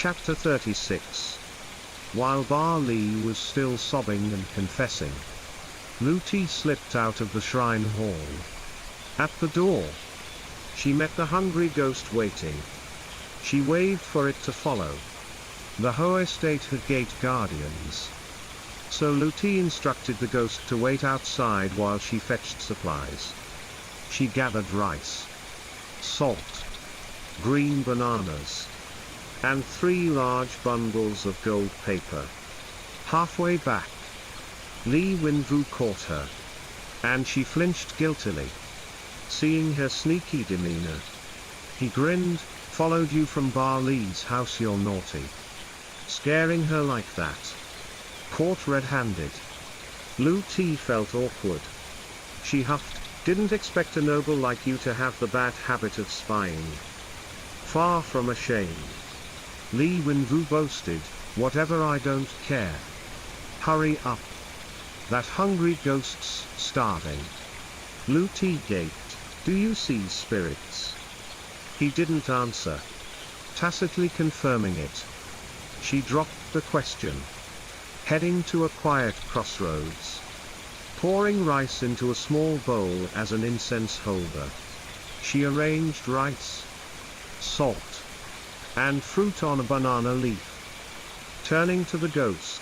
Chapter 36. While Ba Li was still sobbing and confessing, Lu Ti slipped out of the shrine hall. At the door, she met the hungry ghost waiting. She waved for it to follow. The Ho estate had gate guardians, so Lu Ti instructed the ghost to wait outside while she fetched supplies. She gathered rice, salt, green bananas, and 3 large bundles of gold paper. Halfway back, Li Wenwu caught her, and she flinched guiltily. Seeing her sneaky demeanor, he grinned. "Followed you from Ba Li's house, you're naughty." Scaring her like that. Caught red-handed. Lu Ti felt awkward. She huffed, "Didn't expect a noble like you to have the bad habit of spying." Far from ashamed, Li Wenwu boasted, "Whatever, I don't care. Hurry up. That hungry ghost's starving." Lu Ti gaped, "Do you see spirits?" He didn't answer, tacitly confirming it. She dropped the question. Heading to a quiet crossroads, pouring rice into a small bowl as an incense holder, she arranged rice, salt, and fruit on a banana leaf. Turning to the ghost,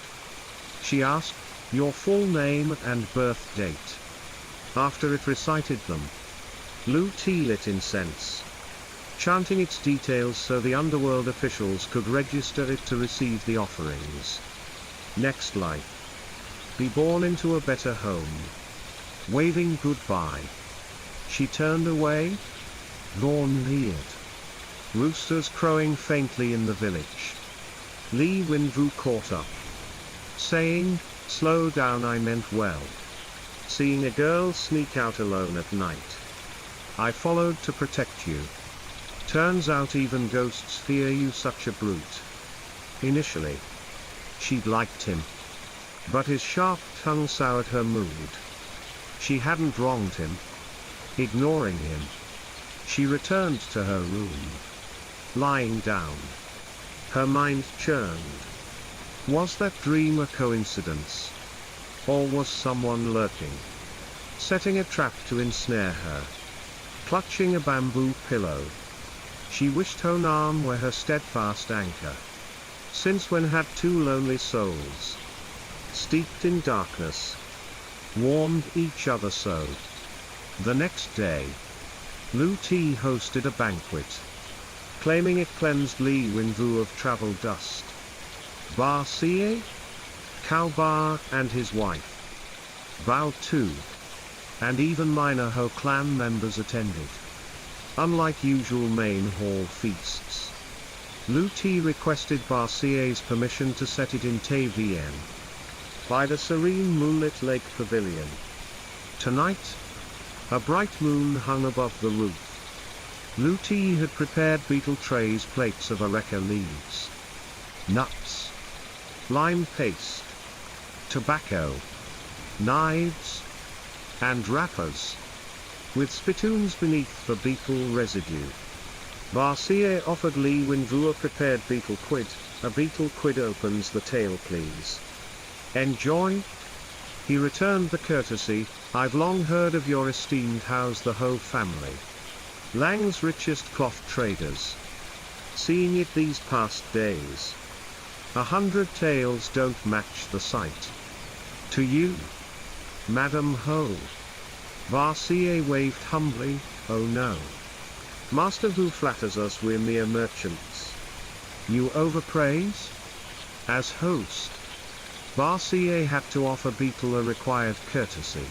she asked, "Your full name and birth date?" After it recited them, Lu Ti lit incense, chanting its details so the underworld officials could register it to receive the offerings. Next life. Be born into a better home. Waving goodbye, she turned away. Dawn neared. Roosters crowing faintly in the village. Li Wenwu caught up, saying, "Slow down, I meant well. Seeing a girl sneak out alone at night, I followed to protect you. Turns out even ghosts fear you, such a brute." Initially, she'd liked him, but his sharp tongue soured her mood. She hadn't wronged him. Ignoring him, she returned to her room. Lying down, her mind churned. Was that dream a coincidence? Or was someone lurking, setting a trap to ensnare her? Clutching a bamboo pillow, she wished Honam were her steadfast anchor. Since when had 2 lonely souls, steeped in darkness, warmed each other so? The next day, Lu Ti hosted a banquet, claiming it cleansed Li Wenwu of travel dust. Ba Xie, Cao Ba and his wife, Bao Tu, and even minor Ho clan members attended. Unlike usual main hall feasts, Lu Ti requested Ba Xie's permission to set it in Tavien, by the serene moonlit lake pavilion. Tonight, a bright moon hung above the roof. Lu Ti had prepared beetle trays, plates of areca leaves, nuts, lime paste, tobacco, knives, and wrappers, with spittoons beneath for beetle residue. Ba Xie offered Li Wenwu a prepared beetle quid. "A beetle quid opens the tail, please." "Enjoy?" He returned the courtesy. "I've long heard of your esteemed House the Ho family. Lang's richest cloth traders. Seeing it these past days, 100 taels don't match the sight. To you, Madam Ho." Ba Xie waved humbly, "Oh no. Master, who flatters us, we're mere merchants. You overpraise?" As host, Ba Xie had to offer beetle a required courtesy.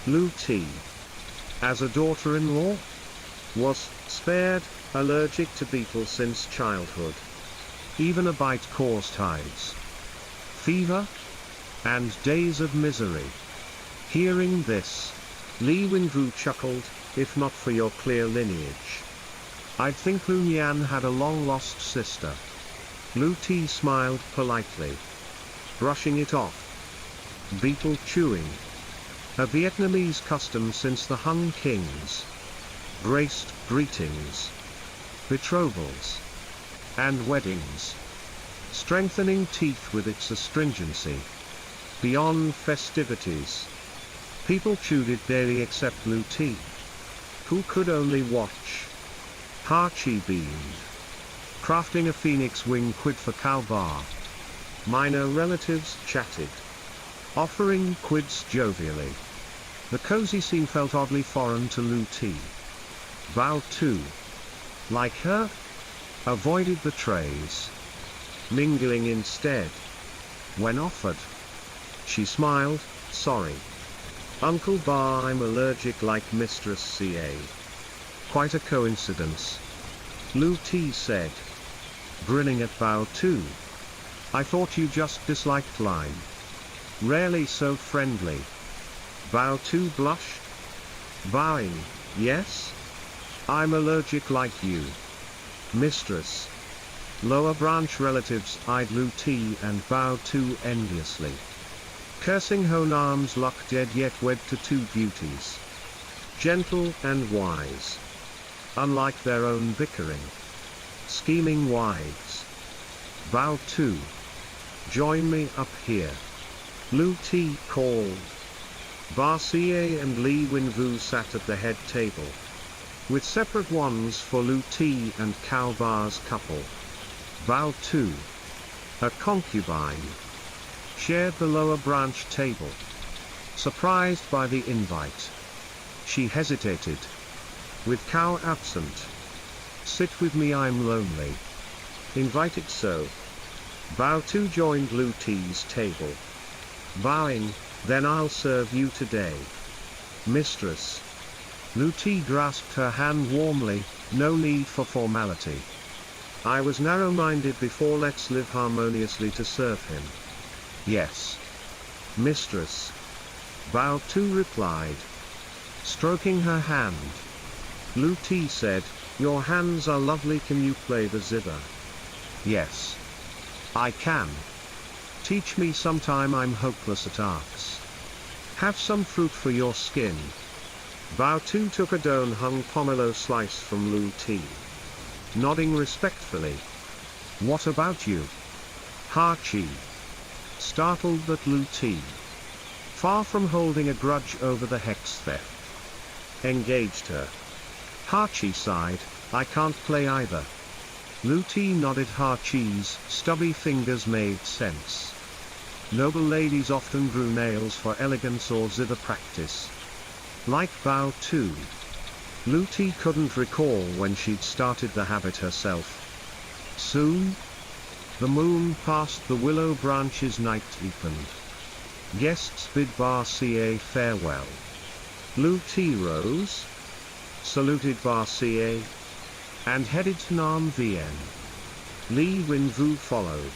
Lu Ti, as a daughter-in-law, was spared, allergic to beetle since childhood. Even a bite caused hives, fever, and days of misery. Hearing this, Li Wenwu chuckled, "If not for your clear lineage, I'd think Lu Nian had a long-lost sister." Lu Ti smiled politely, brushing it off. Beetle chewing, a Vietnamese custom since the Han kings, graced greetings, betrothals, and weddings. strengthening teeth with its astringency. Beyond festivities, people chewed it daily except Luti, who could only watch. Hachi beamed, crafting a phoenix wing quid for Kalbar. Minor relatives chatted, offering quids jovially. The cozy scene felt oddly foreign to Luti. Vol.5, like her, avoided the trays, mingling instead. When offered, she smiled, sorry. Uncle Bar, I'm allergic like Mistress C.A. Quite a coincidence, Luti said, grinning at Vol.5. I thought you just disliked lime. Rarely so friendly. Vol.5 blushed, bowing, yes? I'm allergic like you. Mistress. Lower branch relatives eyed Luti and Vol.5 enviously, cursing Honam's luck, dead yet wed to two beauties, gentle and wise, unlike their own bickering, scheming wives. Vol.5, join me up here, Luti called. Barcier and Li Winvu sat at the head table, with separate ones for Luti and Kalbar's couple. Vol.5, a concubine, shared the lower branch table. Surprised by the invite, she hesitated. With Cow absent. Sit with me, I'm lonely. Invited so. Vol.5 joined Luti's table, bowing, then I'll serve you today, mistress. Luti grasped her hand warmly, no need for formality. I was narrow-minded before, let's live harmoniously to serve him. Yes, mistress, Vol.5 replied, stroking her hand. Luti said, your hands are lovely, can you play the zither? Yes, I can. Teach me sometime, I'm hopeless at arts. Have some fruit for your skin. Vol.5 took a don-hung pomelo slice from Luti, nodding respectfully. What about you? Hachi, startled at Luti, far from holding a grudge over the hex theft, engaged her. Hachi sighed, I can't play either. Luti nodded. Hachi's stubby fingers made sense. Noble ladies often grew nails for elegance or zither practice. Like Vol.5, Luti couldn't recall when she'd started the habit herself. Soon, the moon passed the willow branches, night deepened. Guests bid Barcier farewell. Luti rose, saluted Barcier, and headed to Nam Vien. Li Winvu followed,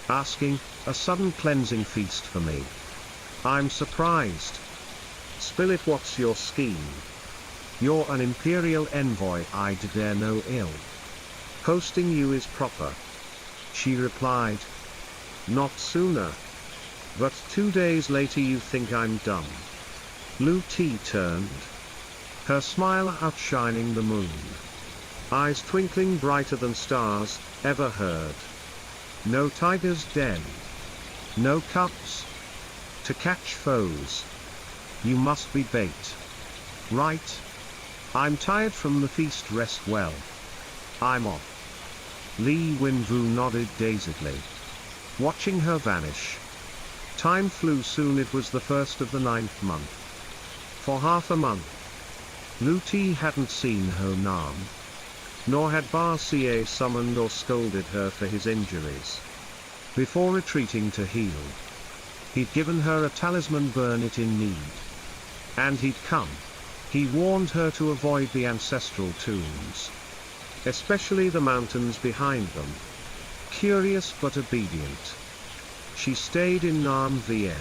asking, a sudden cleansing feast for me. I'm surprised. Spill it, what's your scheme? You're an imperial envoy, I'd dare no ill. Hosting you is proper. She replied. Not sooner. But 2 days later you think I'm dumb. Luti turned, her smile outshining the moon. Eyes twinkling brighter than stars, ever heard. No tiger's den. No cups to catch foes. You must be bait. Right? I'm tired from the feast, rest well. I'm off. Li Winvu nodded dazedly, watching her vanish. Time flew soon. It was the 1st of the 9th month. For half a month, Luti hadn't seen Honam, nor had Barcier summoned or scolded her for his injuries. Before retreating to heal, he'd given her a talisman, burn it in need. And he'd come. He warned her to avoid the ancestral tombs, especially the mountains behind them. Curious but obedient, she stayed in Nam Vien,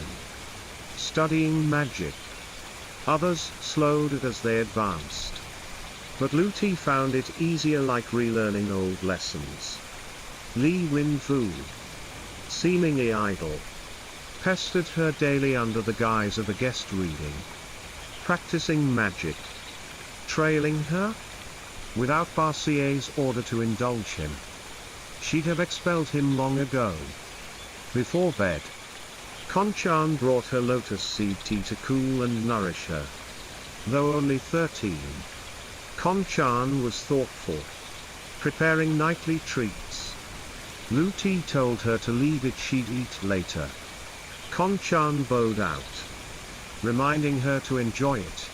studying magic. Others slowed it as they advanced, but Luti found it easier, like relearning old lessons. Li Winvu, seemingly idle, pestered her daily under the guise of a guest reading, practicing magic. Trailing her, without Barcier's order to indulge him, she'd have expelled him long ago. Before bed, Konchan brought her lotus seed tea to cool and nourish her. Though only 13, Konchan was thoughtful, preparing nightly treats. Luti told her to leave it, she'd eat later. Konchan bowed out, reminding her to enjoy it.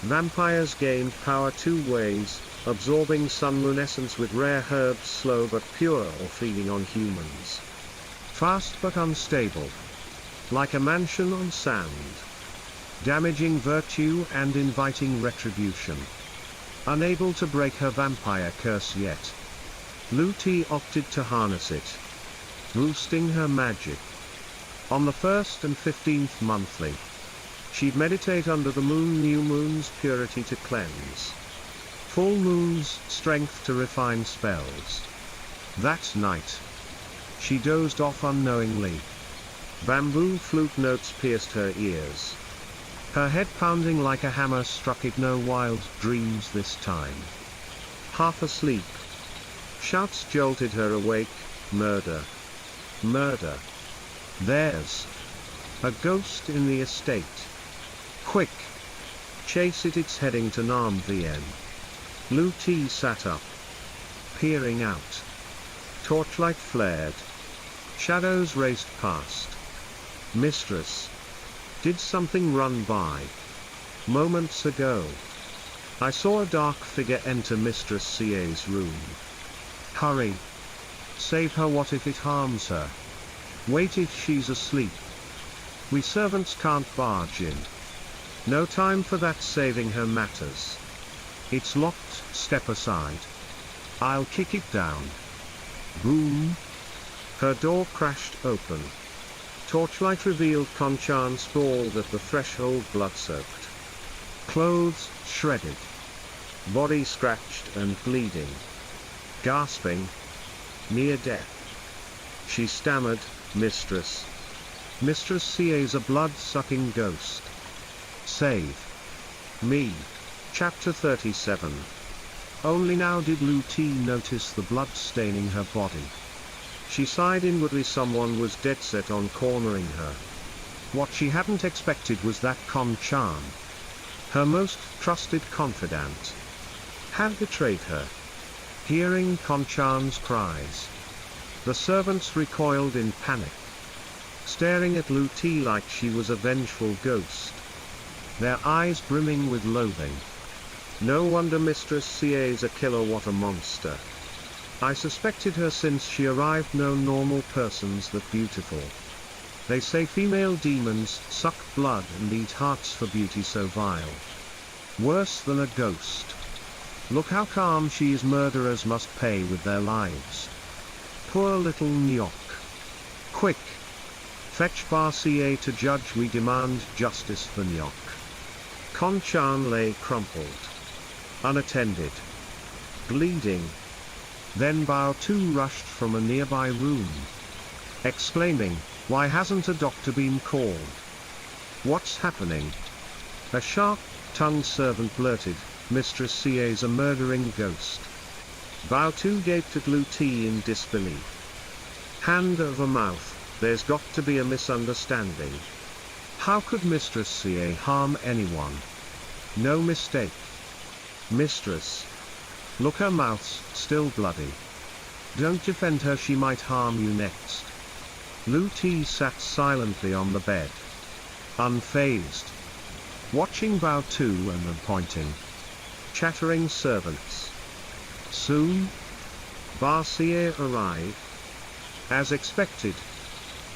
Vampires gained power two ways: absorbing sun lunescence with rare herbs, slow but pure, or feeding on humans. Fast but unstable, like a mansion on sand. Damaging virtue and inviting retribution. Unable to break her vampire curse yet, Luti opted to harness it, boosting her magic. On the 1st and 15th monthly, she'd meditate under the moon, new moon's purity to cleanse, full moon's strength to refine spells. That night, she dozed off unknowingly. Bamboo flute notes pierced her ears. Her head pounding like a hammer struck it. No wild dreams this time. Half asleep, shouts jolted her awake. Murder! Murder! There's a ghost in the estate. Quick! Chase it, it's heading to Namvien. Luti sat up, peering out. Torchlight flared. Shadows raced past. Mistress, did something run by? Moments ago, I saw a dark figure enter Mistress CA's room. Hurry! Save her. What if it harms her? Wait, if she's asleep. We servants can't barge in. No time for that, saving her matters. It's locked, step aside. I'll kick it down. Boom! Her door crashed open. Torchlight revealed Konchan sprawled at the threshold, blood-soaked. Clothes shredded. Body scratched and bleeding. Gasping. Near death. She stammered, Mistress. Mistress CA's a blood-sucking ghost. Save me. Chapter 37. Only now did Luti notice the blood staining her body. She sighed inwardly. Someone was dead set on cornering her. What she hadn't expected was that Konchan, her most trusted confidant, had betrayed her. Hearing Konchan's cries, the servants recoiled in panic, staring at Luti like she was a vengeful ghost, their eyes brimming with loathing. No wonder Mistress CA's a killer. What a monster. I suspected her since she arrived. No normal persons that beautiful. They say female demons suck blood and eat hearts for beauty so vile. Worse than a ghost. Look how calm she is. Murderers must pay with their lives. Poor little Nyok. Quick! Fetch Bar CA to judge. We demand justice for Nyok. Konchan lay crumpled, unattended, bleeding. Then Bao Tu rushed from a nearby room, exclaiming, "Why hasn't a doctor been called? What's happening?" A sharp-tongued servant blurted, "Mistress CA's a murdering ghost." Bao Tu gaped at Luti in disbelief. Hand over mouth, there's got to be a misunderstanding. How could Mistress CA harm anyone? No mistake. Mistress. Look, her mouth's still bloody. Don't defend her, she might harm you next. Luti sat silently on the bed, unfazed, watching Bao Tu and then pointing. Chattering servants. Soon, Barcia arrived. As expected,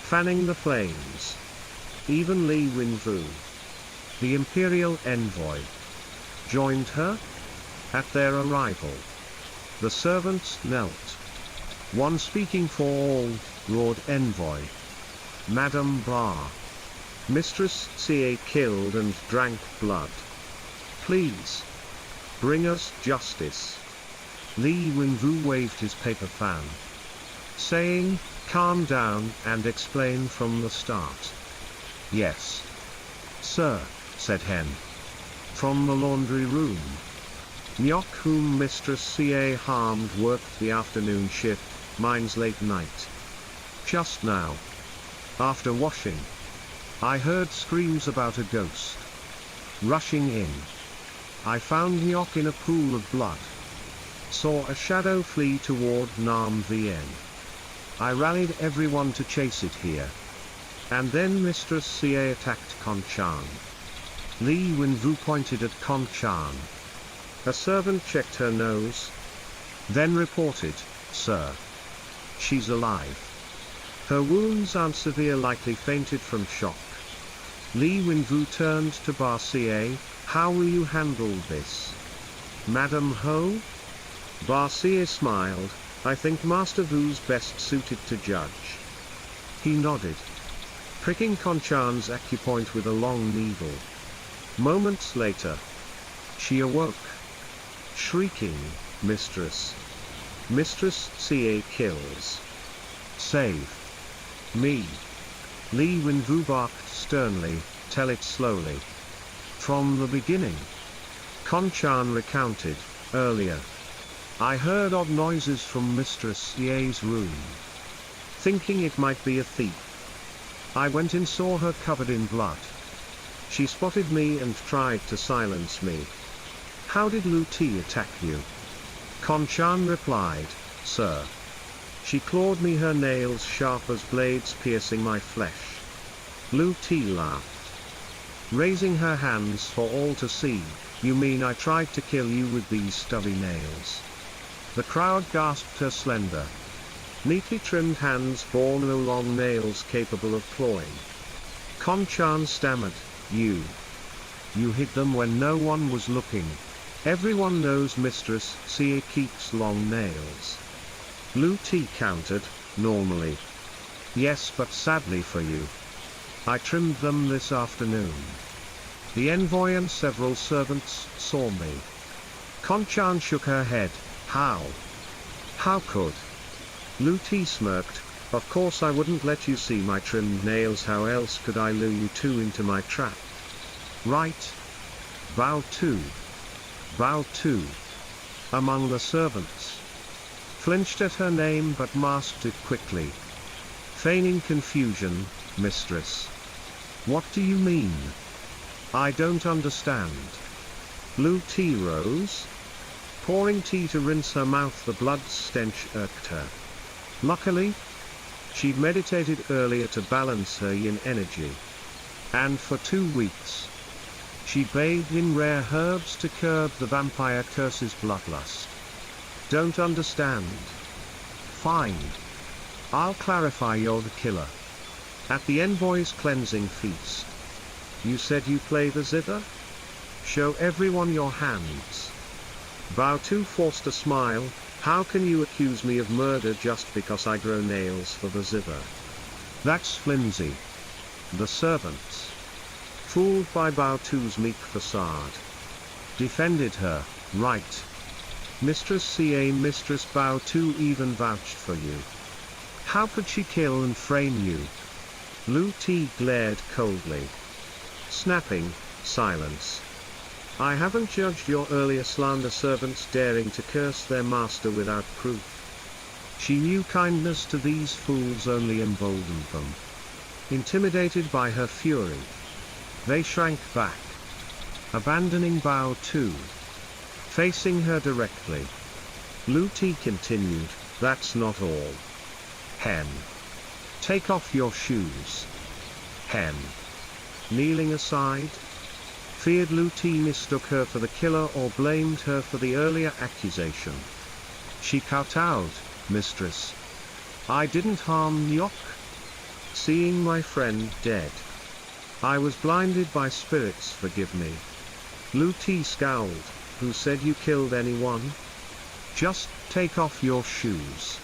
fanning the flames. Even Li Winvu, the imperial envoy, joined her. At their arrival, the servants knelt. One speaking for all, roared envoy. Madam Bar. Mistress CA killed and drank blood. Please, bring us justice. Li Winvu waved his paper fan, saying, calm down and explain from the start. Yes, sir, said Hen. From the laundry room. Nyok, whom Mistress CA harmed, worked the afternoon shift, mine's late night. Just now, after washing, I heard screams about a ghost. Rushing in, I found Nyok in a pool of blood. Saw a shadow flee toward Nam Vien. I rallied everyone to chase it here. And then Mistress Ca attacked Konchan. Li Wenvu pointed at Konchan. A servant checked her nose, then reported, "Sir, she's alive. Her wounds aren't severe, likely fainted from shock." Li Wenvu turned to Ba Ca, "How will you handle this, Madam Ho?" Ba Ca smiled, "I think Master Vu's best suited to judge." He nodded, pricking Konchan's acupoint with a long needle. Moments later, she awoke, shrieking, "Mistress! Mistress Ca kills! Save me!" Li Wenvu barked sternly, "Tell it slowly. From the beginning." Konchan recounted, "Earlier, I heard odd noises from Mistress Ca's room. Thinking it might be a thief, I went and saw her covered in blood. She spotted me and tried to silence me." "How did Lu Ti attack you?" Konchan replied, "Sir, she clawed me, her nails sharp as blades piercing my flesh." Lu Ti laughed, raising her hands for all to see. "You mean I tried to kill you with these stubby nails?" The crowd gasped. Her slender, neatly trimmed hands bore no long nails capable of clawing. Konchan stammered, You hid them when no one was looking. Everyone knows Mistress Ca keeps long nails." Lu Ti countered, "Normally. Yes, but sadly for you, I trimmed them this afternoon. The envoy and several servants saw me." Konchan shook her head, "How? How could?" Lu Ti smirked, "Of course I wouldn't let you see my trimmed nails. How else could I lure you two into my trap? Right? Bow two. Bow two." Among the servants, flinched at her name but masked it quickly, feigning confusion, "Mistress, what do you mean? I don't understand." Lu Ti rose, pouring tea to rinse her mouth. The blood stench irked her. Luckily, she'd meditated earlier to balance her yin energy. And for 2 weeks, she bathed in rare herbs to curb the vampire curse's bloodlust. "Don't understand. Fine. I'll clarify. You're the killer. At the envoy's cleansing feast, you said you play the zither? Show everyone your hands." Bao Tu forced a smile, "How can you accuse me of murder just because I grow nails for the zither? That's flimsy." The servants, fooled by Bao Tu's meek facade, defended her, "Right. Mistress Ca, Mistress Bao Tu even vouched for you. How could she kill and frame you?" Lu Ti glared coldly, snapping, "Silence. I haven't judged your earlier slander." Servants daring to curse their master without proof. She knew kindness to these fools only emboldened them. Intimidated by her fury, they shrank back, abandoning Bao Tu. Facing her directly, Lu Ti continued, "That's not all. Hen. Take off your shoes." Hen, kneeling aside, feared Lu Ti mistook her for the killer or blamed her for the earlier accusation. She kowtowed, "Mistress, I didn't harm Nyok. Seeing my friend dead, I was blinded by spirits. Forgive me." Lu Ti scowled, "Who said you killed anyone? Just take off your shoes."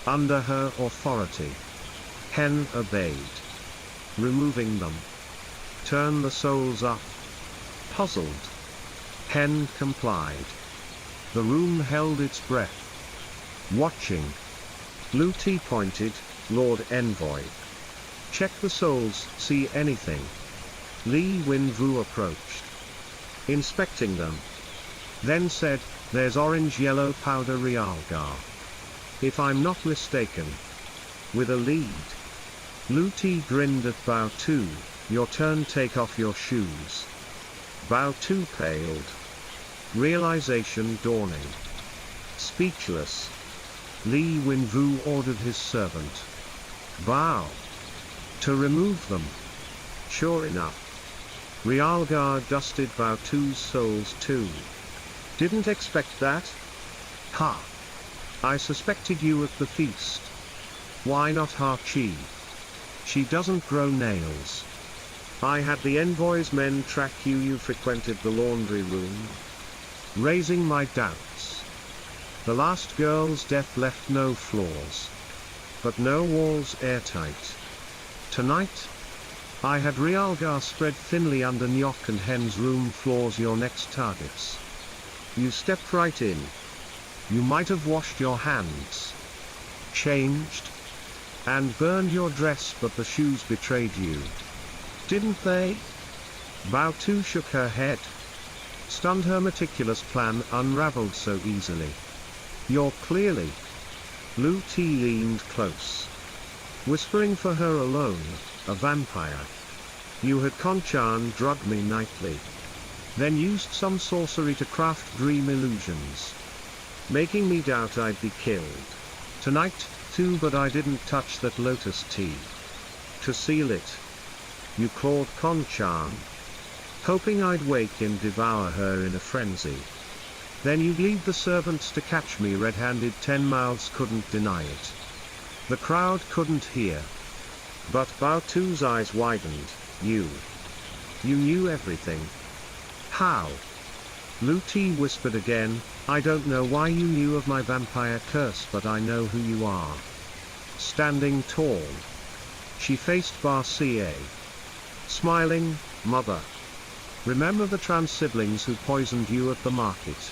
Under her authority, Hen obeyed, removing them. "Turn the souls up." Puzzled, Hen complied. The room held its breath, watching. Lu Ti pointed, "Lord Envoy, check the souls. See anything?" Li Wenvu approached, inspecting them, then said, "There's orange-yellow powder realgar. if I'm not mistaken. With a lead. Luti grinned at Bao Tu. Your turn, take off your shoes. Bao Tu paled. Realization dawning. Speechless. Li Wenvu ordered his servant, Bao, to remove them. Sure enough. Realgar dusted Bao Tu's soles too. Didn't expect that? Ha! I suspected you at the feast. Why not Ha-Chi? She doesn't grow nails. I had the envoy's men track you. You frequented the laundry room. Raising my doubts. The last girl's death left no flaws. But no walls airtight. Tonight, I had Realgar spread thinly under Nyok and Hen's room floors, your next targets. You stepped right in. You might have washed your hands, changed, and burned your dress, but the shoes betrayed you. Didn't they? Bao Tu shook her head. Stunned, her meticulous plan unraveled so easily. You're clearly... Lu Ti leaned close, whispering for her alone, a vampire. You had Konchan drug me nightly. Then used some sorcery to craft dream illusions, making me doubt I'd be killed. Tonight, too, but I didn't touch that lotus tea. To seal it, you clawed Konchan, hoping I'd wake and devour her in a frenzy. Then you'd leave the servants to catch me red-handed. 10 mouths couldn't deny it. The crowd couldn't hear. But Bao Tu's eyes widened. You knew everything. How? Lu Ti whispered again. I don't know why you knew of my vampire curse, but I know who you are. Standing tall, she faced Barcia, smiling. Mother, remember the trans siblings who poisoned you at the market?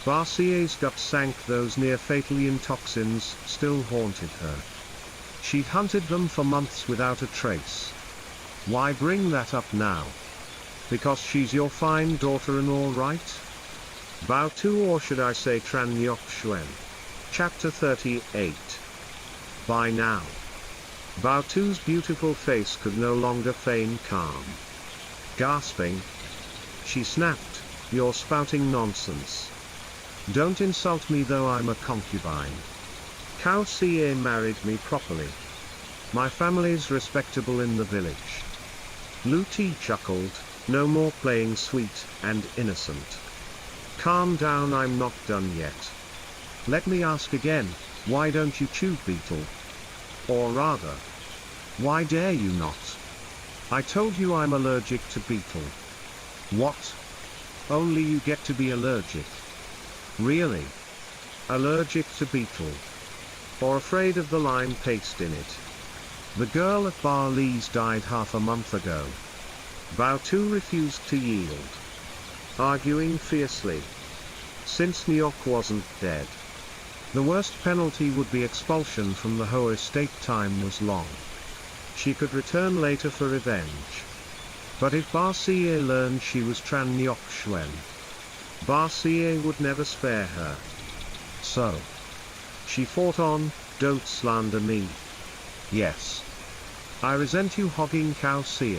Barcia's gut sank. Those near-fatal toxins still haunted her. She'd hunted them for months without a trace. Why bring that up now? Because she's your fine daughter-in-law, right? Bao Tu, or should I say Tran Nyok Shuen. Chapter 38. By now, Bao Tu's beautiful face could no longer feign calm. Gasping, she snapped, you're spouting nonsense. Don't insult me, though I'm a concubine. Cao Xie married me properly. My family's respectable in the village. Lu Ti chuckled, no more playing sweet and innocent. Calm down, I'm not done yet. Let me ask again, why don't you chew beetle? Or rather, why dare you not? I told you I'm allergic to beetle. What? Only you get to be allergic? Really? Allergic to beetle? Or afraid of the lime paste in it? The girl at Bar Lee's died half a month ago. Bao Tu refused to yield, arguing fiercely. Since Nyok wasn't dead, the worst penalty would be expulsion from the Ho estate. Time was long. She could return later for revenge. But if Barcia learned she was Tran Nyok Shuen, Barcia would never spare her. So she fought on. Don't slander me. Yes, I resent you hogging Cao Xie.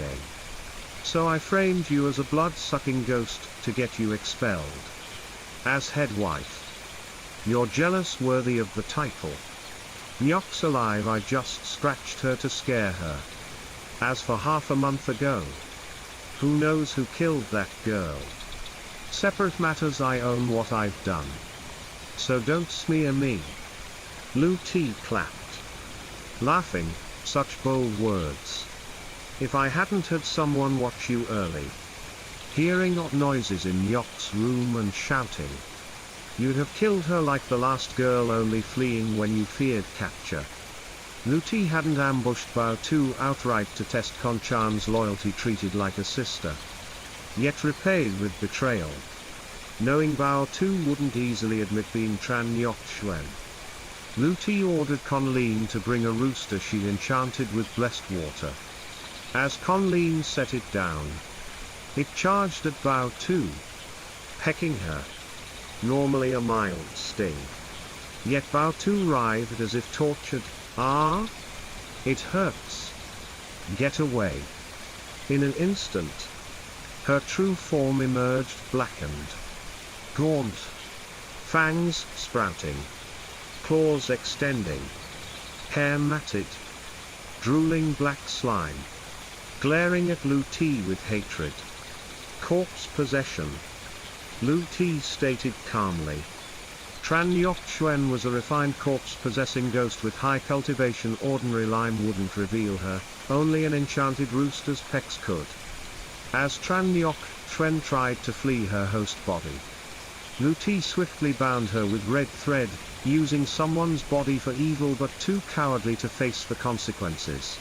So I framed you as a blood-sucking ghost to get you expelled. As head wife, you're jealous, worthy of the title. Nyok's alive, I just scratched her to scare her. As for half a month ago, who knows who killed that girl? Separate matters, I own what I've done. So don't smear me. Lu Ti clapped, laughing. Such bold words. If I hadn't had someone watch you early, hearing odd noises in Nyok's room and shouting, you'd have killed her like the last girl, only fleeing when you feared capture. Lu Ti hadn't ambushed Bao Tu outright to test Konchan's loyalty, treated like a sister, yet repaid with betrayal. Knowing Bao Tu wouldn't easily admit being Tran Nyok Shuen, Lu Ti ordered Conleen to bring a rooster she'd enchanted with blessed water. As Conleen set it down, it charged at Bao Tu, pecking her. Normally a mild sting, Yet Bao Tu writhed as if tortured. Ah? It hurts. Get away. In an instant, her true form emerged, blackened, gaunt, fangs sprouting, claws extending, hair matted, drooling black slime, glaring at Lu Ti with hatred. Corpse possession. Lu Ti stated calmly. Tran Yok Xuan was a refined corpse-possessing ghost with high cultivation. Ordinary lime wouldn't reveal her, only an enchanted rooster's pecks could. As Tran Yok Xuan tried to flee her host body, Lu Ti swiftly bound her with red thread, using someone's body for evil but too cowardly to face the consequences.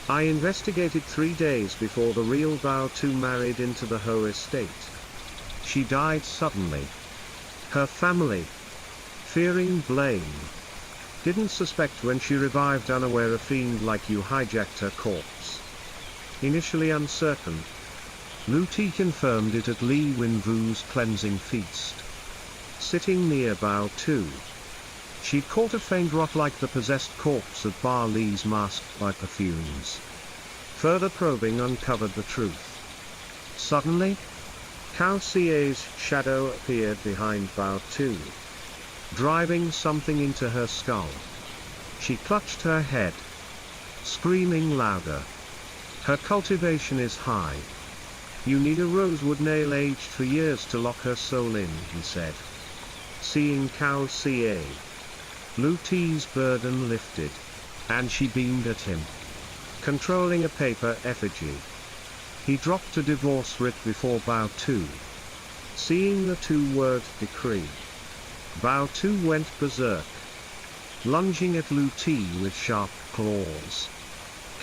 I investigated 3 days before the real Bao Tu married into the Ho estate. She died suddenly. Her family, fearing blame, didn't suspect when she revived, unaware a fiend like you hijacked her corpse. Initially uncertain, Lu Ti confirmed it at Li Wenvu's cleansing feast. Sitting near Bao Tu, she caught a faint rot like the possessed corpse of Ba Li's masked by perfumes. Further probing uncovered the truth. Suddenly, Cao Xie's shadow appeared behind Bao Tu, driving something into her skull. She clutched her head, screaming louder. Her cultivation is high. You need a rosewood nail aged for years to lock her soul in, he said. Seeing Cao Xie, Lu Ti's burden lifted, and she beamed at him, controlling a paper effigy. He dropped a divorce writ before Bao Tu. Seeing the 2-word decree, Bao Tu went berserk, lunging at Lu Ti with sharp claws.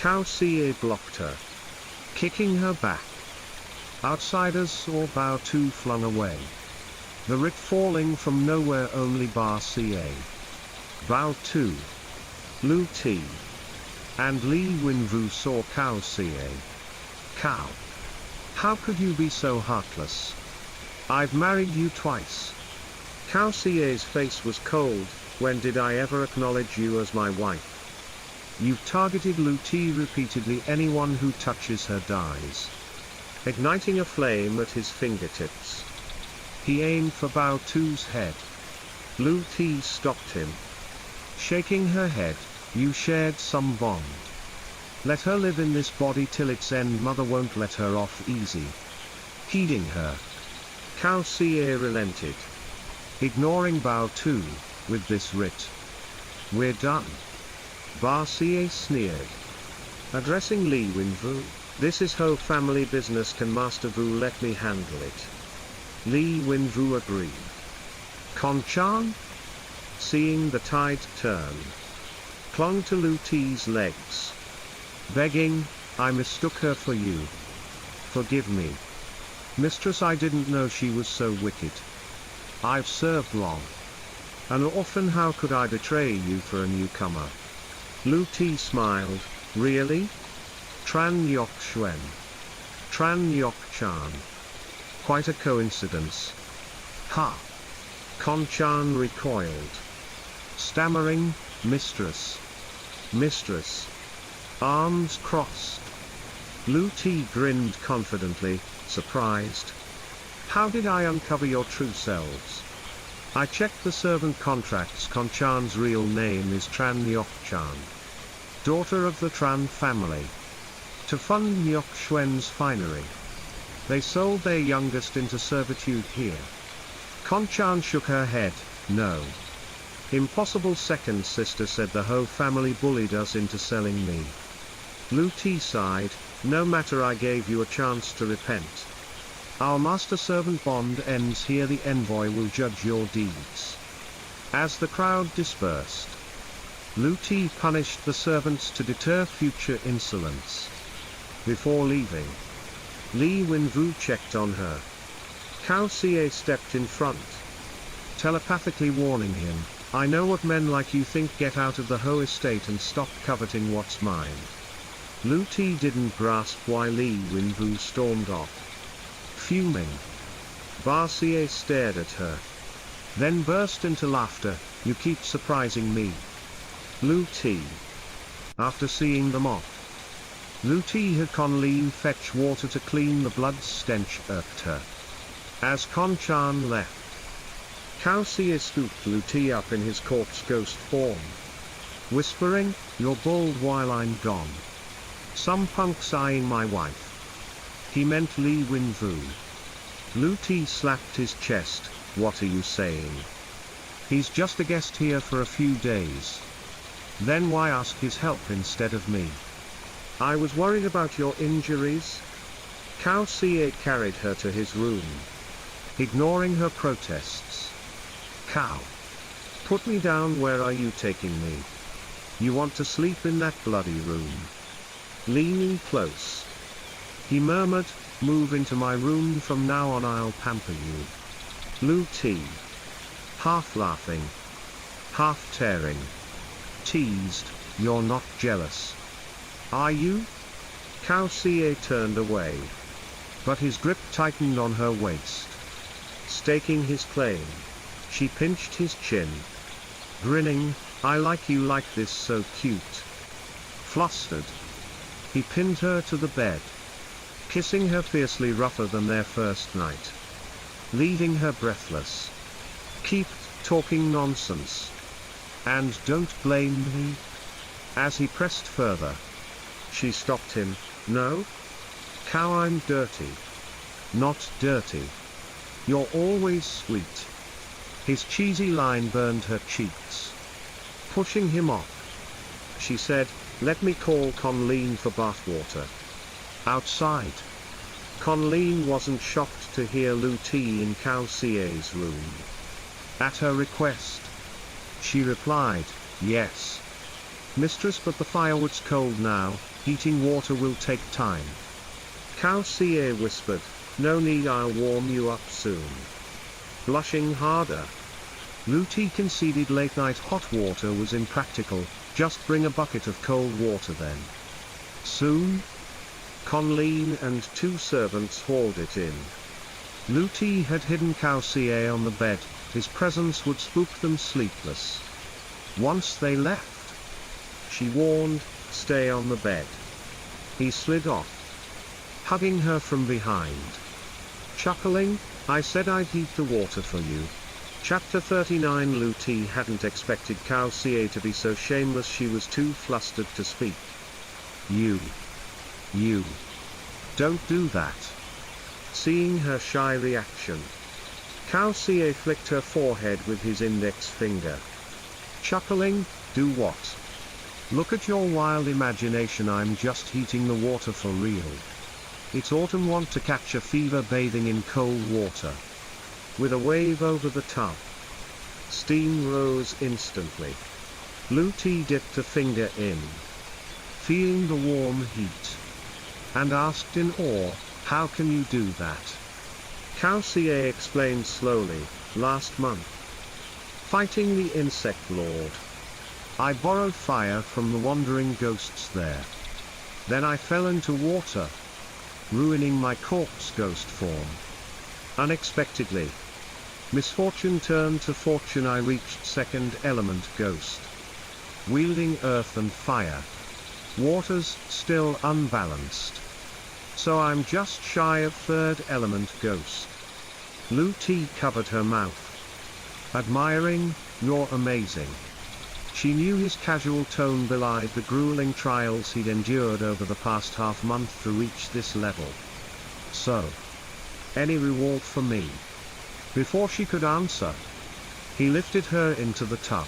Cao Xie blocked her, kicking her back. Outsiders saw Bao Tu flung away, the writ falling from nowhere. Only Ba Xie, Bao Tu, Lu Ti, and Li Wenvu saw Cao Xie. Cao, how could you be so heartless? I've married you twice. Cao Xie's face was cold. When did I ever acknowledge you as my wife? You've targeted Lu Ti repeatedly. Anyone who touches her dies. Igniting a flame at his fingertips, he aimed for Bao Tu's head. Lu Ti stopped him, shaking her head. You shared some bond. Let her live in this body till its end. Mother won't let her off easy. Heeding her, Cao Xie relented, ignoring Bao Tu. With this writ, we're done. Ba Xie sneered, addressing Li Wenvu. This is Ho family business. Can Master Vu let me handle it? Li Wenvu agreed. Con-chan, seeing the tide turn, clung to Lu Ti's legs, begging, I mistook her for you. Forgive me. Mistress, I didn't know she was so wicked. I've served long. An orphan, how could I betray you for a newcomer? Lu Ti smiled. Really? Tran Yok Xuan. Tran Yok Chan. Quite a coincidence. Ha! Con-chan recoiled, stammering, Mistress. Mistress. Arms crossed. Lu Ti grinned confidently, surprised. How did I uncover your true selves? I checked the servant contracts. Con-chan's real name is Tran Yok Chan, daughter of the Tran family. To fund Yok Xuan's finery, they sold their youngest into servitude here. Con-chan shook her head. No. Impossible. Second sister said the Ho family bullied us into selling me. Lu Ti sighed. No matter, I gave you a chance to repent. Our master-servant bond ends here. The envoy will judge your deeds. As the crowd dispersed, Lu Ti punished the servants to deter future insolence. Before leaving, Li Wenvu checked on her. Cao Xie stepped in front, telepathically warning him, I know what men like you think. Get out of the Ho estate and stop coveting what's mine. Lu Ti didn't grasp why Li Wenvu stormed off. Fuming, Ba Xie stared at her, then burst into laughter. You keep surprising me. Lu T. After seeing them off, Lu T had Conleen fetch water to clean the blood stench irked her. As Con-chan left, Cao Xie scooped Lu T up in his corpse ghost form, whispering, "You're bald while I'm gone. Some punk's eyeing my wife." He meant Li Wenfu. Lu T slapped his chest. "What are you saying? He's just a guest here for a few days. Then why ask his help instead of me?" "I was worried about your injuries." Cao Xie carried her to his room, ignoring her protests. "Cao, put me down. Where are you taking me? You want to sleep in that bloody room?" Leaning close, he murmured, "Move into my room from now on. I'll pamper you." Lu T, half laughing, half tearing, teased, "You're not jealous, are you?" Cao Xie turned away, but his grip tightened on her waist. Staking his claim, she pinched his chin, grinning, "I like you like this, so cute." Flustered, he pinned her to the bed, kissing her fiercely, rougher than their first night, leaving her breathless. "Keep talking nonsense. And don't blame me." As he pressed further, she stopped him. "No? Cao, I'm dirty." "Not dirty. You're always sweet." His cheesy line burned her cheeks. Pushing him off, she said, "Let me call Conleen for bathwater." Outside, Conleen wasn't shocked to hear Lu T in Cao Xie's room. At her request, she replied, "Yes, mistress, but the firewood's cold now. Heating water will take time." Cao Xie whispered, "No need, I'll warm you up soon." Blushing harder, Lu T conceded late-night hot water was impractical. "Just bring a bucket of cold water then." Soon, Conleen and two servants hauled it in. Lu T had hidden Cao Xie on the bed. His presence would spook them sleepless. Once they left, she warned, "Stay on the bed." He slid off, hugging her from behind. Chuckling, "I said I'd heat the water for you." Chapter 39. Lu T hadn't expected Cao Xie to be so shameless. She was too flustered to speak. You. Don't do that." Seeing her shy reaction, Cao Xie flicked her forehead with his index finger. Chuckling, "Do what? Look at your wild imagination. I'm just heating the water for real. It's autumn. Want to catch a fever bathing in cold water." With a wave over the tub, steam rose instantly. Lu T dipped a finger in, feeling the warm heat, and asked in awe, "How can you do that?" Cao Xie explained slowly, "Last month, fighting the insect lord, I borrowed fire from the wandering ghosts there. Then I fell into water, ruining my corpse ghost form. Unexpectedly, misfortune turned to fortune. I reached second element ghost, wielding earth and fire. Water's still unbalanced, so I'm just shy of third element ghost." Lu T covered her mouth, admiring, "You're amazing." She knew his casual tone belied the grueling trials he'd endured over the past half-month to reach this level. "So, any reward for me?" Before she could answer, he lifted her into the tub,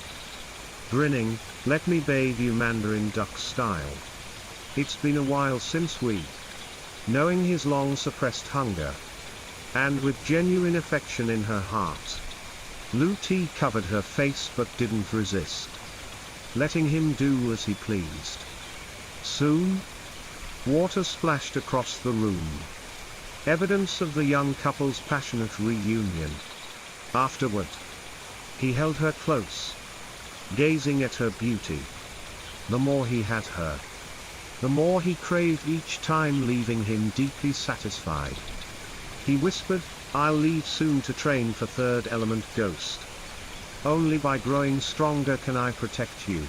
grinning, "Let me bathe you Mandarin duck style. It's been a while since we..." Knowing his long-suppressed hunger, and with genuine affection in her heart, Lu T covered her face but didn't resist, letting him do as he pleased. Soon, water splashed across the room, evidence of the young couple's passionate reunion. Afterward, he held her close, gazing at her beauty. The more he had her, the more he craved each time, leaving him deeply satisfied. He whispered, "I'll leave soon to train for third element ghost. Only by growing stronger can I protect you.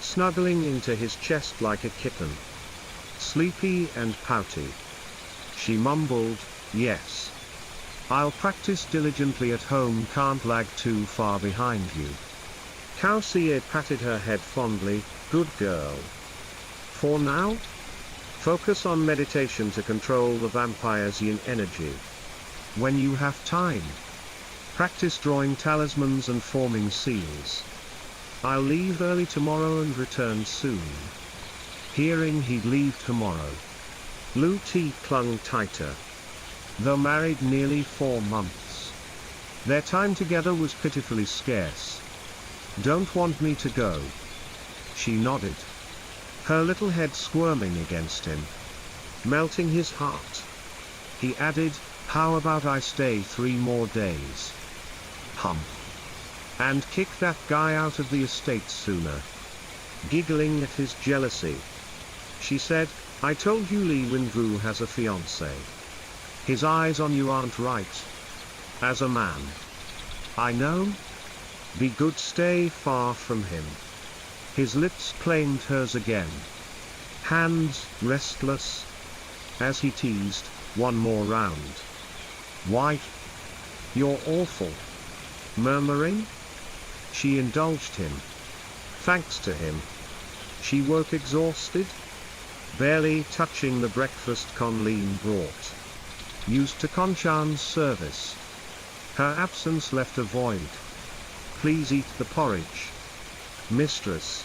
Snuggling into his chest like a kitten. Sleepy and pouty. She mumbled, yes. I'll practice diligently at home, can't lag too far behind you. Kausier patted her head fondly, good girl. For now? Focus on meditation to control the vampire's yin energy. When you have time, practice drawing talismans and forming seals. I'll leave early tomorrow and return soon. Hearing he'd leave tomorrow, Lu Ti clung tighter. Though married nearly 4 months, their time together was pitifully scarce. Don't want me to go? She nodded, her little head squirming against him, melting his heart. He added, how about I stay 3 more days? And kick that guy out of the estate sooner. Giggling at his jealousy, she said, I told you Li Wenvu has a fiancé. His eyes on you aren't right. As a man. I know. Be good, stay far from him. His lips claimed hers again. Hands restless. As he teased, one more round. Why? You're awful. Murmuring? She indulged him. Thanks to him. She woke exhausted, barely touching the breakfast Conleen brought. Used to Konchan's service. Her absence left a void. Please eat the porridge. Mistress.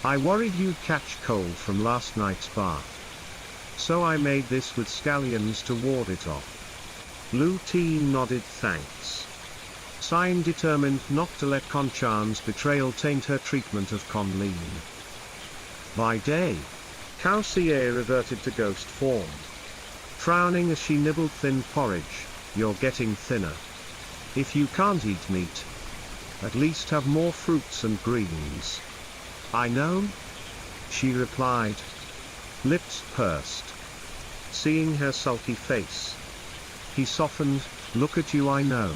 I worried you'd catch cold from last night's bath. So I made this with scallions to ward it off. Lu Ti nodded thanks. Sighing, determined not to let Konchan's betrayal taint her treatment of Conleen. By day, Kausier reverted to ghost form. Frowning as she nibbled thin porridge, you're getting thinner. If you can't eat meat, at least have more fruits and greens. I know, she replied, lips pursed. Seeing her sulky face, he softened, look at you, I know.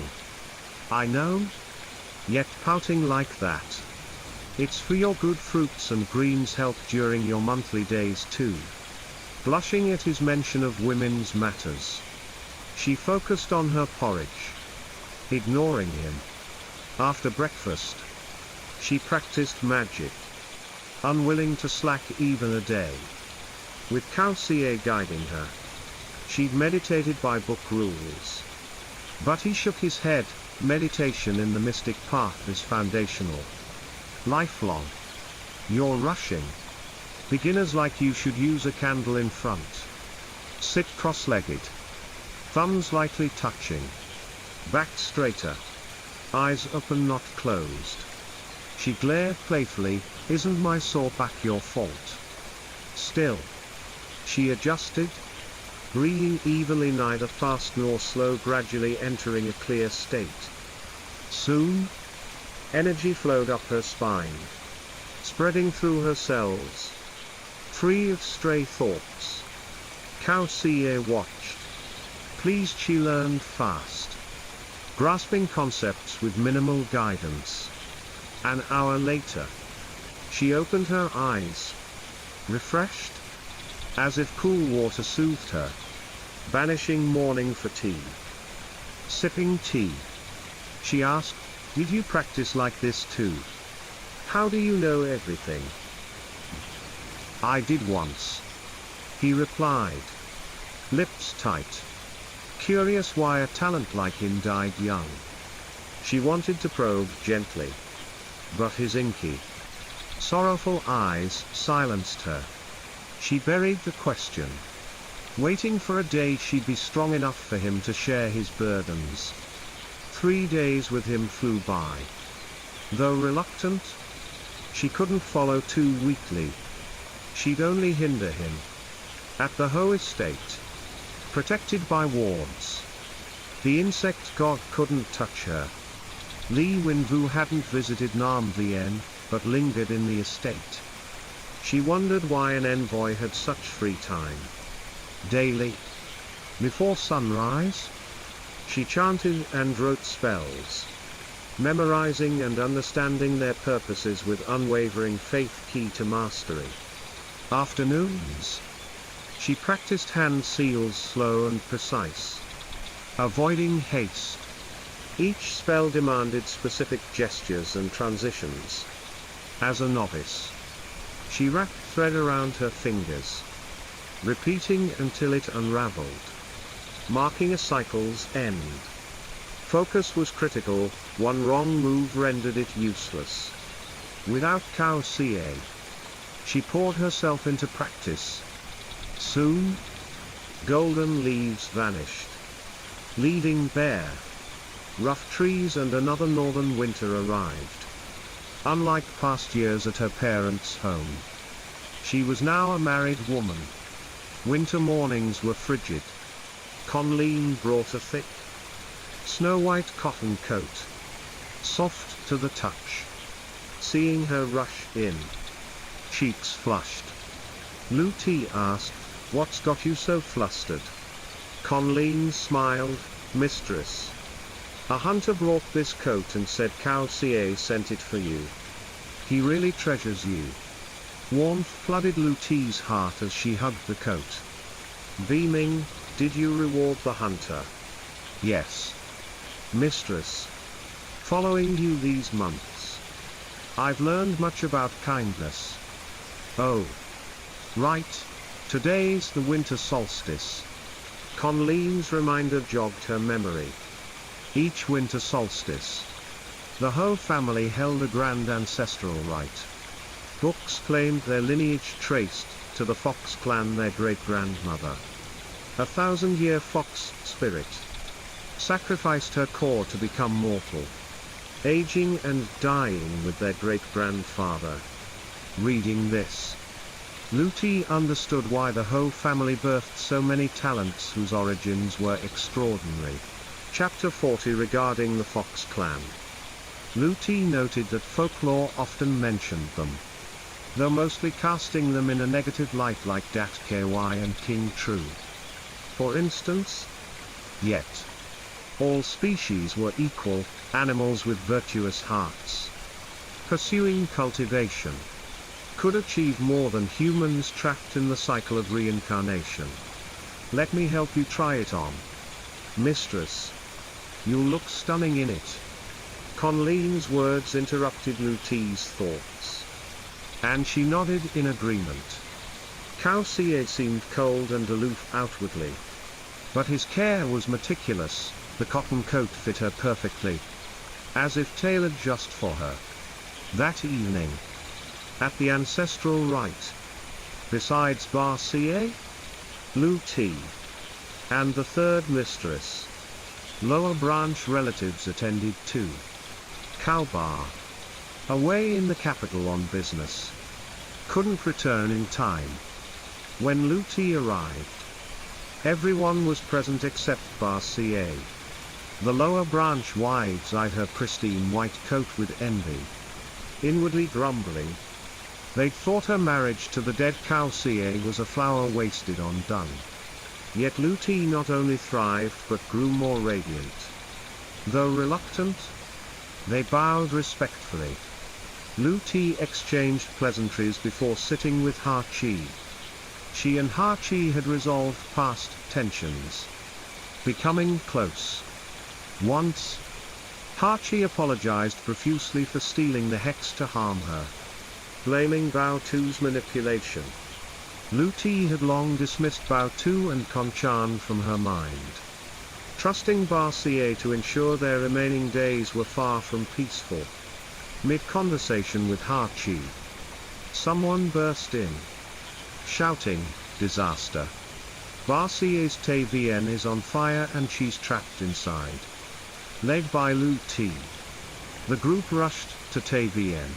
I know? Yet pouting like that. It's for your good, fruits and greens help during your monthly days too. Blushing at his mention of women's matters, she focused on her porridge, ignoring him. After breakfast, she practiced magic, unwilling to slack even a day. With Kausier guiding her, she'd meditated by book rules. But he shook his head, meditation in the mystic path is foundational. Lifelong. You're rushing. Beginners like you should use a candle in front. Sit cross-legged. Thumbs lightly touching. Back straighter. Eyes open, not closed. She glared playfully, isn't my sore back your fault? Still. She adjusted, breathing evenly, neither fast nor slow, gradually entering a clear state. Soon, energy flowed up her spine, spreading through her cells, free of stray thoughts. Kausier watched. Pleased she learned fast, grasping concepts with minimal guidance. An hour later, she opened her eyes, refreshed, as if cool water soothed her, banishing morning fatigue. Sipping tea, she asked, did you practice like this too? How do you know everything? I did once, he replied, lips tight, curious why a talent like him died young. She wanted to probe gently, but his inky, sorrowful eyes silenced her. She buried the question, waiting for a day she'd be strong enough for him to share his burdens. 3 days with him flew by. Though reluctant, she couldn't follow too weakly. She'd only hinder him. At the Ho estate, protected by wards, the insect god couldn't touch her. Li Wenvu hadn't visited Nam Vien, but lingered in the estate. She wondered why an envoy had such free time. Daily, before sunrise, she chanted and wrote spells. memorizing and understanding their purposes with unwavering faith key to mastery. Afternoons. She practiced hand seals slow and precise, avoiding haste. Each spell demanded specific gestures and transitions. As a novice, she wrapped thread around her fingers, repeating until it unraveled, marking a cycle's end. Focus was critical, one wrong move rendered it useless. Without Cao Ca, she poured herself into practice. Soon, golden leaves vanished, leaving bare, rough trees, and another northern winter arrived. Unlike past years at her parents' home, she was now a married woman. Winter mornings were frigid. Conleen brought a thick, snow-white cotton coat, soft to the touch. Seeing her rush in, cheeks flushed, Lu Ti asked, "What's got you so flustered?" Conleen smiled, "Mistress, a hunter brought this coat and said Cao Ca sent it for you. He really treasures you." Warmth flooded Lu Ti's heart as she hugged the coat. Beaming, "Did you reward the hunter?" "Yes, mistress. Following you these months, I've learned much about kindness." "Oh. Right, today's the winter solstice." Conleen's reminder jogged her memory. Each winter solstice, the Ho family held a grand ancestral rite. Books claimed their lineage traced to the Fox clan, their great-grandmother. A 1,000-year fox spirit sacrificed her core to become mortal, aging and dying with their great-grandfather. Reading this, Lu Ti understood why the Ho family birthed so many talents whose origins were extraordinary. Chapter 40 regarding the Fox clan. Lu Ti noted that folklore often mentioned them, though mostly casting them in a negative light, like Dat Ky and King Tru, for instance. Yet, all species were equal, animals with virtuous hearts, pursuing cultivation, could achieve more than humans trapped in the cycle of reincarnation. "Let me help you try it on, mistress. You'll look stunning in it." Conleen's words interrupted Lu Ti's thoughts, and she nodded in agreement. Cao Ca seemed cold and aloof outwardly, but his care was meticulous. The cotton coat fit her perfectly, as if tailored just for her. That evening, at the ancestral rite, besides Ba Ca, Lu Ti, and the third mistress, lower branch relatives attended too. Cao Ba, away in the capital on business, couldn't return in time. When Lu Ti arrived, everyone was present except Ba Ca. The lower branch wives eyed her pristine white coat with envy, inwardly grumbling. They'd thought her marriage to the dead Cao Ca was a flower wasted on dung. Yet Lu Ti not only thrived but grew more radiant. Though reluctant, they bowed respectfully. Lu Ti exchanged pleasantries before sitting with Ha Chi. She and Ha Chi had resolved past tensions, becoming close. Once, Ha Chi apologized profusely for stealing the hex to harm her, blaming Bao Tu's manipulation. Lu Ti had long dismissed Bao Tu and Konchan from her mind, trusting Ba Ca to ensure their remaining days were far from peaceful. Mid-conversation with Ha Chi, someone burst in, shouting, "Disaster! Ba Ca's Te Vien is on fire and she's trapped inside." Led by Lu Ti, the group rushed to Te Vien.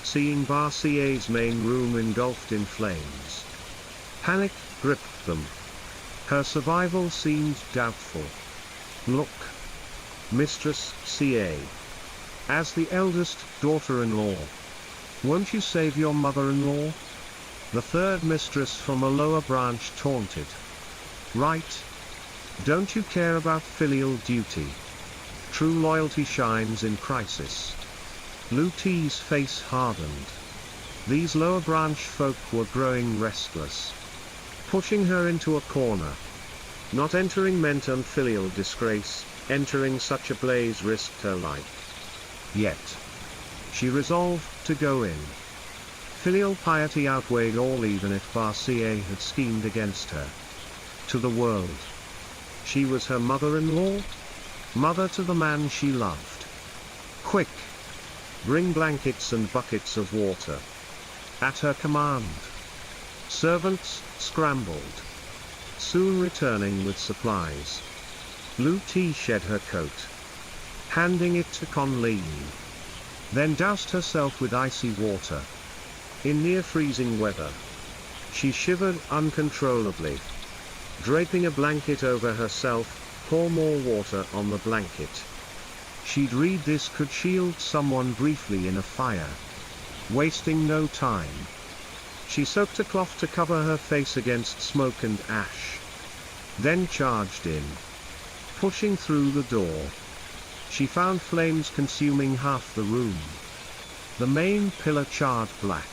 Seeing Ba Ca's main room engulfed in flames, panic gripped them. Her survival seemed doubtful. "Look, Mistress Ca. As the eldest daughter-in-law, won't you save your mother-in-law?" The third mistress from a lower branch taunted. "Right. Don't you care about filial duty?" True loyalty shines in crisis. Lu Ti's face hardened. These lower branch folk were growing restless, pushing her into a corner. Not entering meant unfilial disgrace, entering such a blaze risked her life. Yet, she resolved to go in. Filial piety outweighed all even if Barcia had schemed against her. To the world, she was her mother-in-law, mother to the man she loved. Quick! Bring blankets and buckets of water. At her command, servants scrambled, soon returning with supplies. Lu Ti shed her coat, handing it to Conleen, then doused herself with icy water. In near-freezing weather, she shivered uncontrollably. Draping a blanket over herself, pour more water on the blanket. She'd read this could shield someone briefly in a fire. Wasting no time, she soaked a cloth to cover her face against smoke and ash. Then charged in. Pushing through the door, she found flames consuming half the room. The main pillar charred black.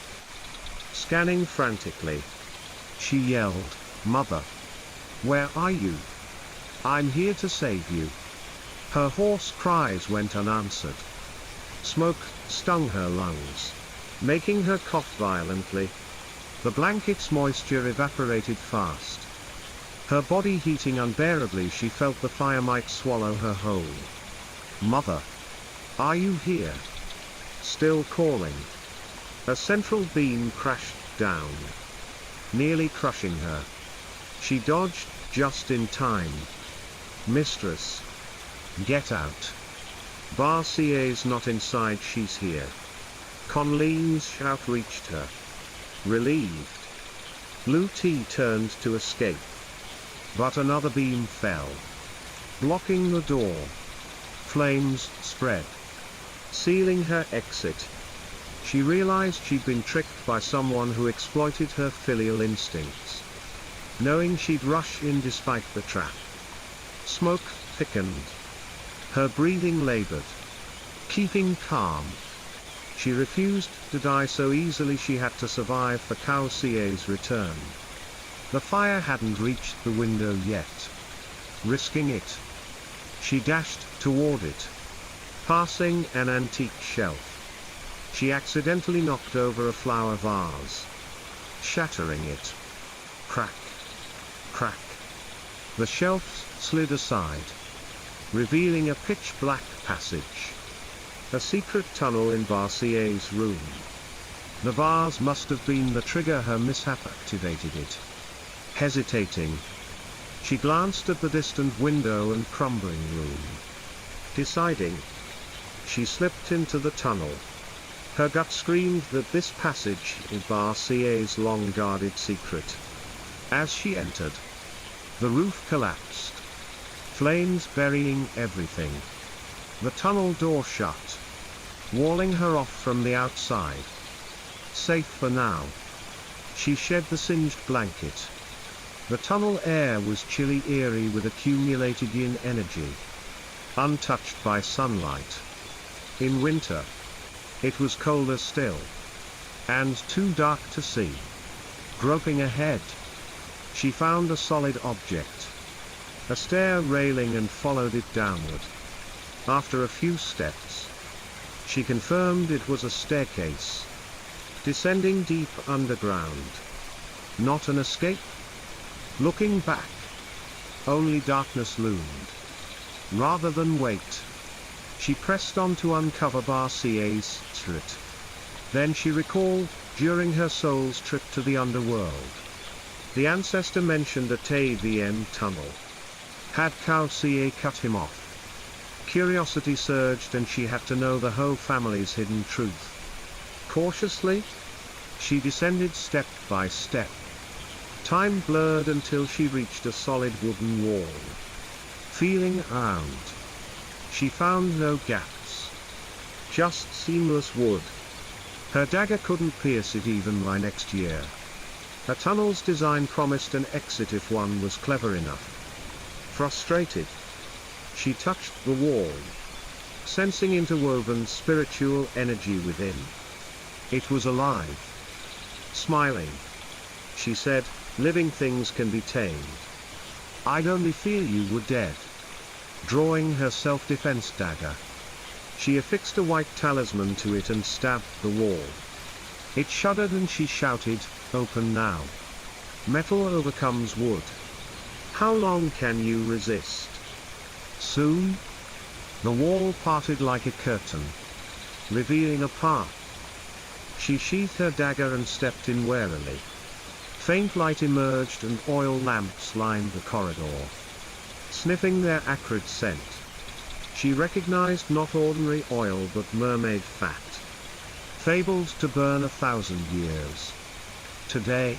Scanning frantically, she yelled, "Mother! Where are you? I'm here to save you." Her hoarse cries went unanswered. Smoke stung her lungs, making her cough violently. The blanket's moisture evaporated fast. Her body heating unbearably, she felt the fire might swallow her whole. "Mother! Are you here?" Still calling. A central beam crashed down, nearly crushing her. She dodged just in time. "Mistress! Get out! Barcia's not inside, she's here." Conleen's shout reached her. Relieved, Lu Ti turned to escape. But another beam fell, blocking the door. Flames spread, sealing her exit. She realized she'd been tricked by someone who exploited her filial instincts. Knowing she'd rush in despite the trap. Smoke thickened. Her breathing labored. Keeping calm, she refused to die so easily. She had to survive for Cao Cie's return. The fire hadn't reached the window yet. Risking it, she dashed toward it. Passing an antique shelf, she accidentally knocked over a flower vase, shattering it. Crack! Crack! The shelf slid aside, revealing a pitch-black passage. A secret tunnel in Barcia's room. The vase must have been the trigger. Her mishap activated it. Hesitating, she glanced at the distant window and crumbling room. Deciding, she slipped into the tunnel. Her gut screamed that this passage is Barcia's long-guarded secret. As she entered, the roof collapsed, flames burying everything. The tunnel door shut, walling her off from the outside. Safe for now, she shed the singed blanket. The tunnel air was chilly, eerie with accumulated yin energy, untouched by sunlight. In winter, it was colder still, and too dark to see. Groping ahead, she found a solid object, a stair railing, and followed it downward. After a few steps, she confirmed it was a staircase, descending deep underground. Not an escape? Looking back, only darkness loomed. Rather than wait, she pressed on to uncover Barcia's secret. Then she recalled, during her soul's trip to the underworld, the ancestor mentioned a TVN tunnel. Had Cao Cie cut him off? Curiosity surged, and she had to know the whole family's hidden truth. Cautiously, she descended step by step. Time blurred until she reached a solid wooden wall. Feeling around, she found no gaps, just seamless wood. Her dagger couldn't pierce it even by next year. A tunnel's design promised an exit if one was clever enough. Frustrated, she touched the wall, sensing interwoven spiritual energy within. It was alive. Smiling, she said, "Living things can be tamed. I'd only fear you were dead." Drawing her self-defense dagger, she affixed a white talisman to it and stabbed the wall. It shuddered and she shouted, "Open now. Metal overcomes wood. How long can you resist?" Soon, the wall parted like a curtain, revealing a path. She sheathed her dagger and stepped in warily. Faint light emerged and oil lamps lined the corridor. Sniffing their acrid scent, she recognized not ordinary oil but mermaid fat, fabled to burn 1,000 years. Today,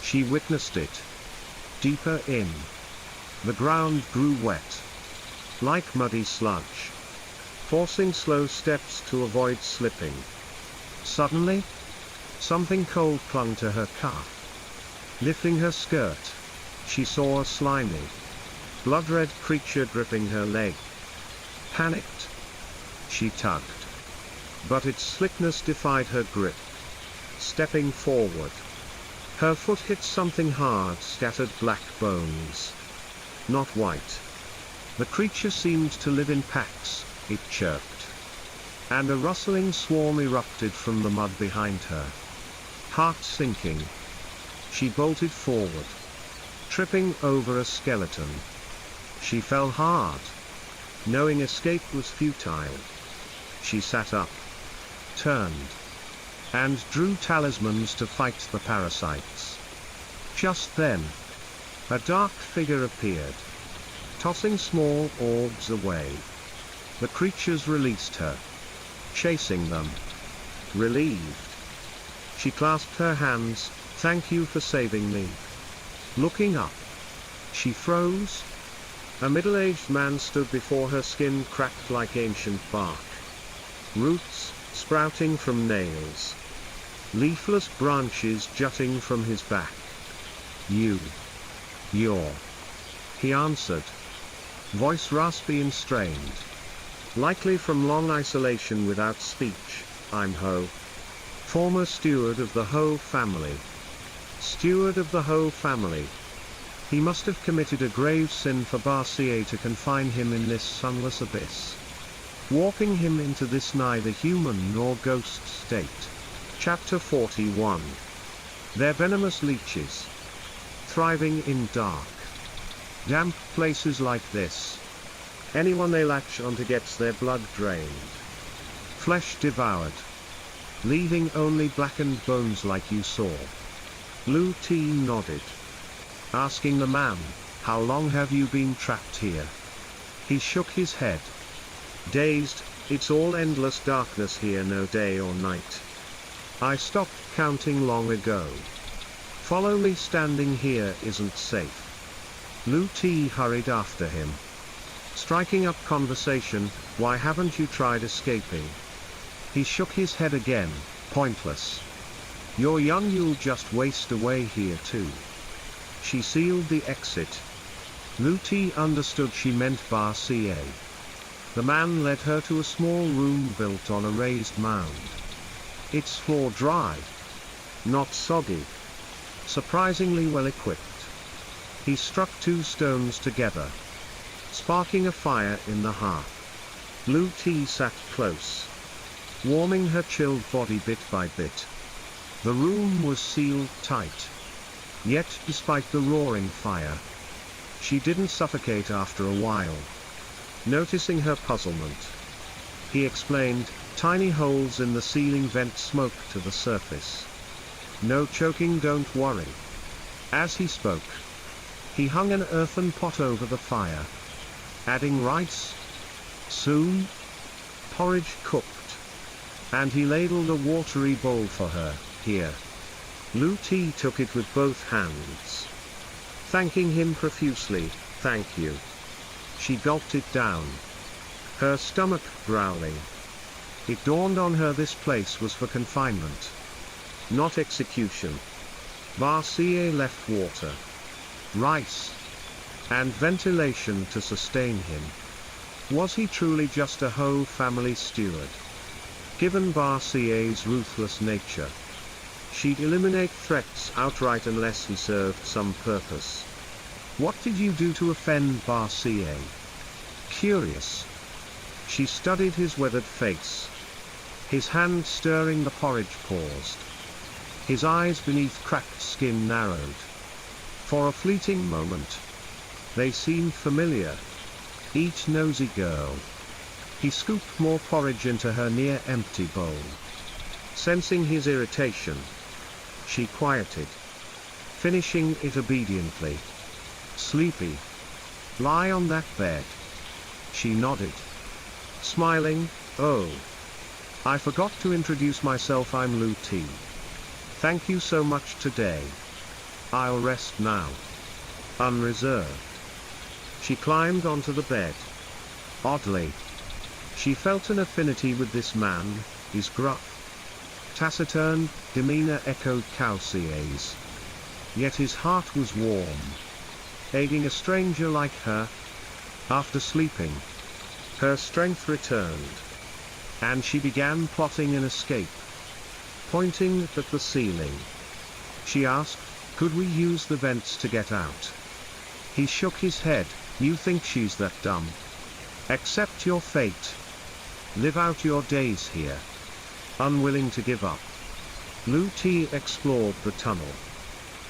she witnessed it. Deeper in, the ground grew wet, like muddy sludge, forcing slow steps to avoid slipping. Suddenly, something cold clung to her calf. Lifting her skirt, she saw a slimy, blood-red creature gripping her leg. Panicked, she tugged, but its slickness defied her grip. Stepping forward, her foot hit something hard, scattered black bones. Not white. The creature seemed to live in packs, it chirped. And a rustling swarm erupted from the mud behind her. Heart sinking, she bolted forward, tripping over a skeleton. She fell hard, knowing escape was futile. She sat up, turned, and drew talismans to fight the parasites. Just then, a dark figure appeared, tossing small orbs away. The creatures released her, chasing them. Relieved, she clasped her hands, "Thank you for saving me." Looking up, she froze. A middle-aged man stood before her, skin cracked like ancient bark. Roots sprouting from nails. Leafless branches jutting from his back. You're. He answered. Voice raspy and strained. Likely from long isolation without speech, "I'm Ho. Former steward of the Ho family." Steward of the Ho family. He must have committed a grave sin for Barcia to confine him in this sunless abyss, warping him into this neither human nor ghost state. Chapter 41. They're venomous leeches, thriving in dark, damp places like this. Anyone they latch onto gets their blood drained, flesh devoured, leaving only blackened bones like you saw. Lu T nodded, asking the man, "How long have you been trapped here?" He shook his head. Dazed, "It's all endless darkness here, no day or night. I stopped counting long ago. Follow me, standing here isn't safe." Lu T hurried after him, striking up conversation, "Why haven't you tried escaping?" He shook his head again, "Pointless. You're young, you'll just waste away here too." She sealed the exit. Lu T understood she meant Barcia. The man led her to a small room built on a raised mound. Its floor dry, not soggy, surprisingly well equipped. He struck two stones together, sparking a fire in the hearth. Lu T sat close, warming her chilled body bit by bit. The room was sealed tight. Yet, despite the roaring fire, she didn't suffocate after a while. Noticing her puzzlement, he explained, "Tiny holes in the ceiling vent smoke to the surface. No choking, don't worry." As he spoke, he hung an earthen pot over the fire, adding rice. Soon, porridge cooked, and he ladled a watery bowl for her. "Here." Lu T took it with both hands, thanking him profusely. "Thank you." She gulped it down, her stomach growling. It dawned on her this place was for confinement, not execution. Barcia left water, rice, and ventilation to sustain him. Was he truly just a Ho family steward? Given Barcia's ruthless nature, she'd eliminate threats outright unless he served some purpose. What did you do to offend Barcia? Curious. She studied his weathered face. His hand stirring the porridge paused. His eyes beneath cracked skin narrowed. For a fleeting moment, they seemed familiar. Each nosy girl. He scooped more porridge into her near-empty bowl. Sensing his irritation, she quieted, finishing it obediently. Sleepy. Lie on that bed. She nodded. Smiling, oh. I forgot to introduce myself, I'm Lu T. Thank you so much today. I'll rest now. Unreserved. She climbed onto the bed. Oddly, she felt an affinity with this man. His gruff, taciturn demeanor echoed Calcia's. Yet his heart was warm. Aiding a stranger like her. After sleeping, her strength returned, and she began plotting an escape. Pointing at the ceiling, she asked, could we use the vents to get out? He shook his head. You think she's that dumb? Accept your fate. Live out your days here. Unwilling to give up, Lu T explored the tunnel.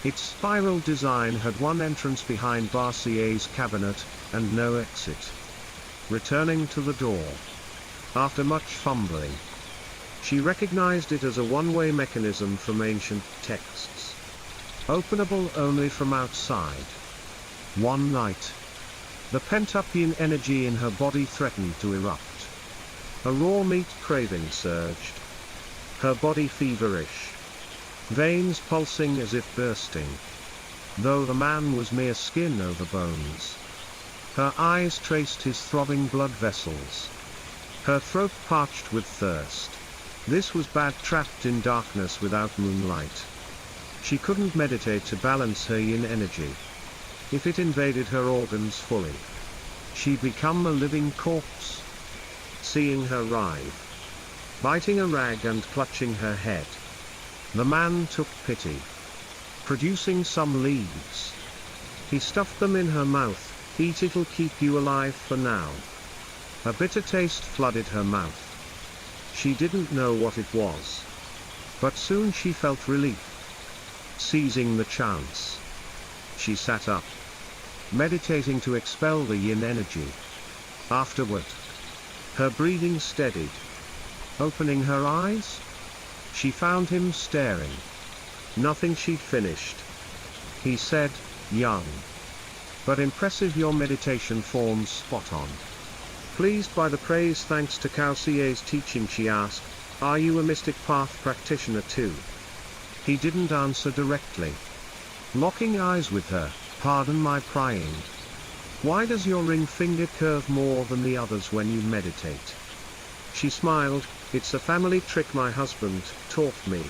Its spiral design had one entrance behind Barcia's cabinet, and no exit. Returning to the door, after much fumbling, she recognized it as a one-way mechanism from ancient texts. Openable only from outside. One night, the pent-up yin energy in her body threatened to erupt. A raw meat craving surged. Her body feverish. Veins pulsing as if bursting. Though the man was mere skin over bones. Her eyes traced his throbbing blood vessels. Her throat parched with thirst. This was bad, trapped in darkness without moonlight. She couldn't meditate to balance her yin energy. If it invaded her organs fully, she'd become a living corpse. Seeing her writhe, biting a rag and clutching her head, the man took pity. Producing some leaves, he stuffed them in her mouth. Eat, it'll keep you alive for now. A bitter taste flooded her mouth. She didn't know what it was, but soon she felt relief. Seizing the chance, she sat up, meditating to expel the yin energy. Afterward, her breathing steadied. Opening her eyes, she found him staring. Nothing she'd finished. He said, young, but impressive, your meditation form's spot on. Pleased by the praise thanks to Calcia's teaching, she asked, are you a mystic path practitioner too? He didn't answer directly. Locking eyes with her, pardon my prying. Why does your ring finger curve more than the others when you meditate? She smiled, it's a family trick my husband taught me.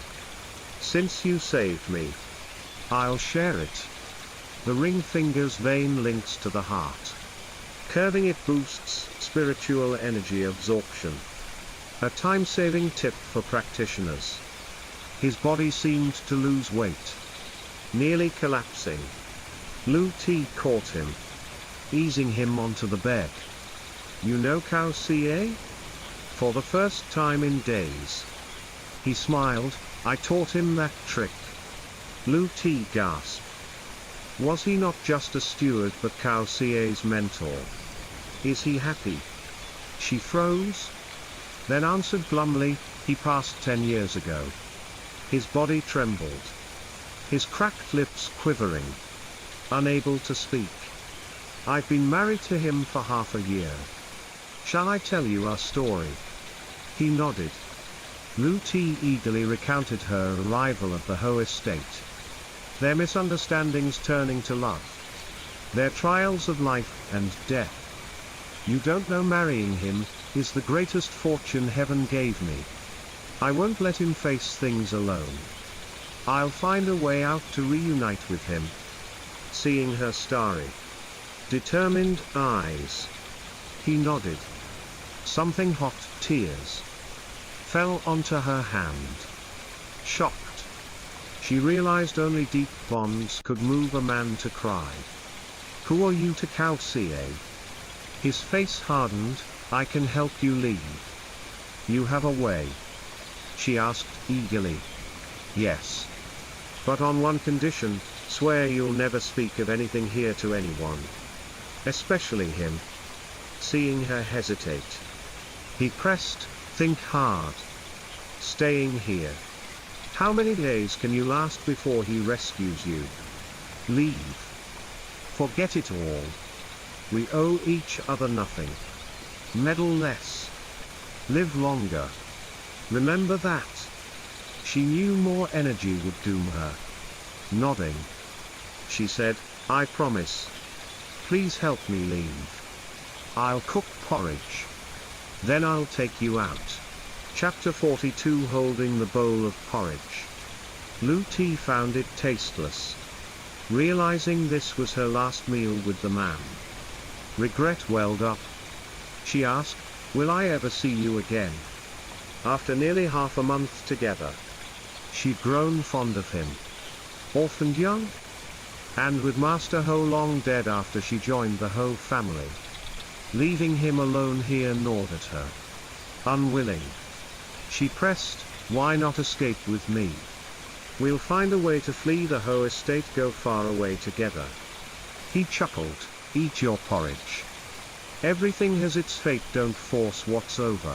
Since you saved me, I'll share it. The ring finger's vein links to the heart. Curving it boosts spiritual energy absorption. A time-saving tip for practitioners. His body seemed to lose weight. Nearly collapsing. Lu T caught him, easing him onto the bed. You know Calcia? For the first time in days. He smiled, I taught him that trick. Lu T gasped. Was he not just a steward but Calcia's mentor? Is he happy? She froze, then answered glumly, he passed 10 years ago. His body trembled. His cracked lips quivering. Unable to speak. I've been married to him for half a year. Shall I tell you our story? He nodded. Lu T eagerly recounted her arrival at the Ho estate. Their misunderstandings turning to love. Their trials of life and death. You don't know, marrying him is the greatest fortune heaven gave me. I won't let him face things alone. I'll find a way out to reunite with him. Seeing her starry, determined eyes, He nodded. Something hot, tears, fell onto her hand. Shocked, she realized only deep bonds could move a man to cry. Who are you to calciate? His face hardened. I can help you leave. You have a way? She asked eagerly. Yes. But on one condition, swear you'll never speak of anything here to anyone. Especially him. Seeing her hesitate, he pressed, think hard. Staying here. How many days can you last before he rescues you? Leave. Forget it all. We owe each other nothing. Meddle less. Live longer. Remember that. She knew more energy would doom her. Nodding, she said, I promise. Please help me leave. I'll cook porridge. Then I'll take you out. Chapter 42. Holding the bowl of porridge. Lu Ti found it tasteless. Realizing this was her last meal with the man, regret welled up. She asked, will I ever see you again? After nearly half a month together, she'd grown fond of him. Orphaned young? And with Master Ho long dead after she joined the Ho family. Leaving him alone here gnawed at her. Unwilling, she pressed, why not escape with me? We'll find a way to flee the Ho estate, go far away together. He chuckled, eat your porridge. Everything has its fate, don't force what's over.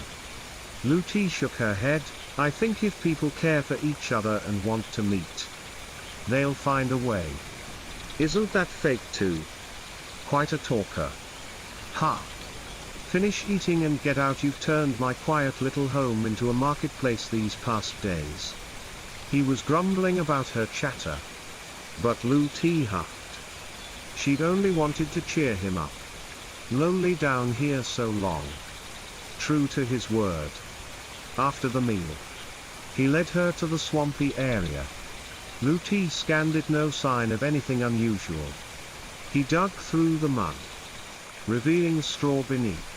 Lu Ti shook her head, I think if people care for each other and want to meet, they'll find a way. Isn't that fake too? Quite a talker. Ha! Finish eating and get out, you've turned my quiet little home into a marketplace these past days. He was grumbling about her chatter, but Lu Ti huffed. She'd only wanted to cheer him up. Lonely down here so long. True to his word. After the meal, he led her to the swampy area. Lu Ti scanned it, no sign of anything unusual. He dug through the mud, revealing straw beneath.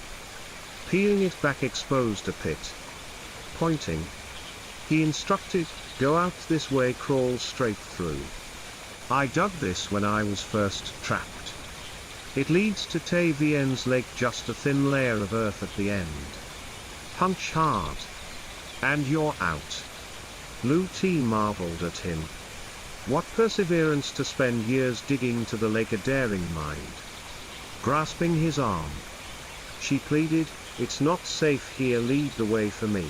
Peeling it back exposed a pit. Pointing, he instructed, go out this way, crawl straight through. I dug this when I was first trapped. It leads to Tai Vien's lake, just a thin layer of earth at the end. Punch hard, and you're out. Lu Ti marveled at him. What perseverance to spend years digging to the lake, a daring mind. Grasping his arm, she pleaded, it's not safe here, lead the way for me.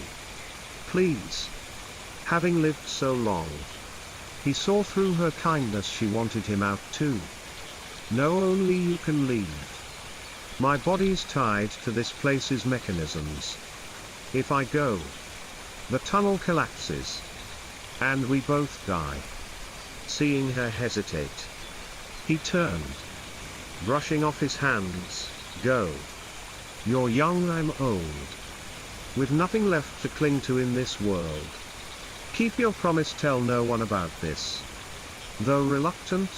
Please. Having lived so long, he saw through her kindness, she wanted him out too. No, only you can leave. My body's tied to this place's mechanisms. If I go, the tunnel collapses, and we both die. Seeing her hesitate, he turned, brushing off his hands, go. You're young, I'm old. With nothing left to cling to in this world. Keep your promise, tell no one about this. Though reluctant,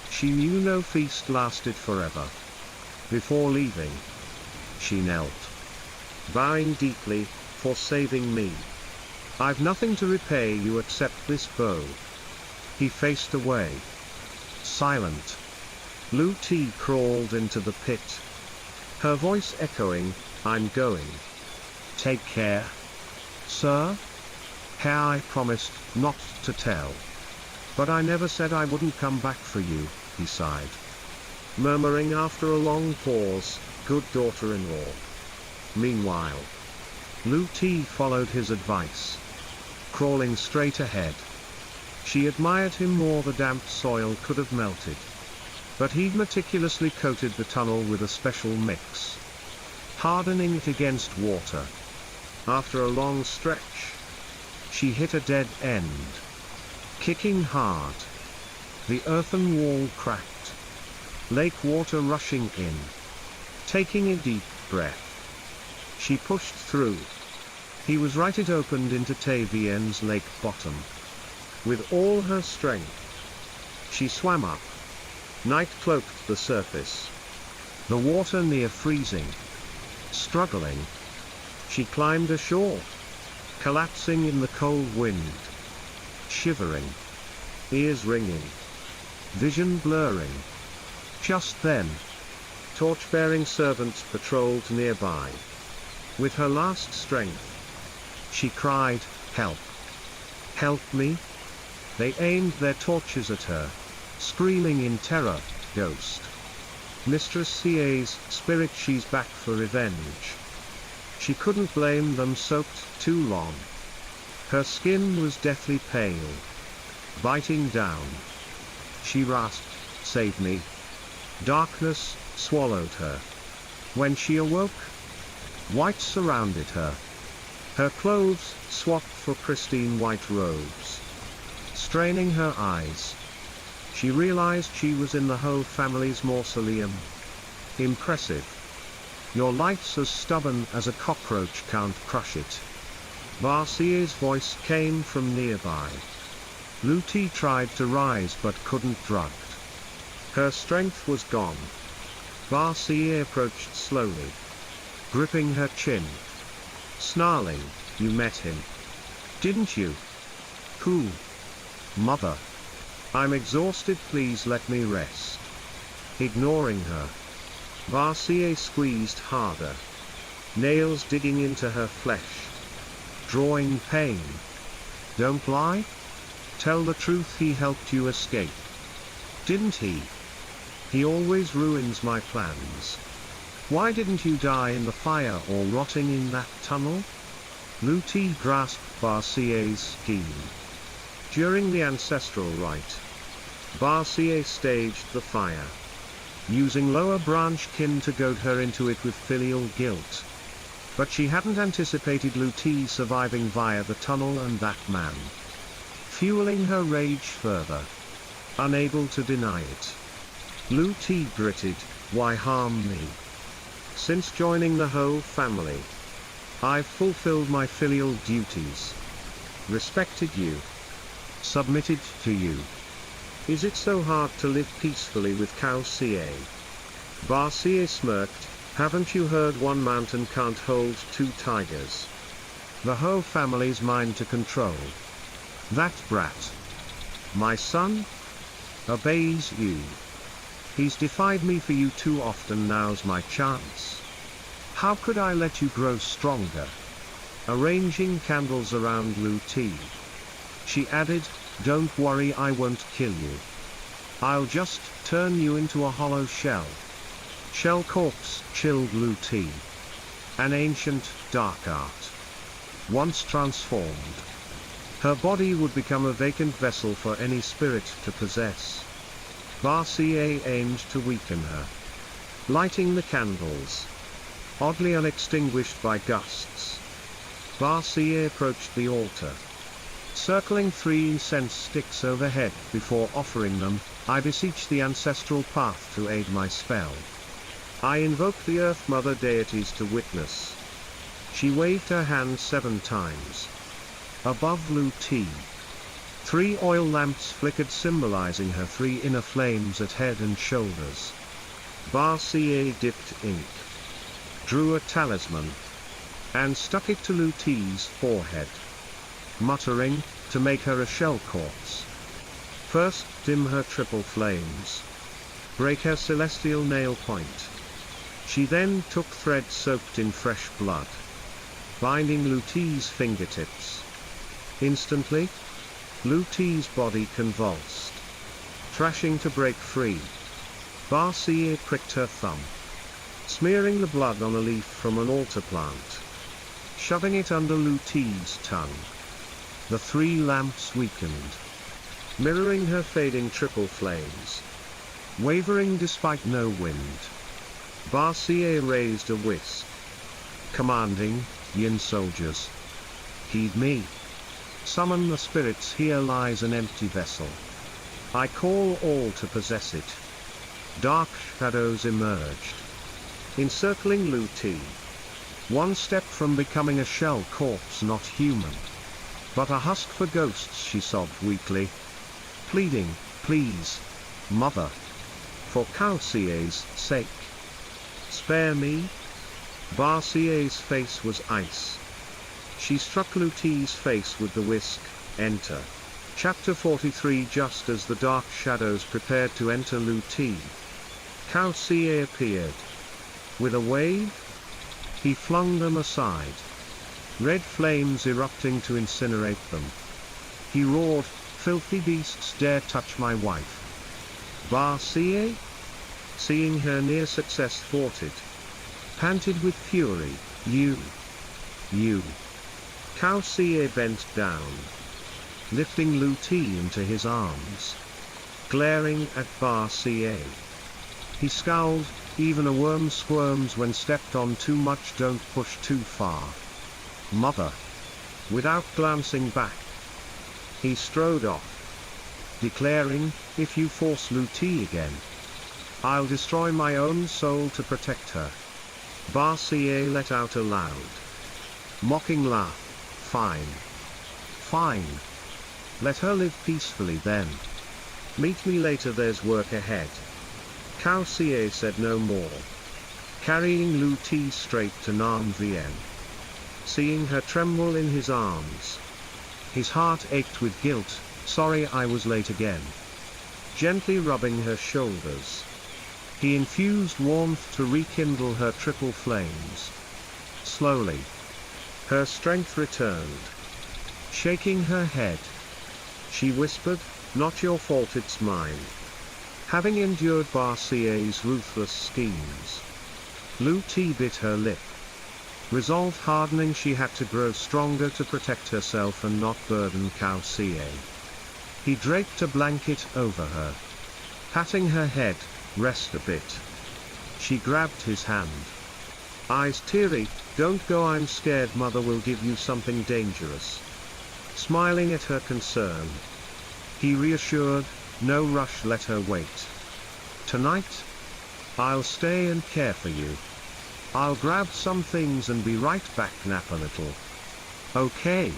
she knew no feast lasted forever. Before leaving, she knelt, bowing deeply, for saving me. I've nothing to repay you except this bow. He faced away. Silent. Lu Ti crawled into the pit. Her voice echoing, I'm going. Take care. Sir? I promised not to tell. But I never said I wouldn't come back for you, he sighed. Murmuring after a long pause, good daughter-in-law. Meanwhile, Lu Ti followed his advice. Crawling straight ahead. She admired him more, the damp soil could have melted. But he'd meticulously coated the tunnel with a special mix, hardening it against water. After a long stretch, she hit a dead end. Kicking hard, the earthen wall cracked. Lake water rushing in. Taking a deep breath, she pushed through. He was right, it opened into Tai Vien's lake bottom. With all her strength, she swam up. Night cloaked the surface. The water near freezing. Struggling, she climbed ashore, collapsing in the cold wind. Shivering, ears ringing, vision blurring. Just then, torch-bearing servants patrolled nearby. With her last strength, she cried, "Help! Help me!" They aimed their torches at her, screaming in terror, "Ghost! Mistress CA's spirit, she's back for revenge." She couldn't blame them, soaked too long. Her skin was deathly pale. Biting down, she rasped, "Save me!" Darkness swallowed her. When she awoke, white surrounded her. Her clothes swapped for pristine white robes. Straining her eyes, she realized she was in the Ho family's mausoleum. Impressive. Your life's as stubborn as a cockroach, can't crush it. Barcia's voice came from nearby. Luti tried to rise but couldn't, drugged. Her strength was gone. Barcia approached slowly, gripping her chin. Snarling, "You met him, didn't you?" "Who?" "Mother. I'm exhausted, please let me rest." Ignoring her, Barcia squeezed harder, nails digging into her flesh, drawing pain. "Don't lie. Tell the truth, he helped you escape, didn't he? He always ruins my plans. Why didn't you die in the fire or rotting in that tunnel?" Luti grasped Barcia's scheme. During the ancestral rite, Barcia staged the fire, using lower branch kin to goad her into it with filial guilt. But she hadn't anticipated Luti surviving via the tunnel and that man, fueling her rage further. Unable to deny it, Luti gritted, "Why harm me? Since joining the Ho family, I've fulfilled my filial duties, respected you, submitted to you. Is it so hard to live peacefully with Cao Ca?" Barcia smirked, "Haven't you heard one mountain can't hold two tigers? The Ho family's mine to control. That brat, my son, obeys you. He's defied me for you too often, now's my chance. How could I let you grow stronger?" Arranging candles around Luti, she added, "Don't worry, I won't kill you. I'll just turn you into a hollow shell." Shell corpse, chilled Luti. An ancient, dark art. Once transformed, her body would become a vacant vessel for any spirit to possess. Barcia aimed to weaken her, lighting the candles, oddly unextinguished by gusts. Barcia approached the altar, circling 3 incense sticks overhead before offering them. "I beseech the ancestral path to aid my spell. I invoke the Earth Mother deities to witness." She waved her hand 7 times. Above Luti, 3 oil lamps flickered, symbolizing her 3 inner flames at head and shoulders. Barcia dipped ink, drew a talisman, and stuck it to Luti's forehead, muttering, "To make her a shell corpse. First dim her triple flames, break her celestial nail point." She then took thread soaked in fresh blood, binding Luti's fingertips. Instantly, Luti's body convulsed, thrashing to break free. Barcia pricked her thumb, smearing the blood on a leaf from an altar plant, shoving it under Luti's tongue. The 3 lamps weakened, mirroring her fading triple flames, wavering despite no wind. Barcia raised a whisk, commanding, "Yin soldiers, heed me. Summon the spirits, here lies an empty vessel. I call all to possess it." Dark shadows emerged, encircling Luti. 1 step from becoming a shell corpse, not human, but a husk for ghosts, she sobbed weakly, pleading, "Please, Mother, for Cao Ca's sake, spare me." Barcier's face was ice. She struck Luti's face with the whisk. Enter. Chapter 43. Just as the dark shadows prepared to enter Luti, Calcier appeared. With a wave, he flung them aside, red flames erupting to incinerate them. He roared, "Filthy beasts dare touch my wife." Barcier, seeing her near success thwarted, panted with fury, You. Calcier bent down, lifting Luti into his arms, glaring at Barcier. He scowled, "Even a worm squirms when stepped on too much, don't push too far. Mother." Without glancing back, he strode off, declaring, "If you force Luti again, I'll destroy my own soul to protect her." Barcier let out a loud, mocking laugh. Fine. Let her live peacefully then. Meet me later, there's work ahead." Calcier said no more, carrying Luti straight to Nanvien. Seeing her tremble in his arms, his heart ached with guilt. "Sorry I was late again." Gently rubbing her shoulders, he infused warmth to rekindle her triple flames. Slowly, her strength returned. Shaking her head, she whispered, "Not your fault, it's mine." Having endured Barcier's ruthless schemes, Luti bit her lip. Resolve hardening, she had to grow stronger to protect herself and not burden Calcier. He draped a blanket over her, patting her head. "Rest a bit." She grabbed his hand, eyes teary. "Don't go, I'm scared mother will give you something dangerous." Smiling at her concern, he reassured, "No rush, let her wait. Tonight, I'll stay and care for you. I'll grab some things and be right back, nap a little." "Okay."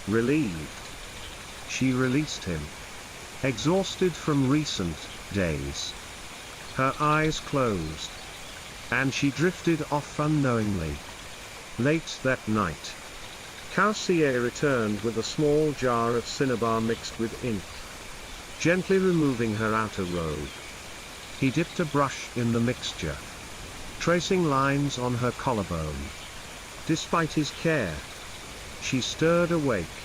Relieved, she released him, exhausted from recent days. Her eyes closed, and she drifted off unknowingly. Late that night, Calcier returned with a small jar of cinnabar mixed with ink. Gently removing her outer robe, he dipped a brush in the mixture, tracing lines on her collarbone. Despite his care, she stirred awake.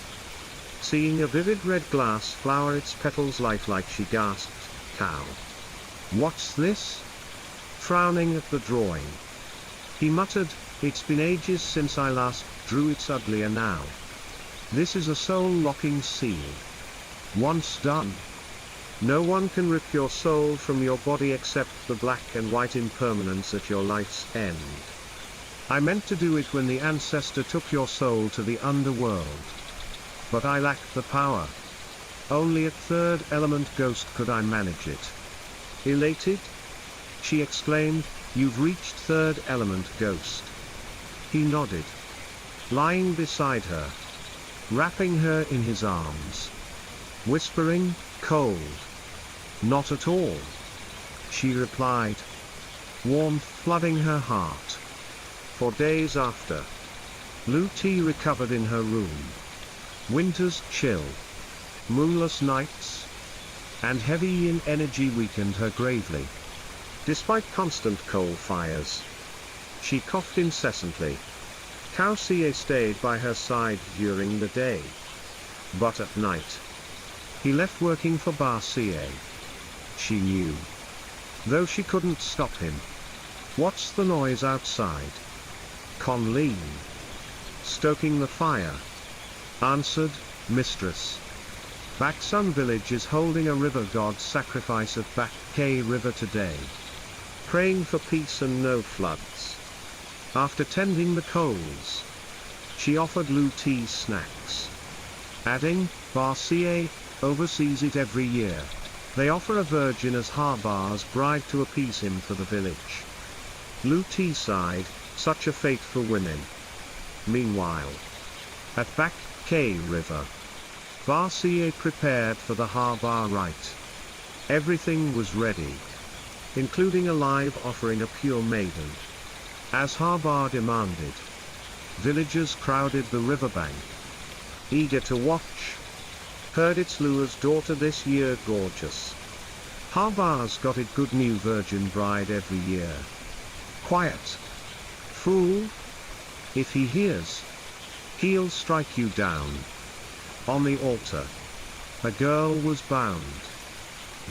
Seeing a vivid red glass flower, its petals lifelike, she gasped, "Cow. What's this?" Frowning at the drawing, he muttered, "It's been ages since I last drew, it's uglier now. This is a soul-locking seal. Once done, no one can rip your soul from your body except the black and white impermanence at your life's end. I meant to do it when the ancestor took your soul to the underworld, but I lacked the power. Only at third element ghost could I manage it." Elated, she exclaimed, "You've reached third element ghost." He nodded, lying beside her, wrapping her in his arms, whispering, "Cold." "Not at all," she replied, warmth flooding her heart. For days after, Luti recovered in her room. Winter's chill, moonless nights, and heavy yin energy weakened her gravely. Despite constant coal fires, she coughed incessantly. Calcier stayed by her side during the day, but at night, he left working for Barcier. She knew, though she couldn't stop him. "What's the noise outside?" Conleen, stoking the fire, answered, "Mistress. Baksun village is holding a river god sacrifice at Bakkay River today, praying for peace and no floods." After tending the coals, she offered Luti snacks, adding, "Barcier oversees it every year. They offer a virgin as Harbar's bride to appease him for the village." Luti sighed, "Such a fate for women." Meanwhile, at Bakkay River, Barcier prepared for the Harbar rite. Everything was ready, including a live offering, a pure maiden. As Harbar demanded. Villagers crowded the riverbank, eager to watch. Heard it's Lua's daughter this year, gorgeous. Harbar's got it good, new virgin bride every year. Quiet. Fool. If he hears, he'll strike you down. On the altar, a girl was bound,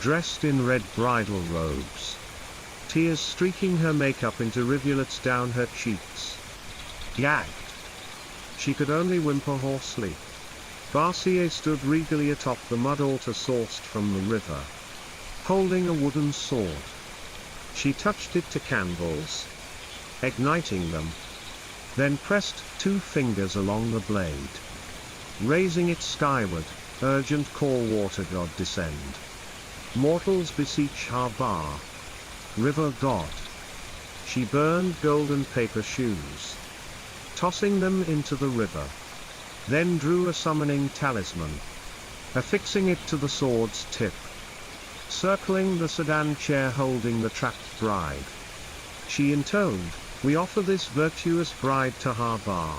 dressed in red bridal robes, tears streaking her makeup into rivulets down her cheeks. Gagged. She could only whimper hoarsely. Barcier stood regally atop the mud altar sourced from the river, holding a wooden sword. She touched it to candles, igniting them, then pressed 2 fingers along the blade. Raising it skyward, urgent call, water god descend. Mortals beseech Harbar, river god. She burned golden paper shoes, tossing them into the river. Then drew a summoning talisman, affixing it to the sword's tip, circling the sedan chair holding the trapped bride. She intoned, "We offer this virtuous bride to Harbar,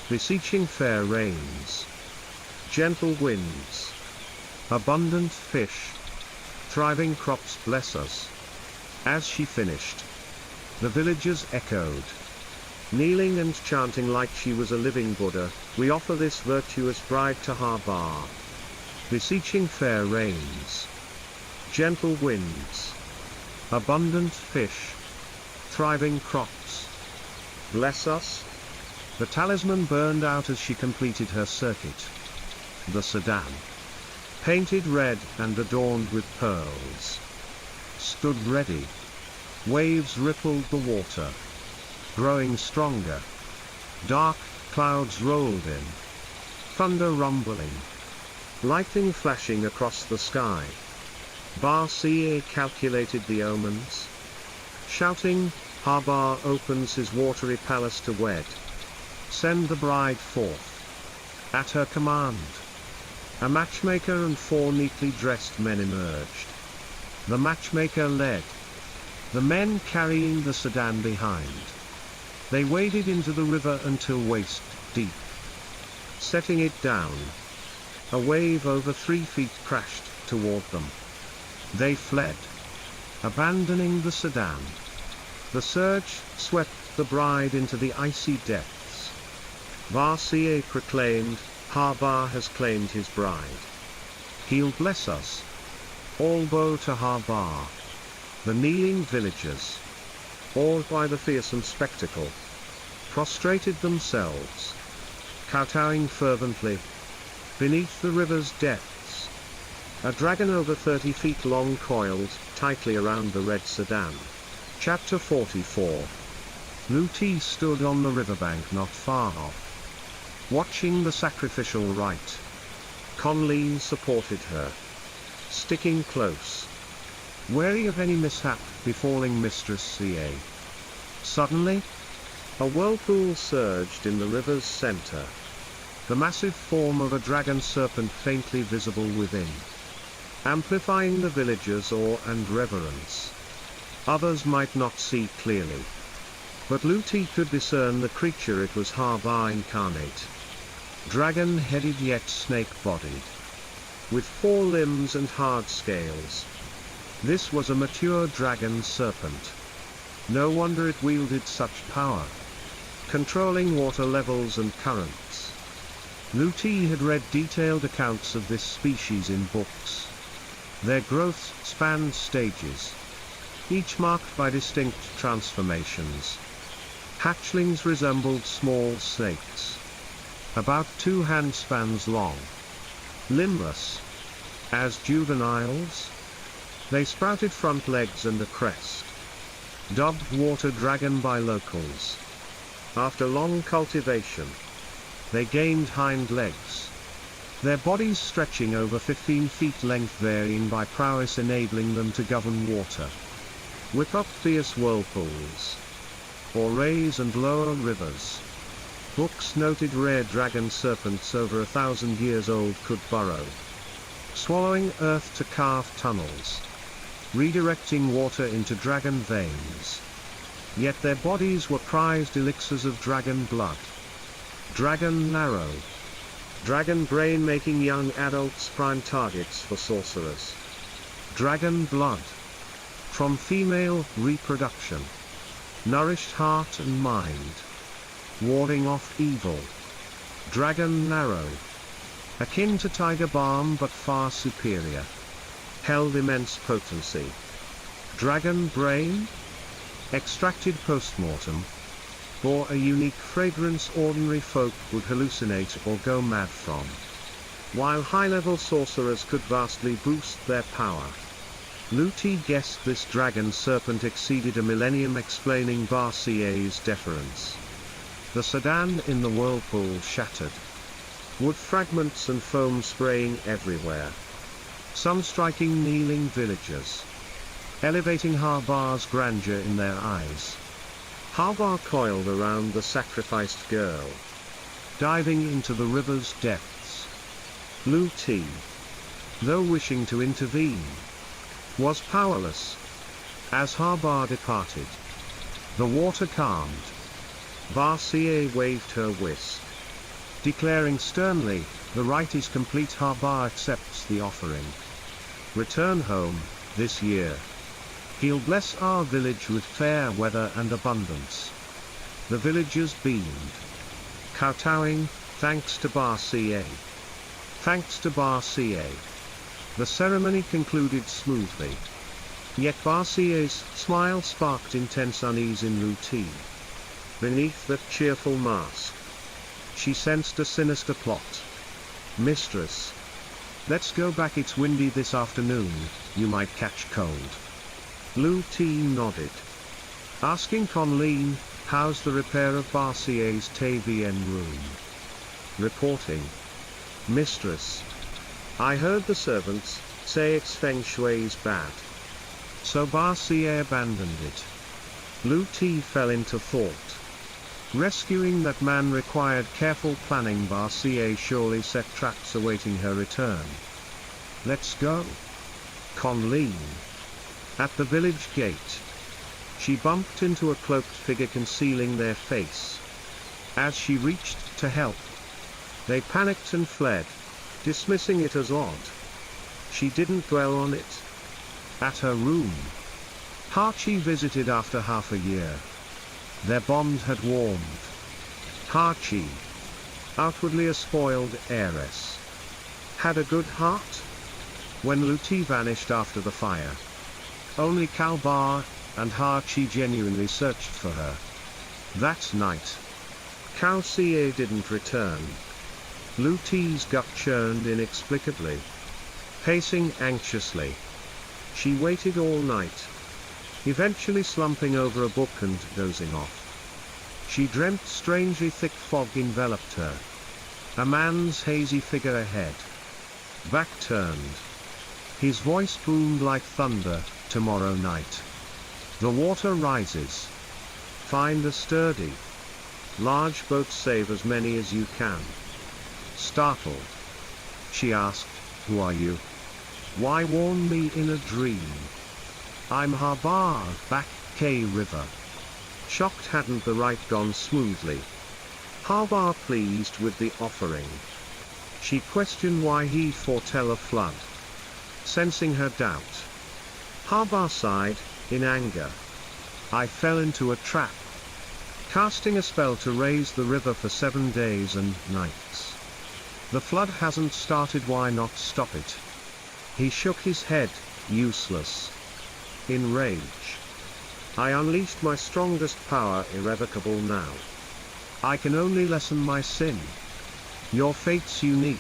beseeching fair rains, gentle winds, abundant fish, thriving crops, bless us." As she finished, the villagers echoed, kneeling and chanting like she was a living Buddha, "We offer this virtuous bride to Harbar, beseeching fair rains, gentle winds, abundant fish, thriving crops, bless us." The talisman burned out as she completed her circuit. The sedan, painted red and adorned with pearls, stood ready. Waves rippled the water, growing stronger. Dark clouds rolled in, thunder rumbling, lightning flashing across the sky. Barcier calculated the omens, shouting, "Harbar opens his watery palace to wed. Send the bride forth." At her command, a matchmaker and 4 neatly dressed men emerged. The matchmaker led, the men carrying the sedan behind. They waded into the river until waist deep. Setting it down, a wave over 3 feet crashed toward them. They fled, abandoning the sedan. The surge swept the bride into the icy depths. Barcier proclaimed, "Harbar has claimed his bride. He'll bless us." All bow to Harbar. The kneeling villagers, awed by the fearsome spectacle, prostrated themselves, kowtowing fervently. Beneath the river's depths, a dragon over 30 feet long coiled tightly around the red sedan. Chapter 44. Luti stood on the riverbank not far off, watching the sacrificial rite. Conley supported her, sticking close, wary of any mishap befalling Mistress Ca. Suddenly, a whirlpool surged in the river's center, the massive form of a dragon serpent faintly visible within, amplifying the villagers' awe and reverence. Others might not see clearly, but Luti could discern the creature. It was Harbar incarnate, dragon-headed yet snake-bodied, with 4 limbs and hard scales. This was a mature dragon serpent. No wonder it wielded such power, controlling water levels and currents. Luti had read detailed accounts of this species in books. Their growth spanned stages, each marked by distinct transformations. Hatchlings resembled small snakes, about 2 handspans long. Limbless as juveniles, they sprouted front legs and a crest, dubbed water dragon by locals. After long cultivation, they gained hind legs, their bodies stretching over 15 feet length, varying by prowess, enabling them to govern water, whip up fierce whirlpools, or raise and lower rivers. Books noted rare dragon serpents over 1,000 years old could burrow, swallowing earth to carve tunnels, redirecting water into dragon veins. Yet their bodies were prized elixirs of dragon blood. Dragon marrow. Dragon brain, making young adults prime targets for sorcerers. Dragon blood. From female reproduction. Nourished heart and mind. Warding off evil. Dragon marrow. Akin to tiger balm but far superior. Held immense potency. Dragon brain? Extracted post-mortem. Bore a unique fragrance ordinary folk would hallucinate or go mad from. While high-level sorcerers could vastly boost their power. Luti guessed this dragon serpent exceeded a millennium, explaining Barcia's deference. The sedan in the whirlpool shattered. Wood fragments and foam spraying everywhere. Some striking kneeling villagers. Elevating Harbar's grandeur in their eyes. Harbar coiled around the sacrificed girl. Diving into the river's depths. Luti, though wishing to intervene, was powerless. As Harbar departed, the water calmed. Barcia waved her whisk. Declaring sternly, the rite is complete. Harbar accepts the offering. Return home, this year. He'll bless our village with fair weather and abundance. The villagers beamed. Kowtowing, thanks to Barcia. Thanks to Barcia. The ceremony concluded smoothly. Yet Barcia's smile sparked intense unease in Luti. Beneath that cheerful mask, she sensed a sinister plot. Mistress, let's go back. It's windy this afternoon, you might catch cold. Luti nodded. Asking Conleen, how's the repair of Barcia's Tavian room? Reporting. Mistress, I heard the servants say its feng shui's bad. So Barcia abandoned it. Luti fell into thought. Rescuing that man required careful planning. Barcia surely set traps awaiting her return. Let's go. Conleen. At the village gate, she bumped into a cloaked figure concealing their face. As she reached to help, they panicked and fled, dismissing it as odd. She didn't dwell on it. At her room, Hachi visited after half a year. Their bond had warmed. Hachi, outwardly a spoiled heiress, had a good heart. When Luti vanished after the fire, only Kalbar and Hachi genuinely searched for her. That night, Kausia didn't return. Luti's gut churned inexplicably. Pacing anxiously, she waited all night. Eventually slumping over a book and dozing off. She dreamt strangely thick fog enveloped her. A man's hazy figure ahead. Back turned. His voice boomed like thunder, tomorrow night. The water rises. Find a sturdy, large boat, save as many as you can. Startled, she asked, who are you? Why warn me in a dream? I'm Harbar, back K River. Shocked hadn't the rite gone smoothly. Harbar pleased with the offering. She questioned why he'd foretell a flood. Sensing her doubt, Harbar sighed, in anger. I fell into a trap. Casting a spell to raise the river for 7 days and nights. The flood hasn't started, why not stop it? He shook his head, useless. In rage, I unleashed my strongest power, irrevocable now. I can only lessen my sin. Your fate's unique.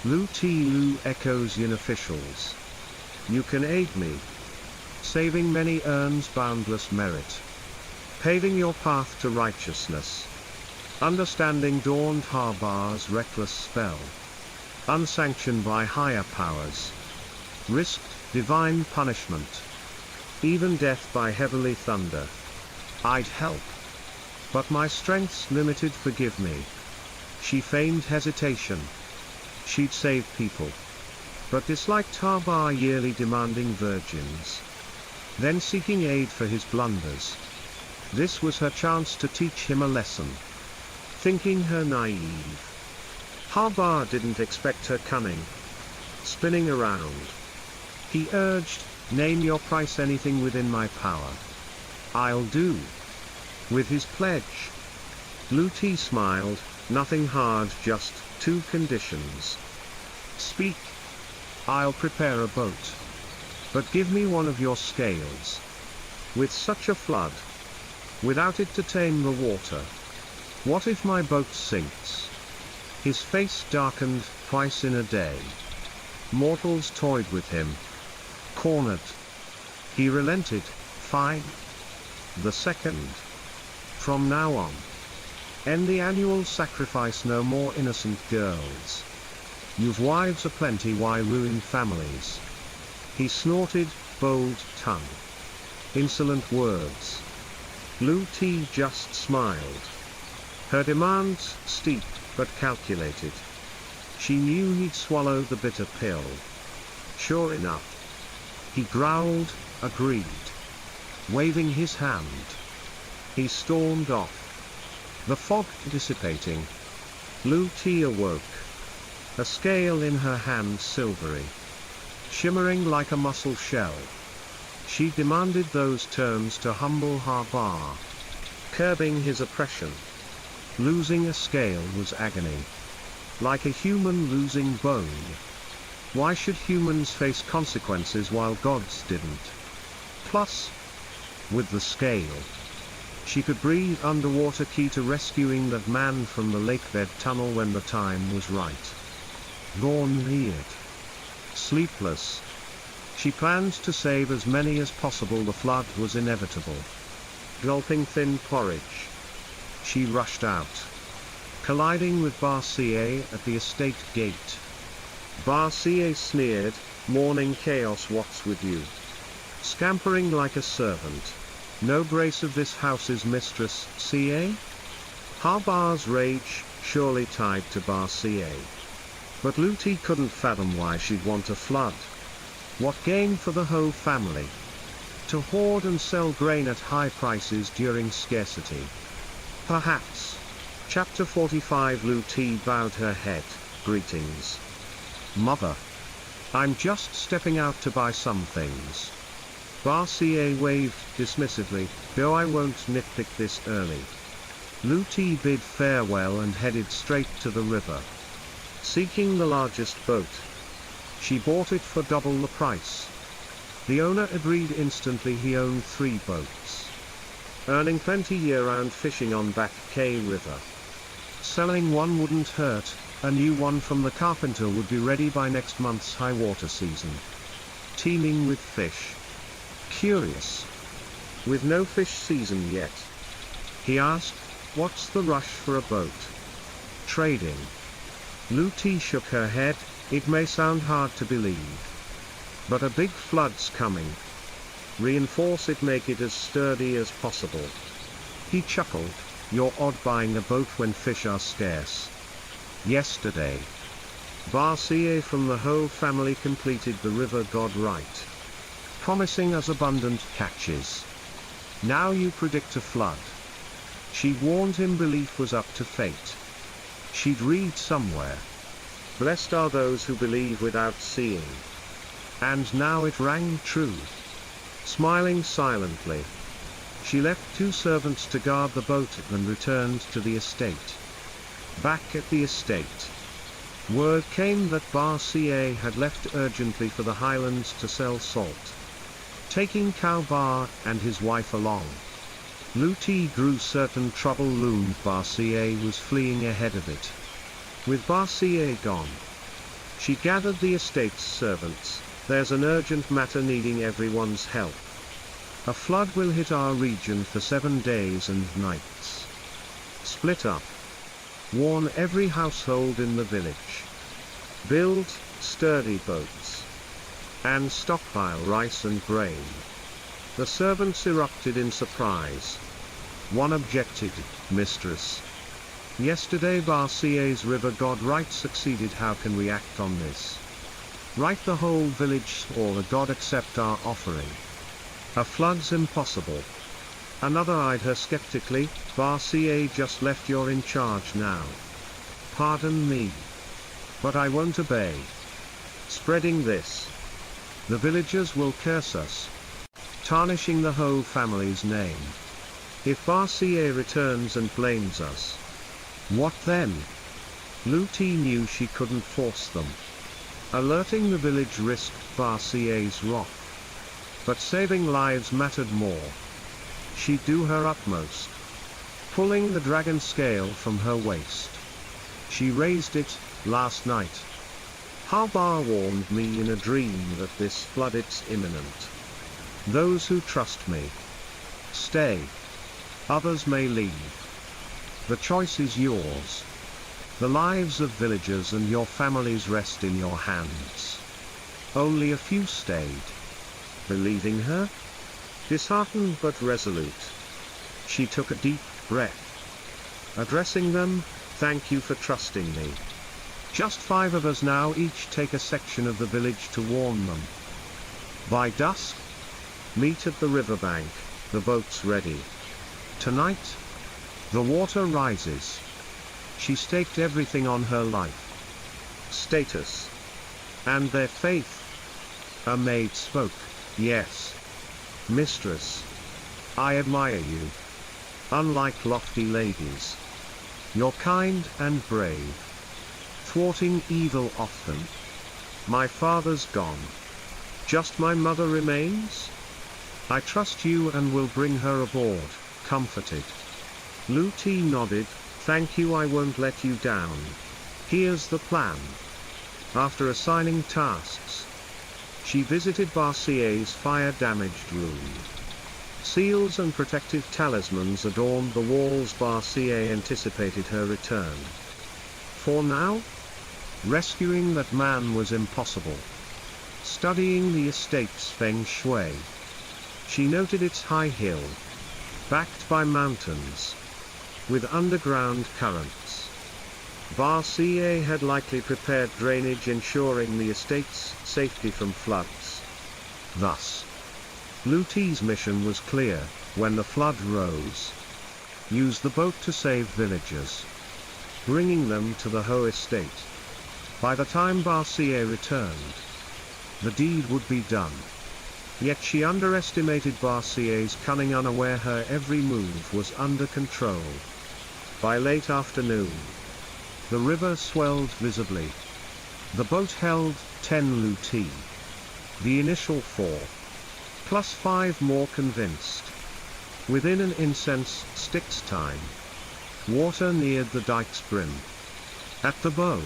Luti Lu echoes unofficials. You can aid me. Saving many earns boundless merit. Paving your path to righteousness. Understanding dawned Harbar's reckless spell. Unsanctioned by higher powers. Risked divine punishment. Even death by heavenly thunder. I'd help. But my strength's limited, forgive me. She feigned hesitation. She'd save people. But disliked Harbar yearly demanding virgins. Then seeking aid for his blunders. This was her chance to teach him a lesson. Thinking her naive, Habar didn't expect her cunning. Spinning around, he urged, "Name your price, anything within my power. I'll do." With his pledge, Luti smiled, "Nothing hard, just 2 conditions. Speak. I'll prepare a boat. But give me one of your scales. With such a flood, without it to tame the water, what if my boat sinks?" His face darkened. Twice in a day, mortals toyed with him. Cornered, he relented. "Fine. The second. From now on, end the annual sacrifice, no more innocent girls. You've wives aplenty, why ruin families?" He snorted, bold tongue, insolent words. Luti just smiled. Her demands steep, but calculated. She knew he'd swallow the bitter pill. Sure enough, he growled, agreed. Waving his hand, he stormed off. The fog dissipating, Luti awoke. A scale in her hand, silvery, shimmering like a mussel shell. She demanded those terms to humble Habar, curbing his oppression. Losing a scale was agony, like a human losing bone. Why should humans face consequences while gods didn't? Plus, with the scale, she could breathe underwater, key to rescuing that man from the lakebed tunnel when the time was right. Dawn neared. Sleepless, she planned to save as many as possible. The flood was inevitable. Gulping thin porridge, she rushed out, colliding with Barcia at the estate gate. Barcia sneered, "Morning chaos, what's with you? Scampering like a servant. No grace of this house's mistress, Ca?" Habar's rage, surely tied to Barcia. But Luti couldn't fathom why she'd want a flood. What gain for the whole family? To hoard and sell grain at high prices during scarcity? Perhaps. Chapter 45. Luti bowed her head. "Greetings, Mother. I'm just stepping out to buy some things." Barcia waved dismissively, "Go, I won't nitpick this early." Luti bid farewell and headed straight to the river. Seeking the largest boat, she bought it for double the price. The owner agreed instantly. He owned 3 boats, earning plenty year-round fishing on Back K River. Selling one wouldn't hurt, a new one from the carpenter would be ready by next month's high water season. Teeming with fish. Curious, with no fish season yet, he asked, "What's the rush for a boat? Trading?" Luti shook her head. "It may sound hard to believe, but a big flood's coming. Reinforce it, make it as sturdy as possible." He chuckled, "You're odd buying a boat when fish are scarce." Yesterday, Barcia from the whole family completed the river god rite, promising us abundant catches. Now you predict a flood. She warned him belief was up to fate. She'd read somewhere, "Blessed are those who believe without seeing." And now it rang true. Smiling silently, she left 2 servants to guard the boat and returned to the estate. Back at the estate, word came that Barcia had left urgently for the highlands to sell salt, taking Kaubar and his wife along. Luti grew certain trouble loomed. Barcia was fleeing ahead of it. With Barcia gone, she gathered the estate's servants. "There's an urgent matter needing everyone's help. A flood will hit our region for 7 days and nights. Split up. Warn every household in the village. Build sturdy boats. And stockpile rice and grain." The servants erupted in surprise. One objected, "Mistress, yesterday Barcia's river god rite succeeded. How can we act on this? Right, the whole village or the god accept our offering. A flood's impossible." Another eyed her skeptically. Barca just left, you're in charge now. Pardon me. But I won't obey. Spreading this. The villagers will curse us, tarnishing the whole family's name. If Barca returns and blames us, what then? Luti knew she couldn't force them. Alerting the village risked Barca's wrath. But saving lives mattered more. She'd do her utmost. Pulling the dragon scale from her waist, she raised it. Last night, Harbar warned me in a dream that this flood is imminent. Those who trust me, stay. Others may leave. The choice is yours. The lives of villagers and your families rest in your hands. Only a few stayed. Believing her? Disheartened but resolute, she took a deep breath. Addressing them, thank you for trusting me. Just 5 of us now, each take a section of the village to warn them. By dusk, meet at the riverbank, the boat's ready. Tonight, the water rises. She staked everything on her life, status, and their faith. A maid spoke. Yes, mistress, I admire you. Unlike lofty ladies, you're kind and brave, thwarting evil often. My father's gone. Just my mother remains? I trust you and will bring her aboard, comforted. Luti nodded. Thank you, I won't let you down. Here's the plan. After assigning tasks, she visited Barca's fire-damaged room. Seals and protective talismans adorned the walls. Barca anticipated her return. For now, rescuing that man was impossible. Studying the estate's feng shui, she noted its high hill, backed by mountains, with underground currents. Barca had likely prepared drainage, ensuring the estate's safety from floods. Thus, Luti's mission was clear. When the flood rose, use the boat to save villagers, bringing them to the Ho estate. By the time Barca returned, the deed would be done. Yet she underestimated Barca's cunning, unaware her every move was under control. By late afternoon, the river swelled visibly. The boat held 10 luti. The initial 4, plus 5 more convinced. Within an incense stick's time, water neared the dike's brim. At the bow,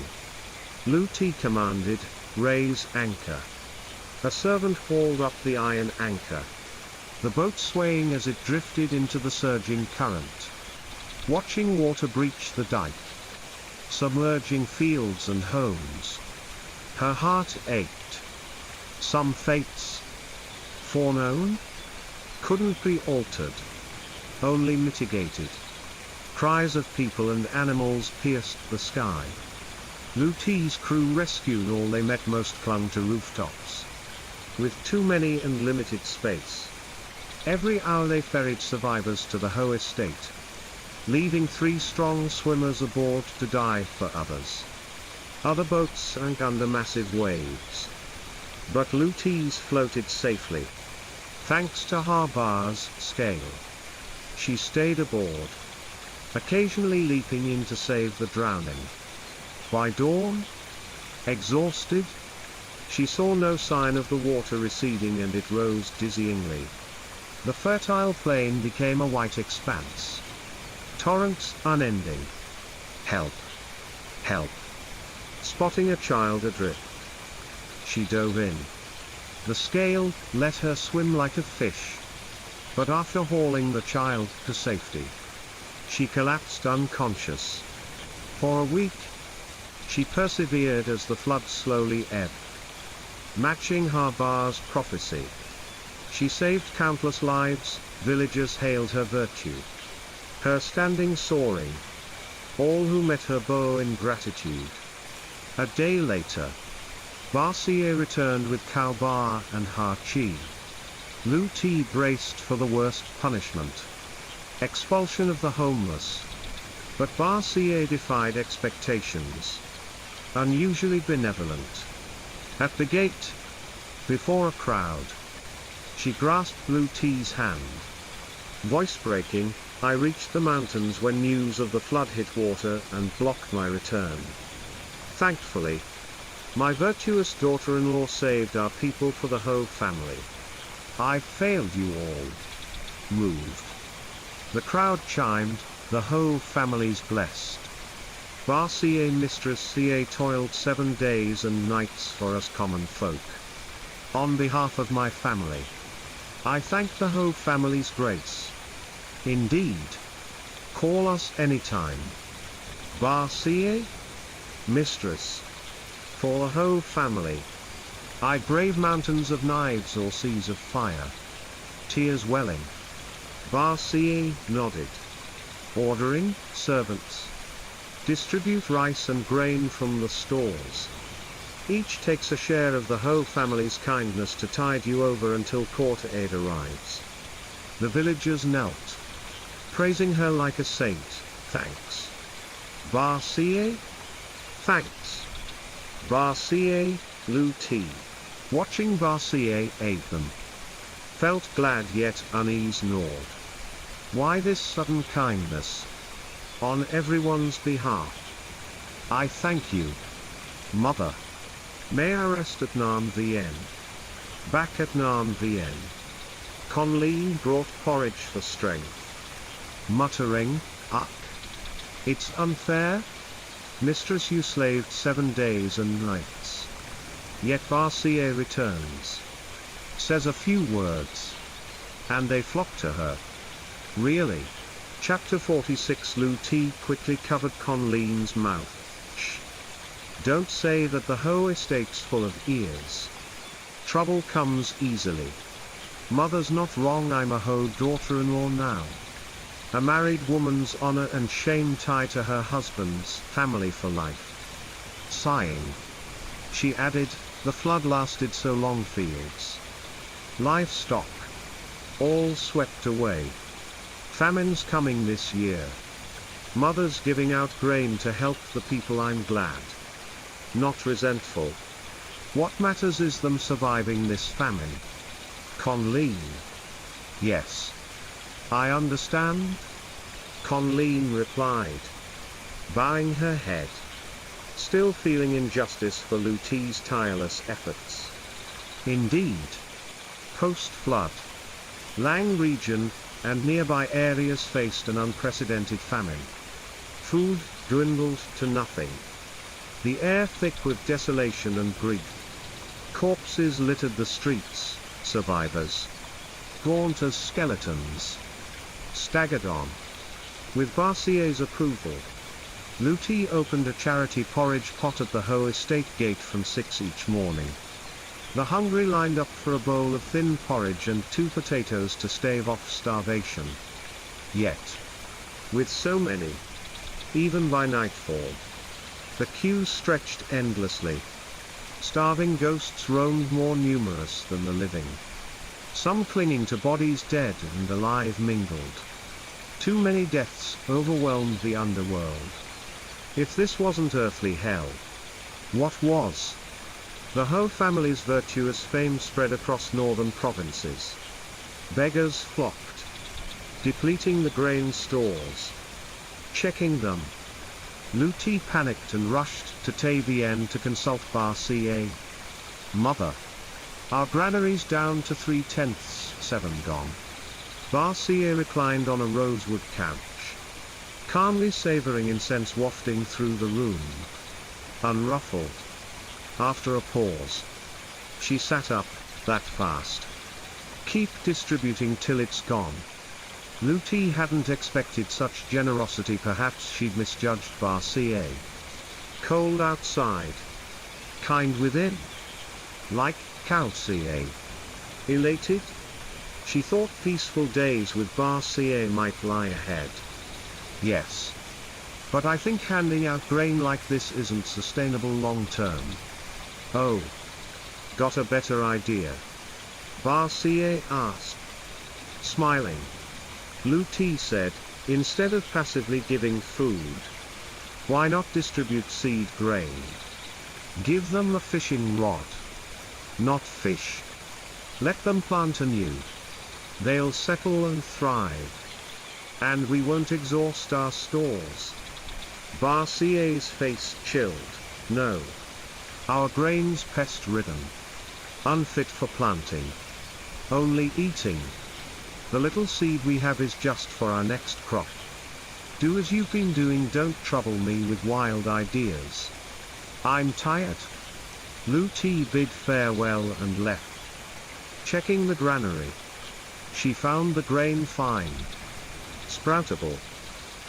Luti commanded, raise anchor. A servant hauled up the iron anchor, the boat swaying as it drifted into the surging current. Watching water breach the dike, submerging fields and homes, her heart ached. Some fates, foreknown, couldn't be altered, only mitigated. Cries of people and animals pierced the sky. Luti's crew rescued all they met. Most clung to rooftops. With too many and limited space, every hour they ferried survivors to the Ho estate, leaving 3 strong swimmers aboard to die for others. Other boats sank under massive waves, but Luti's floated safely, thanks to Harbar's scale. She stayed aboard, occasionally leaping in to save the drowning. By dawn, exhausted, she saw no sign of the water receding, and it rose dizzyingly. The fertile plain became a white expanse. Torrents unending. Help! Help! Spotting a child adrift, she dove in. The scale let her swim like a fish. But after hauling the child to safety, she collapsed unconscious. For a week, she persevered as the flood slowly ebbed. Matching Harbar's prophecy, she saved countless lives. Villagers hailed her virtue, her standing soaring. All who met her bow in gratitude. A day later, Barcia returned with Kaubar and Hachi. Luti braced for the worst punishment. expulsion of the homeless. But Barcia defied expectations. Unusually benevolent. At the gate, before a crowd, she grasped Blue T's hand. Voice breaking, I reached the mountains when news of the flood hit water and blocked my return. Thankfully, my virtuous daughter-in-law saved our people for the Ho family. I failed you all. Moved. The crowd chimed, the Ho family's blessed. Barcia Mistress Ca toiled 7 days and nights for us common folk. On behalf of my family, I thank the Ho family's grace. Indeed. Call us anytime. Barcia? Mistress. For the Ho family. I brave mountains of knives or seas of fire. Tears welling. Barcia nodded. Ordering, servants. Distribute rice and grain from the stores. Each takes a share of the Ho family's kindness to tide you over until court aid arrives. The villagers knelt, praising her like a saint. Thanks. Barcia? Thanks. Barcia, Lu T. Watching Barcia aid them. Felt glad yet unease gnawed. Why this sudden kindness? On everyone's behalf. I thank you. Mother. May I rest at Nam Vien? Back at Nam Vien. Conleen brought porridge for strength. Muttering, Uck. It's unfair? Mistress, you slaved 7 days and nights. Yet Barcia returns. Says a few words. And they flock to her. Really? Chapter 46. Lu T quickly covered Conleen's mouth. Shh. Don't say that the Ho estate's full of ears. Trouble comes easily. Mother's not wrong, I'm a Ho daughter-in-law now. A married woman's honor and shame tie to her husband's family for life. Sighing, she added, the flood lasted so long, fields, livestock, all swept away. Famine's coming this year. Mother's giving out grain to help the people, I'm glad. Not resentful. What matters is them surviving this famine. Conleen. Yes. I understand. Conleen replied, bowing her head, still feeling injustice for Lu T's tireless efforts. Indeed. Post-flood, Lang region and nearby areas faced an unprecedented famine. Food dwindled to nothing. The air thick with desolation and grief. Corpses littered the streets, survivors, gaunt as skeletons, staggered on. With Barcia's approval, Lu T opened a charity porridge pot at the Ho estate gate from 6 each morning. The hungry lined up for a bowl of thin porridge and 2 potatoes to stave off starvation. Yet, with so many, even by nightfall, the queue stretched endlessly. Starving ghosts roamed more numerous than the living. Some clinging to bodies dead and alive mingled. Too many deaths overwhelmed the underworld. If this wasn't earthly hell, what was? The Ho family's virtuous fame spread across northern provinces. Beggars flocked, depleting the grain stores. Checking them, Lu T panicked and rushed to Tavien to consult Barcia. Mother. Our granary's down to 3/10, 7 gone. Barcia reclined on a rosewood couch, calmly savoring incense wafting through the room. Unruffled. After a pause, she sat up, that fast. Keep distributing till it's gone. Lu T hadn't expected such generosity, perhaps she'd misjudged Barcia. Cold outside, kind within. Like Calcia. Elated? She thought peaceful days with Barcia might lie ahead. Yes. But I think handing out grain like this isn't sustainable long term. Oh. Got a better idea? Barcia asked, smiling. Luti said, instead of passively giving food, why not distribute seed grain? Give them a fishing rod. Not fish. Let them plant anew. They'll settle and thrive. And we won't exhaust our stores. Barcier's face chilled. No. Our grain's pest-ridden. Unfit for planting. Only eating. The little seed we have is just for our next crop. Do as you've been doing, don't trouble me with wild ideas. I'm tired. Luti bid farewell and left. Checking the granary. She found the grain fine. Sproutable.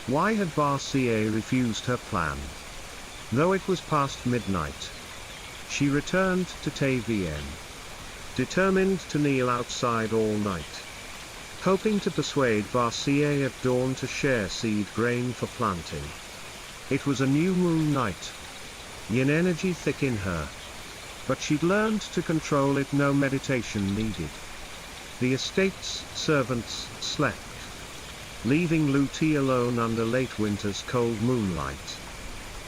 Why had Barcier refused her plan? Though it was past midnight. She returned to Tavien. Determined to kneel outside all night. Hoping to persuade Barcier at dawn to share seed grain for planting. It was a new moon night. Yin energy thick in her. But she'd learned to control it, no meditation needed. The estate's servants slept. Leaving Luti alone under late winter's cold moonlight.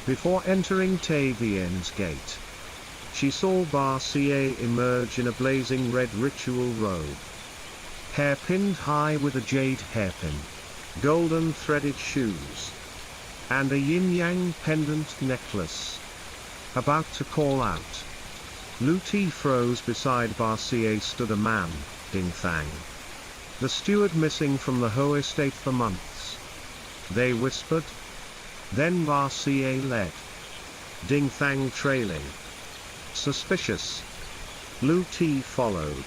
Before entering Tavien's gate, she saw Barcier emerge in a blazing red ritual robe. Hair pinned high with a jade hairpin, golden threaded shoes, and a yin-yang pendant necklace. About to call out. Luti froze. Beside Barcier stood a man, Ding Thang. The steward missing from the Ho estate for months. They whispered. Then Barcier led. Ding Thang trailing. Suspicious. Luti followed.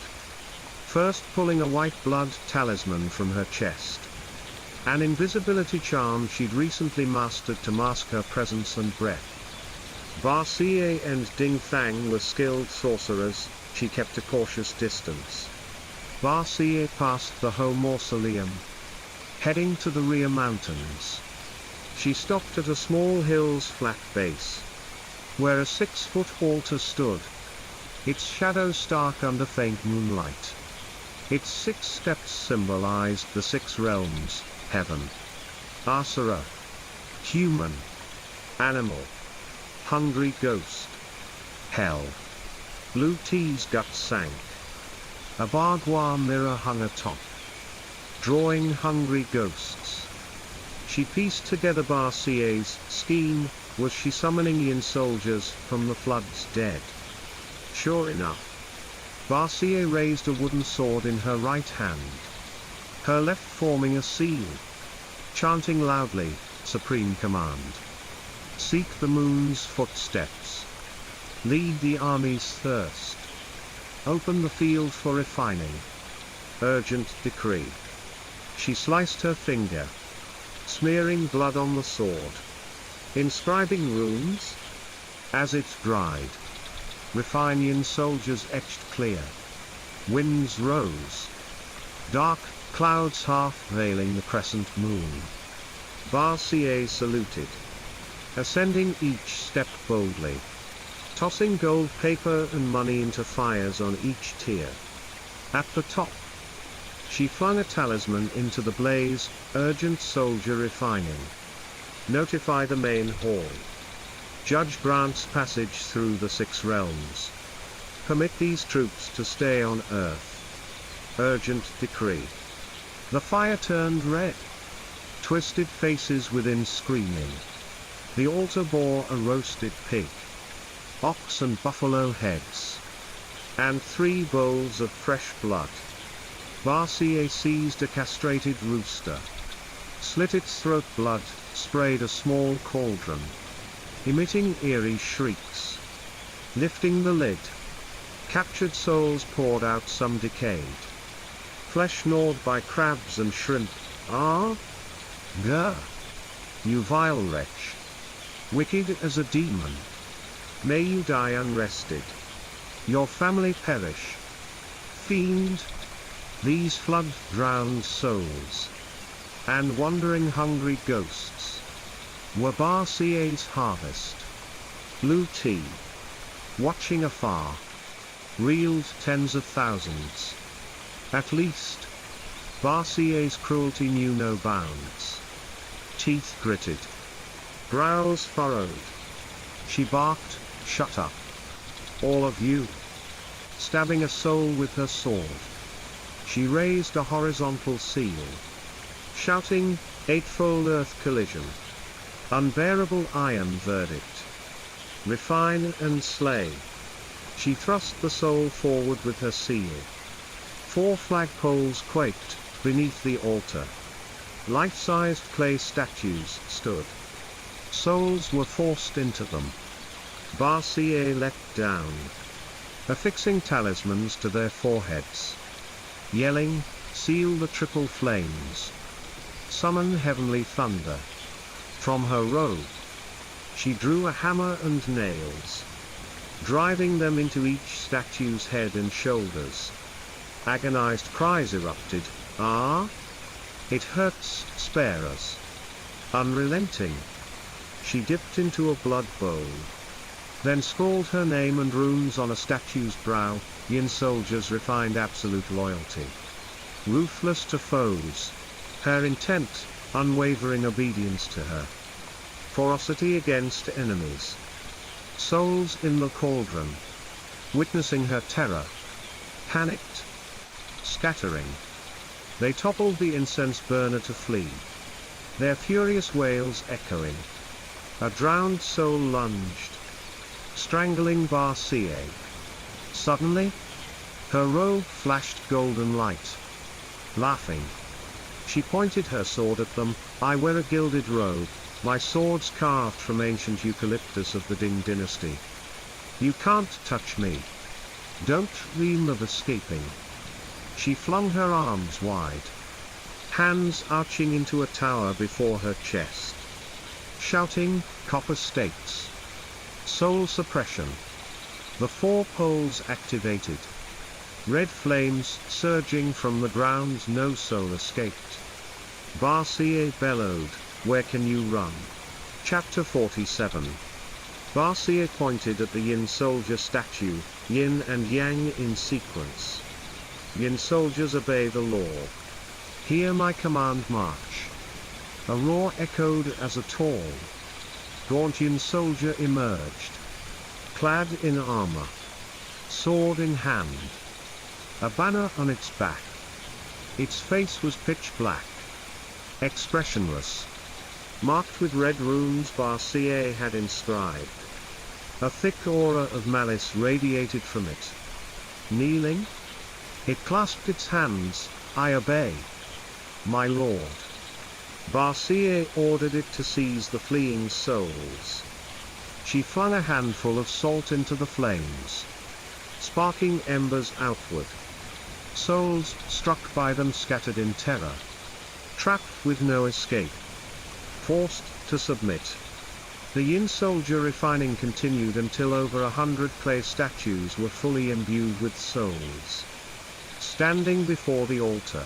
First pulling a white blood talisman from her chest. An invisibility charm she'd recently mastered to mask her presence and breath. Barcier and Ding Thang were skilled sorcerers, she kept a cautious distance. Barcier passed the Ho mausoleum. Heading to the rear mountains. She stopped at a small hill's flat base. Where a 6-foot altar stood. Its shadow stark under faint moonlight. Its 6 steps symbolized the 6 realms, heaven, Asura, human, animal, hungry ghost, hell. Luti's gut sank. A bagua mirror hung atop, drawing hungry ghosts. She pieced together Barcier's scheme. Was she summoning Yin soldiers from the flood's dead? Sure enough. Barcier raised a wooden sword in her right hand. Her left forming a seal. Chanting loudly, supreme command. Seek the moon's footsteps. Lead the army's thirst. Open the field for refining. Urgent decree. She sliced her finger. Smearing blood on the sword. Inscribing runes? As it dried. Refine Yin soldiers etched clear. Winds rose. Dark clouds half veiling the crescent moon. Barcier saluted. Ascending each step boldly. Tossing gold paper and money into fires on each tier. At the top. She flung a talisman into the blaze, urgent soldier refining. Notify the main hall. Judge grants passage through the 6 realms. Permit these troops to stay on Earth. Urgent decree. The fire turned red. Twisted faces within screaming. The altar bore a roasted pig. Ox and buffalo heads. And 3 bowls of fresh blood. Barcier seized a castrated rooster. Slit its throat. Blood sprayed a small cauldron. Emitting eerie shrieks. Lifting the lid. Captured souls poured out, some decayed. Flesh gnawed by crabs and shrimp. Ah? Gah! You vile wretch. Wicked as a demon. May you die unrested. Your family perish. Fiend. These flood-drowned souls. And wandering hungry ghosts. Were Barcier's harvest. Luti. Watching afar. Reeled tens of thousands. At least. Barcier's cruelty knew no bounds. Teeth gritted. Brows furrowed. She barked, "Shut up. All of you." Stabbing a soul with her sword. She raised a horizontal seal. Shouting, "Eightfold earth collision. Unbearable iron verdict. Refine and slay." She thrust the soul forward with her seal. 4 flagpoles quaked beneath the altar. Life-sized clay statues stood. Souls were forced into them. Barcier leapt down, affixing talismans to their foreheads. Yelling, "Seal the triple flames. Summon heavenly thunder." From her robe, she drew a hammer and nails, driving them into each statue's head and shoulders. Agonized cries erupted, "Ah! It hurts, spare us." Unrelenting, she dipped into a blood bowl, then scrawled her name and runes on a statue's brow. Yin soldiers refined absolute loyalty. Ruthless to foes. Her intent, unwavering obedience to her. Ferocity against enemies. Souls in the cauldron, witnessing her terror, panicked, scattering. They toppled the incense burner to flee, their furious wails echoing. A drowned soul lunged, strangling Barcier. Suddenly, her robe flashed golden light. Laughing, she pointed her sword at them. "I wear a gilded robe, my sword's carved from ancient eucalyptus of the Ding dynasty. You can't touch me. Don't dream of escaping." She flung her arms wide, hands arching into a tower before her chest. Shouting, "Copper stakes. Soul suppression." The 4 poles activated. Red flames surging from the ground. No soul escaped. Barcier bellowed, "Where can you run?" Chapter 47. Barcier pointed at the Yin soldier statue, yin and yang in sequence. "Yin soldiers, obey the law. Hear my command, march." A roar echoed as a tall, gaunt Yin soldier emerged, clad in armor, sword in hand, a banner on its back. Its face was pitch black, expressionless, marked with red runes Barcier had inscribed. A thick aura of malice radiated from it. Kneeling, it clasped its hands. "I obey, my lord." Barcier ordered it to seize the fleeing souls. She flung a handful of salt into the flames, sparking embers outward. Souls struck by them scattered in terror, trapped with no escape, forced to submit. The Yin soldier refining continued until over 100 clay statues were fully imbued with souls. Standing before the altar,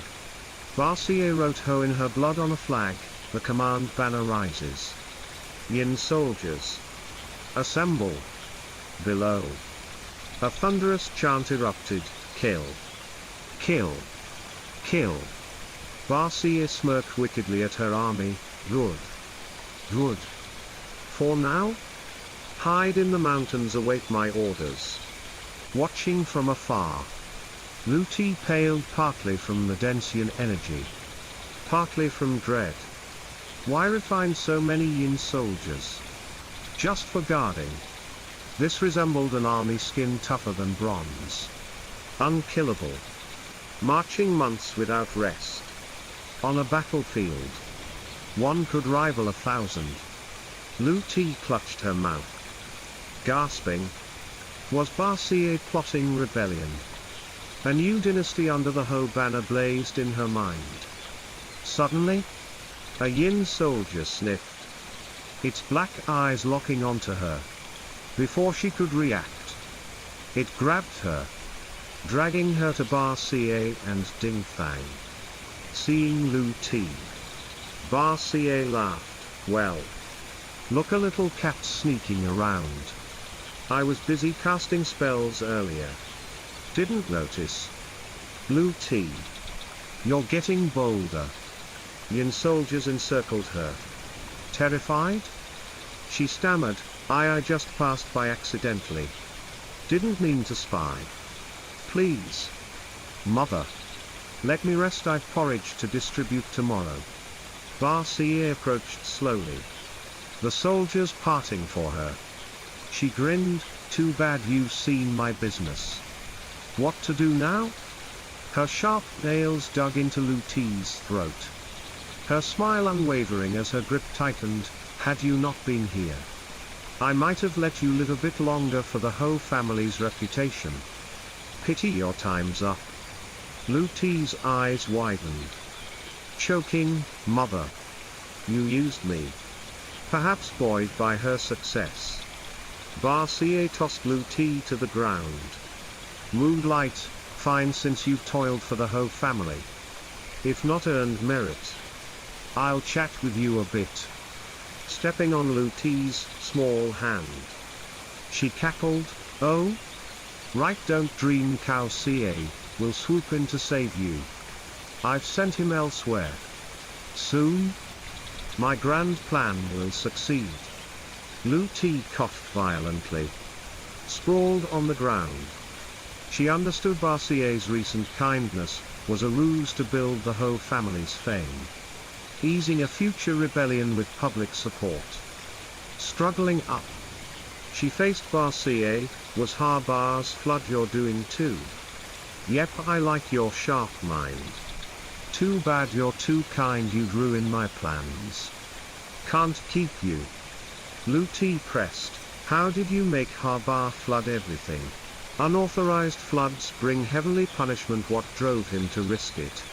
Barcier wrote Ho in her blood on a flag. The command banner rises. "Yin soldiers, assemble." Below, a thunderous chant erupted, "Kill! Kill! Kill!" Barcier smirked wickedly at her army. "Good. Good. For now? Hide in the mountains, await my orders." Watching from afar, Luti paled partly from the dense Yin energy, partly from dread. Why refine so many Yin soldiers? Just for guarding? This resembled an army skin tougher than bronze. Unkillable. Marching months without rest. On a battlefield, one could rival 1,000. Luti clutched her mouth, gasping. Was Barcier plotting rebellion? A new dynasty under the Ho banner blazed in her mind. Suddenly, a Yin soldier sniffed, its black eyes locking onto her. Before she could react, it grabbed her, dragging her to Barcier and Dingfang. Seeing Luti, Barcier laughed. "Well, look, a little cat sneaking around. I was busy casting spells earlier. Didn't notice." Luti, You're getting bolder. Yin soldiers encircled her. Terrified? She stammered, I just passed by accidentally. Didn't mean to spy. Please. Mother. Let me rest, I've porridge to distribute tomorrow. Barcier approached slowly. The soldiers parting for her. She grinned, too bad you've seen my business. What to do now? Her sharp nails dug into Lu Ti's throat. Her smile unwavering as her grip tightened, had you not been here, I might have let you live a bit longer for the Ho family's reputation. Pity your time's up. Lu Ti's eyes widened. Choking, mother. You used me. Perhaps buoyed by her success. Barcier tossed Lu Ti to the ground. Moonlight, fine since you've toiled for the Ho family. If not earned merit. I'll chat with you a bit. Stepping on Lu Ti's small hand. She cackled, oh? Right, don't dream Cao Ca will swoop in to save you. I've sent him elsewhere. Soon? My grand plan will succeed. Lu Ti coughed violently. Sprawled on the ground. She understood Barcier's recent kindness was a ruse to build the Ho family's fame. Easing a future rebellion with public support. Struggling up. She faced Barcier, was Harbar's flood you're doing too? Yep, I like your sharp mind. Too bad you're too kind, you'd ruin my plans. Can't keep you. Lu Ti pressed, how did you make Harbar flood everything? Unauthorized floods bring heavenly punishment, what drove him to risk it?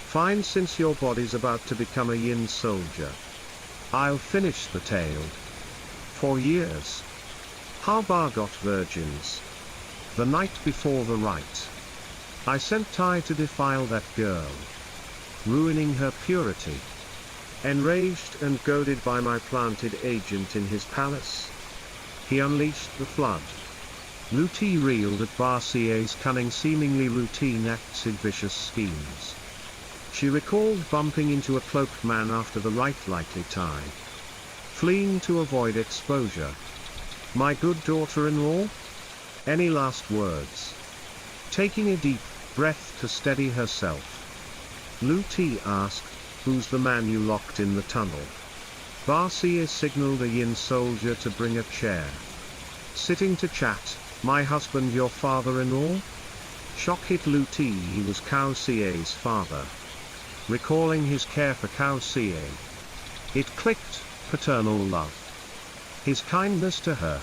Fine, since your body's about to become a Yin soldier. I'll finish the tale. For years. Harbar got virgins. The night before the rite. I sent Tai to defile that girl. Ruining her purity. Enraged and goaded by my planted agent in his palace. He unleashed the flood. Lu Ti reeled at Barcier's cunning, seemingly routine acts, his vicious schemes. She recalled bumping into a cloaked man after the rite, likely Tai. Fleeing to avoid exposure. My good daughter-in-law? Any last words? Taking a deep breath to steady herself. Lu Ti asked, who's the man you locked in the tunnel? Barcier signaled a Yin soldier to bring a chair. Sitting to chat, my husband, your father-in-law? Shock hit Lu Ti, he was Cao Ca's father. Recalling his care for Cao Ca. It clicked, paternal love. His kindness to her.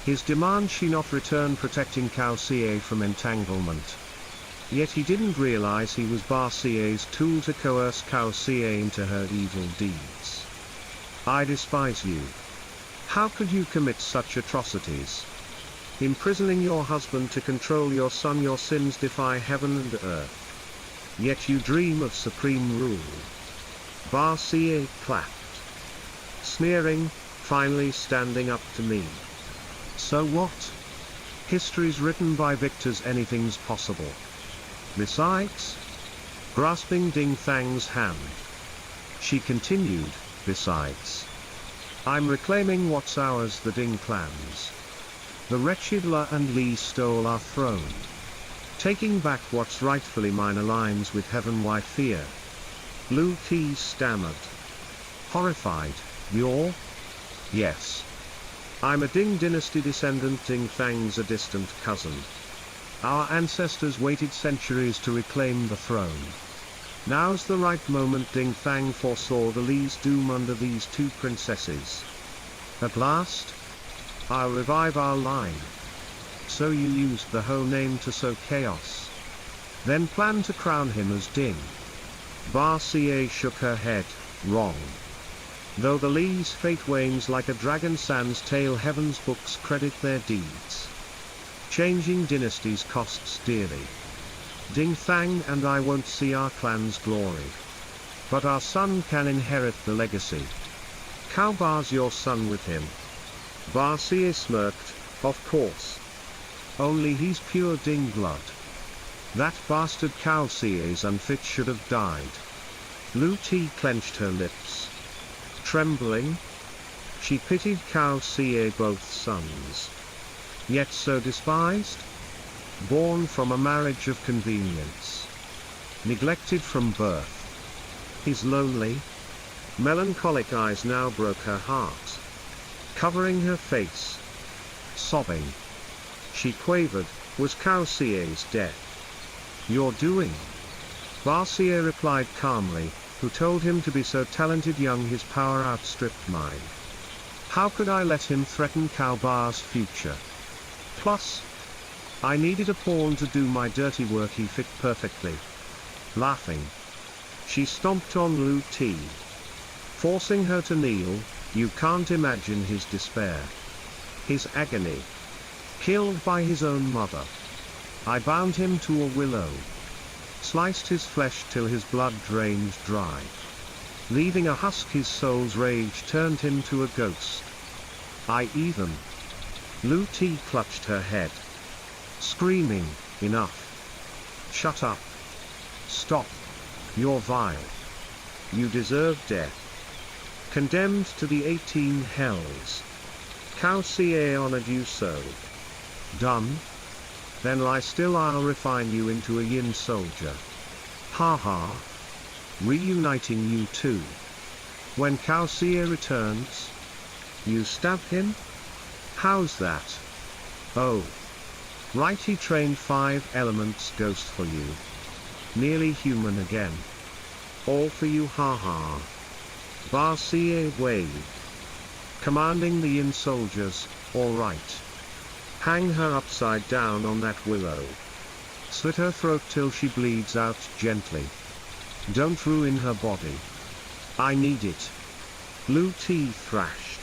His demand she not return, protecting Cao Ca from entanglement. Yet he didn't realize he was Barcier's tool to coerce Cao Ca into her evil deeds. I despise you. How could you commit such atrocities? Imprisoning your husband to control your son, your sins defy heaven and earth. Yet you dream of supreme rule. Barcier clapped. Sneering, finally standing up to me. So what? History's written by victors, anything's possible. Besides? Grasping Ding Thang's hand. She continued, besides. I'm reclaiming what's ours, the Ding clans. The wretched La and Li stole our throne. Taking back what's rightfully mine aligns with heaven, why fear? Lu Ti stammered. Horrified, you're? Yes. I'm a Ding dynasty descendant, Ding Thang's a distant cousin. Our ancestors waited centuries to reclaim the throne. Now's the right moment, Ding Thang foresaw the Li's doom under these two princesses. At last? I'll revive our line. So you used the Ho name to sow chaos. Then plan to crown him as Ding. Barcier shook her head, wrong. Though the Li's fate wanes like a dragon sans tail, heaven's books credit their deeds. Changing dynasties costs dearly. Ding Thang and I won't see our clan's glory. But our son can inherit the legacy. Cao Ba's your son with him. Barcier smirked, of course. Only he's pure Ding blood. That bastard Calcier's unfit should have died. Lu Ti clenched her lips. Trembling, she pitied Calcier, both sons. Yet so despised? Born from a marriage of convenience. Neglected from birth. His lonely, melancholic eyes now broke her heart. Covering her face, sobbing, she quavered, was Calcier's death your doing? Barcier replied calmly, who told him to be so talented young his power outstripped mine. How could I let him threaten Calbar's future? Plus, I needed a pawn to do my dirty work. He fit perfectly. Laughing, she stomped on Lu Ti, forcing her to kneel. You can't imagine his despair. His agony. Killed by his own mother. I bound him to a willow. Sliced his flesh till his blood drained dry. Leaving a husk, his soul's rage turned him to a ghost. I even. Lu Ti clutched her head. Screaming, enough. Shut up. Stop. You're vile. You deserve death. Condemned to the 18 hells. Calcier honored you so. Done? Then lie still, I'll refine you into a yin soldier. Ha ha. Reuniting you two. When Calcier returns, you stab him? How's that? Oh. Right, he trained 5 elements ghost for you. Nearly human again. All for you, ha ha. Barcier waved. Commanding the yin soldiers, all right. Hang her upside down on that willow. Slit her throat till she bleeds out gently. Don't ruin her body. I need it. Lu Ti thrashed.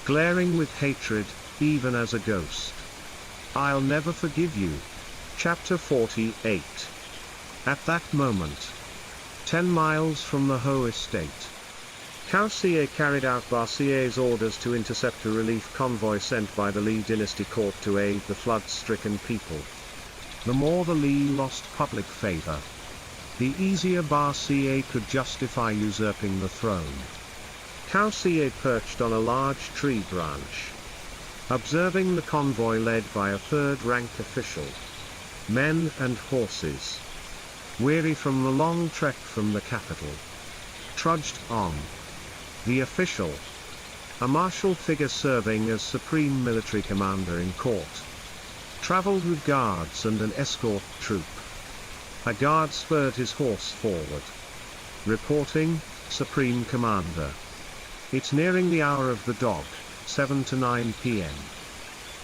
Glaring with hatred, even as a ghost. I'll never forgive you. Chapter 48. At that moment, 10 miles from the Ho estate, Calcier carried out Barcier's orders to intercept a relief convoy sent by the Li dynasty court to aid the flood-stricken people. The more the Li lost public favor, the easier Barcier could justify usurping the throne. Calcier perched on a large tree branch, observing the convoy led by a third-rank official. Men and horses, weary from the long trek from the capital, trudged on. The official, a martial figure serving as supreme military commander in court, traveled with guards and an escort troop. A guard spurred his horse forward, reporting, Supreme Commander. It's nearing the hour of the dog, 7 to 9 p.m.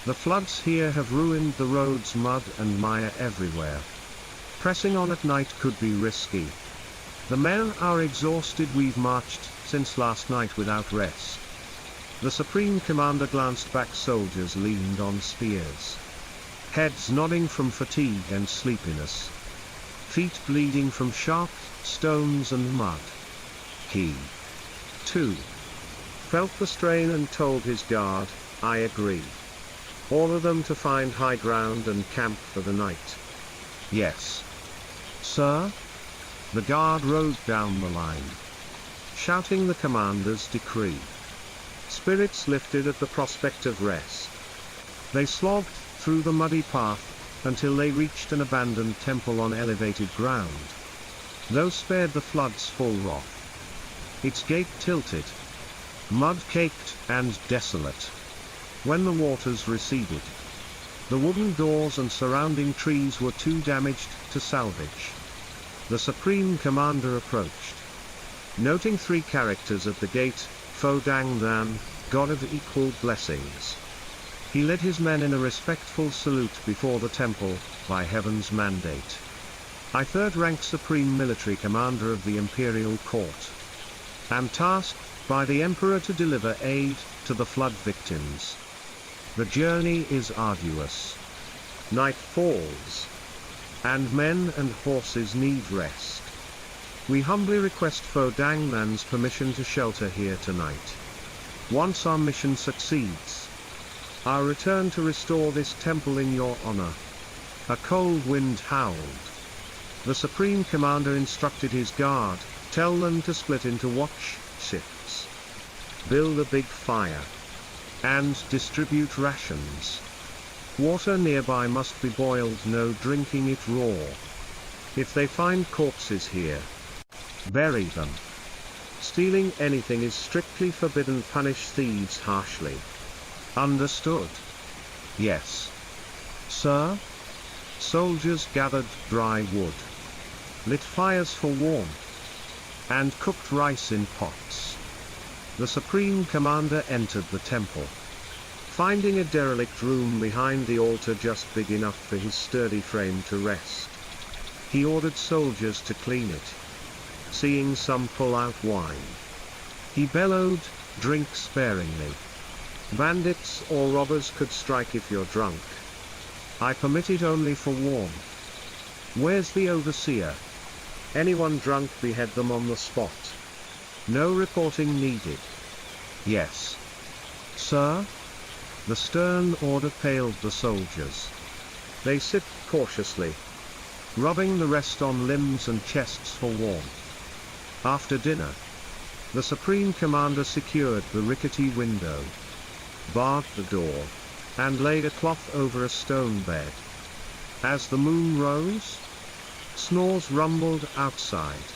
The floods here have ruined the roads, mud and mire everywhere. Pressing on at night could be risky. The men are exhausted. We've marched since last night without rest. The Supreme Commander glanced back. Soldiers leaned on spears, heads nodding from fatigue and sleepiness, feet bleeding from sharp stones and mud. He, too, felt the strain and told his guard, I agree. Order them to find high ground and camp for the night. Yes, sir. The guard rode down the line, shouting the commander's decree. Spirits lifted at the prospect of rest. They slogged through the muddy path until they reached an abandoned temple on elevated ground. Those spared the flood's full wrath. Its gate tilted, mud-caked and desolate. When the waters receded, the wooden doors and surrounding trees were too damaged to salvage. The Supreme Commander approached. Noting 3 characters at the gate, Fo Dang Dan, God of Equal Blessings. He led his men in a respectful salute before the temple, by heaven's mandate. I third-rank Supreme Military Commander of the Imperial Court. Am tasked by the Emperor to deliver aid to the flood victims. The journey is arduous. Night falls, and men and horses need rest. We humbly request Fo Dang Nan's permission to shelter here tonight. Once our mission succeeds, I'll return to restore this temple in your honor. A cold wind howled. The Supreme Commander instructed his guard, tell them to split into watch shifts. Build a big fire. And distribute rations. Water nearby must be boiled, no drinking it raw. If they find corpses here, bury them. Stealing anything is strictly forbidden, punish thieves harshly. Understood? Yes. Sir? Soldiers gathered dry wood, lit fires for warmth, and cooked rice in pots. The Supreme Commander entered the temple. Finding a derelict room behind the altar just big enough for his sturdy frame to rest, he ordered soldiers to clean it. Seeing some pull out wine, he bellowed, drink sparingly. Bandits or robbers could strike if you're drunk. I permit it only for warmth. Where's the overseer? Anyone drunk, behead them on the spot. No reporting needed. Yes. Sir? The stern order paled the soldiers. They sipped cautiously, rubbing the rest on limbs and chests for warmth. After dinner, the Supreme Commander secured the rickety window, barred the door, and laid a cloth over a stone bed. As the moon rose, snores rumbled outside.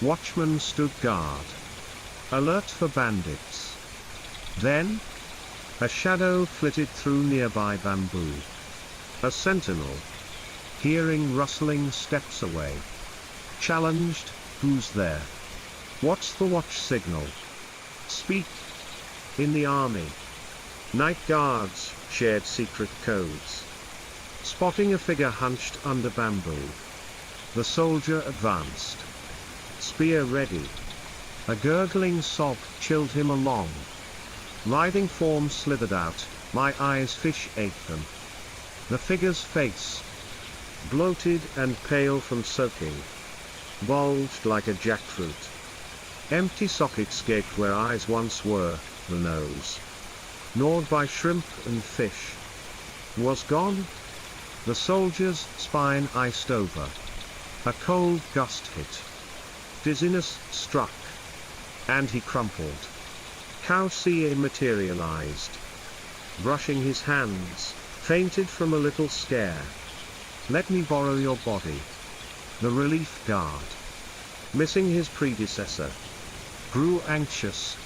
Watchmen stood guard, alert for bandits. Then, a shadow flitted through nearby bamboo. A sentinel, hearing rustling steps away, challenged, who's there? What's the watch signal? Speak. In the army, night guards shared secret codes. Spotting a figure hunched under bamboo, the soldier advanced, spear ready. A gurgling sob chilled him along. Writhing form slithered out, my eyes fish ate them. The figure's face, bloated and pale from soaking, bulged like a jackfruit. Empty sockets gaped where eyes once were, the nose, gnawed by shrimp and fish, was gone. The soldier's spine iced over. A cold gust hit. Dizziness struck, and he crumpled. Kausie materialized. Brushing his hands, fainted from a little scare. Let me borrow your body. The relief guard, missing his predecessor, grew anxious,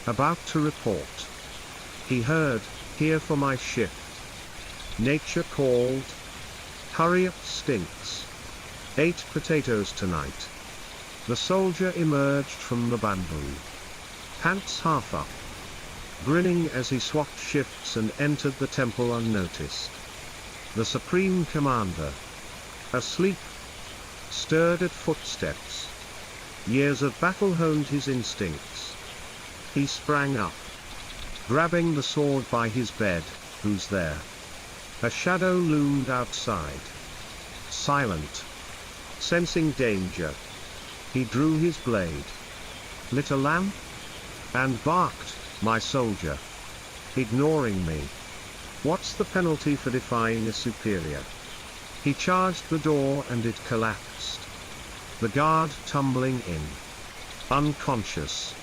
about to report. He heard, here for my shift. Nature called. Hurry up, stinks. 8 potatoes tonight. The soldier emerged from the bamboo, pants half up, grinning as he swapped shifts and entered the temple unnoticed. The Supreme Commander, asleep, stirred at footsteps. Years of battle honed his instincts. He sprang up, grabbing the sword by his bed. Who's there? A shadow loomed outside. Silent. Sensing danger, he drew his blade, lit a lamp, and barked, my soldier. Ignoring me. What's the penalty for defying a superior? He charged the door and it collapsed. The guard tumbling in, unconscious,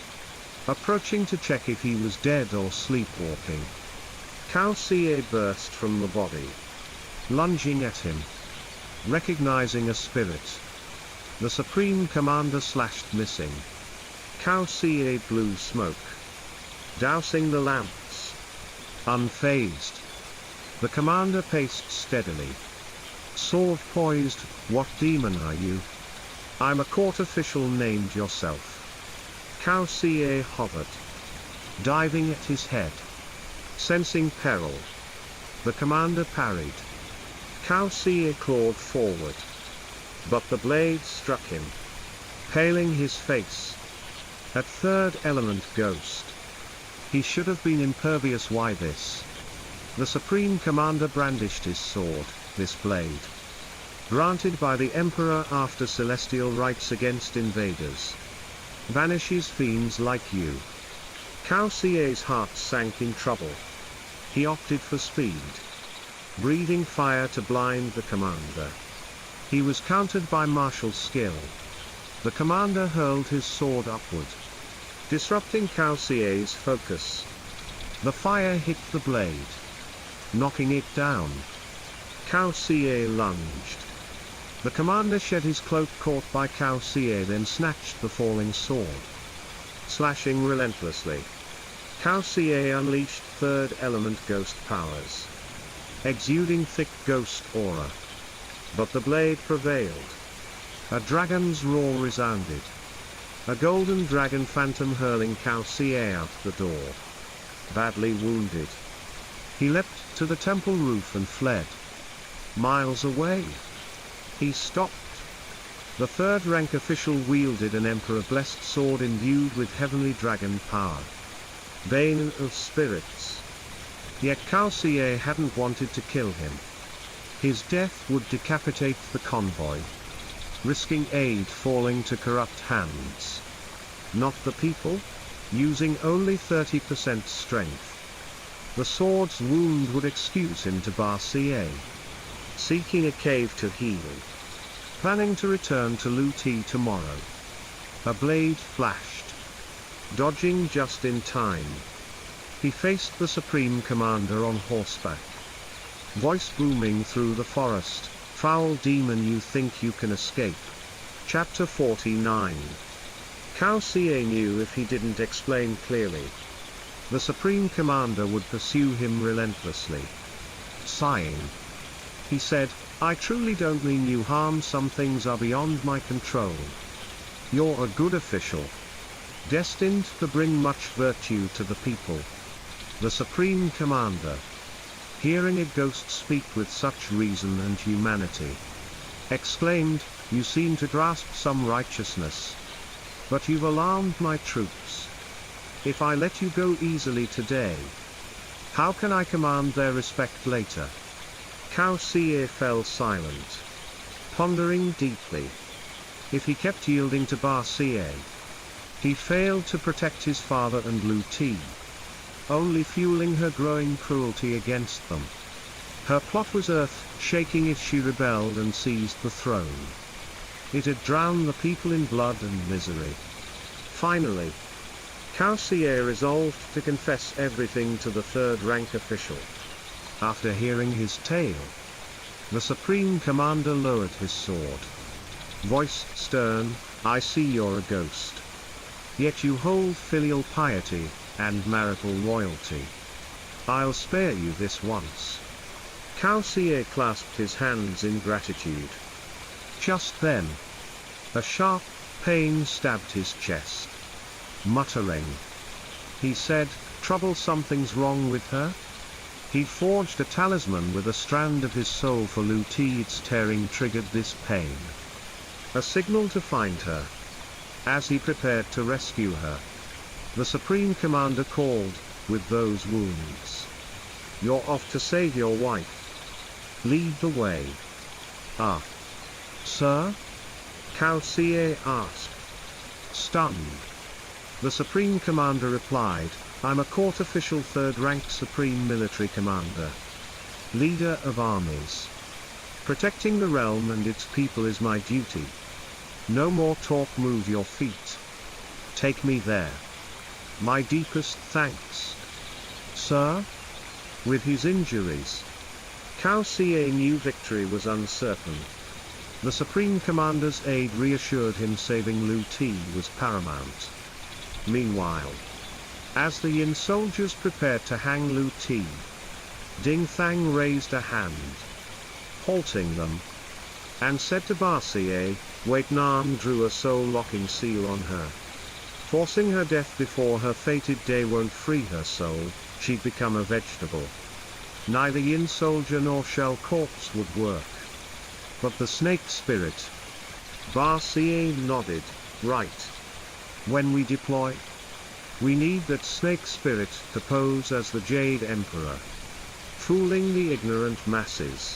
approaching to check if he was dead or sleepwalking. Kausie burst from the body, lunging at him. Recognizing a spirit, the Supreme Commander slashed, missing. Kausie blew smoke, dousing the lamps. Unfazed, the commander paced steadily, sword poised. What demon are you? I'm a court official named yourself. Kausie hovered, diving at his head. Sensing peril, the commander parried. Kausie clawed forward, but the blade struck him, paling his face. At third element ghost. He should have been impervious. Why this? The Supreme Commander brandished his sword, this blade, granted by the Emperor after celestial rites against invaders, vanishes fiends like you. Kausie's heart sank in trouble. He opted for speed. breathing fire to blind the commander. He was countered by martial skill. The commander hurled his sword upward, disrupting Cao Xie's focus. The fire hit the blade, knocking it down. Cao Xie lunged. The commander shed his cloak caught by Cao Xie, then snatched the falling sword. Slashing relentlessly, Cao Xie unleashed third element ghost powers, exuding thick ghost aura. But the blade prevailed. A dragon's roar resounded. A golden dragon phantom hurling Cao Xie out the door. Badly wounded, he leapt to the temple roof and fled. Miles away, he stopped. The third rank official wielded an emperor-blessed sword imbued with heavenly dragon power, bane of spirits. Yet Cao Xie hadn't wanted to kill him. His death would decapitate the convoy, risking aid falling to corrupt hands. Not the people, using only 30% strength. The sword's wound would excuse him to Ba Xie, seeking a cave to heal, planning to return to Lu Ti tomorrow. A blade flashed, dodging just in time. He faced the Supreme Commander on horseback, voice booming through the forest, "Foul demon, you think you can escape?" Chapter 49. Cao Xie knew if he didn't explain clearly, the Supreme Commander would pursue him relentlessly. Sighing, he said, "I truly don't mean you harm. Some things are beyond my control. You're a good official, destined to bring much virtue to the people." The Supreme Commander, hearing a ghost speak with such reason and humanity, exclaimed, "You seem to grasp some righteousness. But you've alarmed my troops. If I let you go easily today, how can I command their respect later?" Cao Xie fell silent, pondering deeply. If he kept yielding to Ba Xie, he failed to protect his father and Lu Ti, only fueling her growing cruelty against them. Her plot was earth-shaking if she rebelled and seized the throne. It had drowned the people in blood and misery. Finally, Cao Xie resolved to confess everything to the third-rank official. After hearing his tale, the Supreme Commander lowered his sword. Voice stern, "I see you're a ghost. Yet you hold filial piety and marital loyalty. I'll spare you this once." Cao Xie clasped his hands in gratitude. Just then, a sharp pain stabbed his chest. Muttering, he said, "Trouble, something's wrong with her?" He forged a talisman with a strand of his soul for Lu Ti. Its tearing triggered this pain, a signal to find her. As he prepared to rescue her, the Supreme Commander called, "With those wounds, you're off to save your wife. Lead the way." "Ah, sir?" Cao Xie asked, stunned. The Supreme Commander replied, "I'm a court official, third-rank Supreme Military Commander, leader of armies. Protecting the realm and its people is my duty. No more talk, move your feet. Take me there." "My deepest thanks, sir." With his injuries, Cao Xie knew victory was uncertain. The Supreme Commander's aid reassured him saving Lu Ti was paramount. Meanwhile, as the Yin soldiers prepared to hang Lu Ti, Ding Thang raised a hand, halting them, and said to Ba Xie, "Wait." Nam drew a soul-locking seal on her, forcing her death before her fated day won't free her soul. She'd become a vegetable. Neither Yin soldier nor shell corpse would work. But the snake spirit. Ba Xie nodded, "Right. When we deploy, we need that snake spirit to pose as the Jade Emperor, fooling the ignorant masses.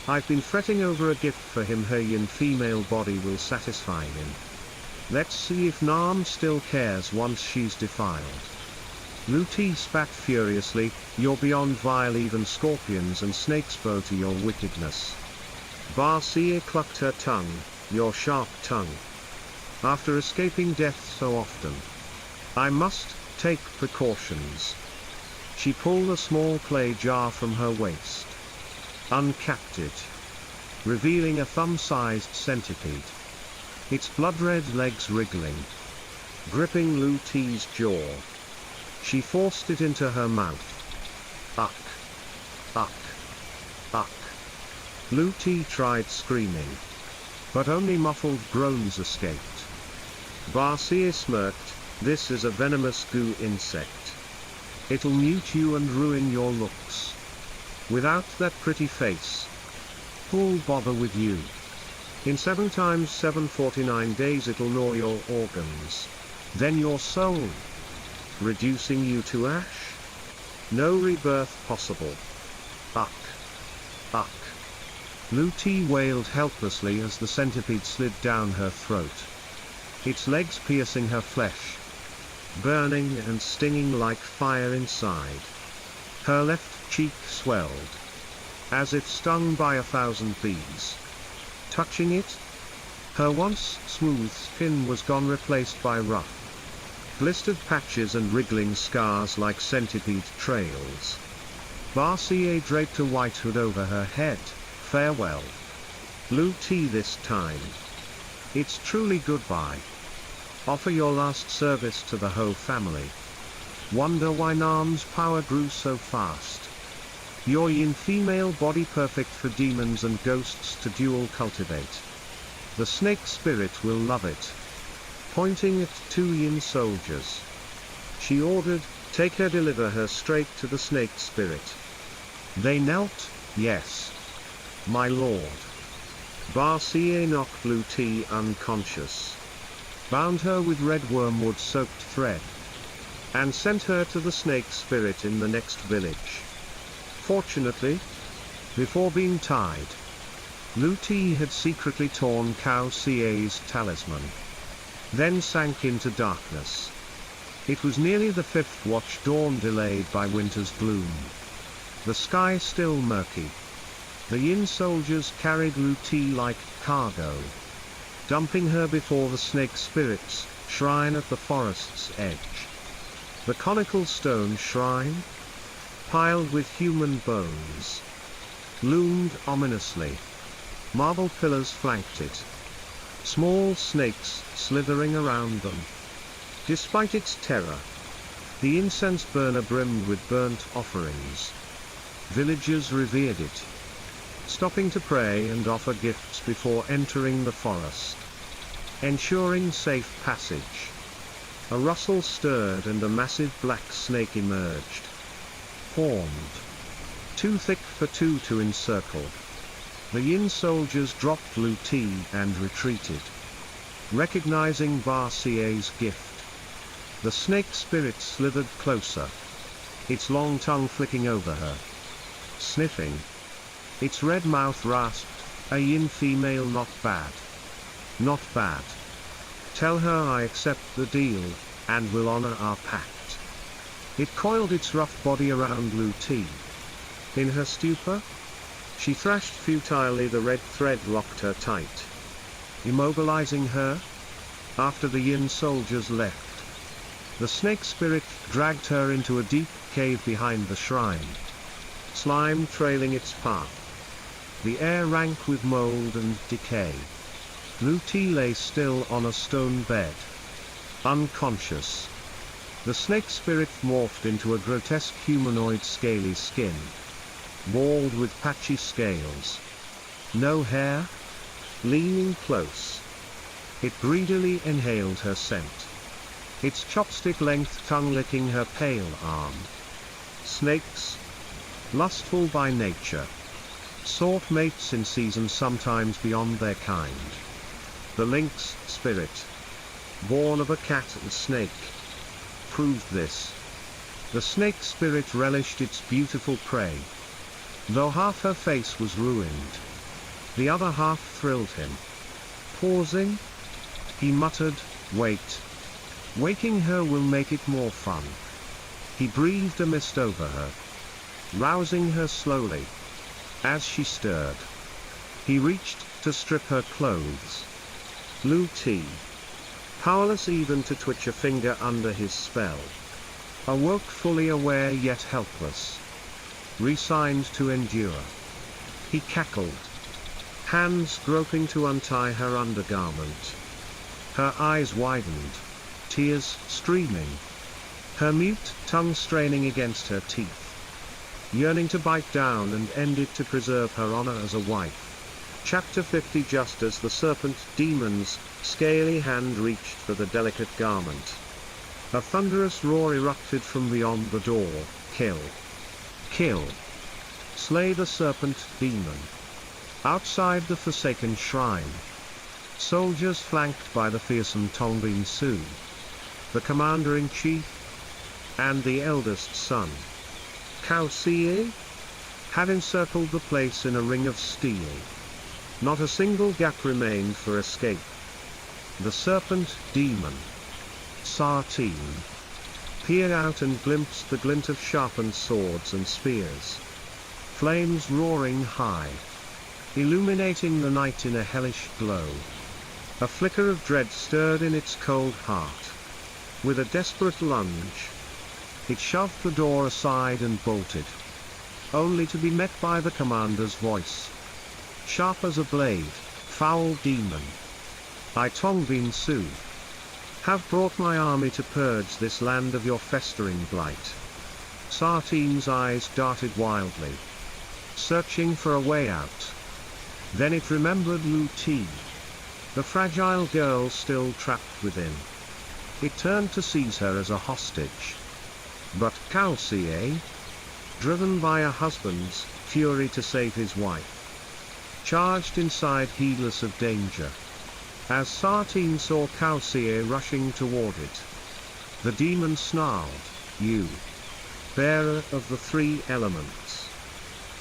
I've been fretting over a gift for him. Her Yin female body will satisfy him. Let's see if Nam still cares once she's defiled." Luti spat furiously, "You're beyond vile, even scorpions and snakes bow to your wickedness." Barcia clucked her tongue, "Your sharp tongue. After escaping death so often, I must take precautions." She pulled a small clay jar from her waist, uncapped it, revealing a thumb-sized centipede. Its blood-red legs wriggling, gripping Luti's jaw. She forced it into her mouth. Uck. Uck. Uck. Luti tried screaming, but only muffled groans escaped. Barcia smirked, "This is a venomous goo insect. It'll mute you and ruin your looks. Without that pretty face, who'll bother with you? In 7 times 7 49 days it'll gnaw your organs, then your soul, reducing you to ash. No rebirth possible. Uck. Uck." Luti wailed helplessly as the centipede slid down her throat, its legs piercing her flesh, burning and stinging like fire inside. Her left cheek swelled, as if stung by 1,000 bees. Touching it, her once smooth skin was gone, replaced by rough, blistered patches and wriggling scars like centipede trails. Barcia draped a white hood over her head. "Farewell, Luti, this time. It's truly goodbye. Offer your last service to the Ho family. Wonder why Nam's power grew so fast. Your yin female body perfect for demons and ghosts to dual cultivate. The snake spirit will love it." Pointing at 2 yin soldiers, she ordered, "Take her, deliver her straight to the snake spirit." They knelt, "Yes, my lord." Barcia knocked Luti unconscious, bound her with red wormwood-soaked thread, and sent her to the snake spirit in the next village. Fortunately, before being tied, Luti had secretly torn Cao Ca's talisman, then sank into darkness. It was nearly the 5th watch, dawn delayed by winter's gloom. The sky still murky. The yin soldiers carried Luti like cargo, dumping her before the snake spirit's shrine at the forest's edge. The conical stone shrine, piled with human bones, loomed ominously. Marble pillars flanked it, small snakes slithering around them. Despite its terror, the incense burner brimmed with burnt offerings. Villagers revered it, stopping to pray and offer gifts before entering the forest, ensuring safe passage. A rustle stirred and a massive black snake emerged, horned, too thick for 2 to encircle. The yin soldiers dropped Luti and retreated, recognizing Barcia's gift. The snake spirit slithered closer, its long tongue flicking over her. Sniffing, its red mouth rasped, "A yin female, not bad. Not bad. Tell her I accept the deal, and will honor our pact." It coiled its rough body around Luti. In her stupor, she thrashed futilely. The red thread locked her tight, immobilizing her. After the yin soldiers left, the snake spirit dragged her into a deep cave behind the shrine, slime trailing its path. The air rank with mold and decay. Luti lay still on a stone bed, unconscious. The snake spirit morphed into a grotesque humanoid, scaly skin, walled with patchy scales. No hair. Leaning close, it greedily inhaled her scent, its chopstick-length tongue licking her pale arm. Snakes, lustful by nature, sought mates in season, sometimes beyond their kind. The lynx spirit, born of a cat and snake, proved this. The snake spirit relished its beautiful prey. Though half her face was ruined, the other half thrilled him. Pausing, he muttered, "Wait. Waking her will make it more fun." He breathed a mist over her, rousing her slowly. As she stirred, he reached to strip her clothes. Lu Ti, powerless even to twitch a finger under his spell, awoke fully aware yet helpless, resigned to endure. He cackled, hands groping to untie her undergarment. Her eyes widened, tears streaming, her mute tongue straining against her teeth, yearning to bite down and end it to preserve her honor as a wife. Chapter 50. Just as the serpent demon's scaly hand reached for the delicate garment, a thunderous roar erupted from beyond the door. Kill! Kill! Slay the serpent demon! Outside the forsaken shrine, soldiers flanked by the fearsome Tongbin Su, the commander-in-chief, and the eldest son, Cao Xie, had encircled the place in a ring of steel. Not a single gap remained for escape. The serpent demon, Sartine, peered out and glimpsed the glint of sharpened swords and spears. Flames roaring high, illuminating the night in a hellish glow. A flicker of dread stirred in its cold heart. With a desperate lunge, it shoved the door aside and bolted, only to be met by the commander's voice, sharp as a blade. Foul demon, I Tongbin Su, have brought my army to purge this land of your festering blight. Sartine's eyes darted wildly, searching for a way out. Then it remembered Lu Ti, the fragile girl still trapped within. It turned to seize her as a hostage. But Cao Xie, driven by a husband's fury to save his wife, charged inside heedless of danger. As Sartine saw Cao Xie rushing toward it, the demon snarled, "You, bearer of the three elements,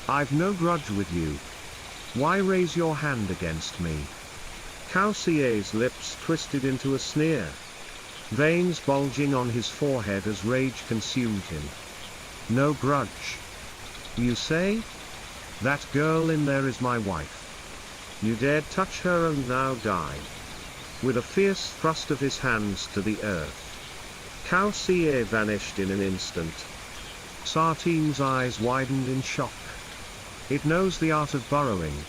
I've no grudge with you. Why raise your hand against me?" Cao Xie's lips twisted into a sneer, veins bulging on his forehead as rage consumed him. "No grudge, you say? That girl in there is my wife. You dared touch her and now die." With a fierce thrust of his hands to the earth, Cao Xie vanished in an instant. Sartine's eyes widened in shock. It knows the art of burrowing.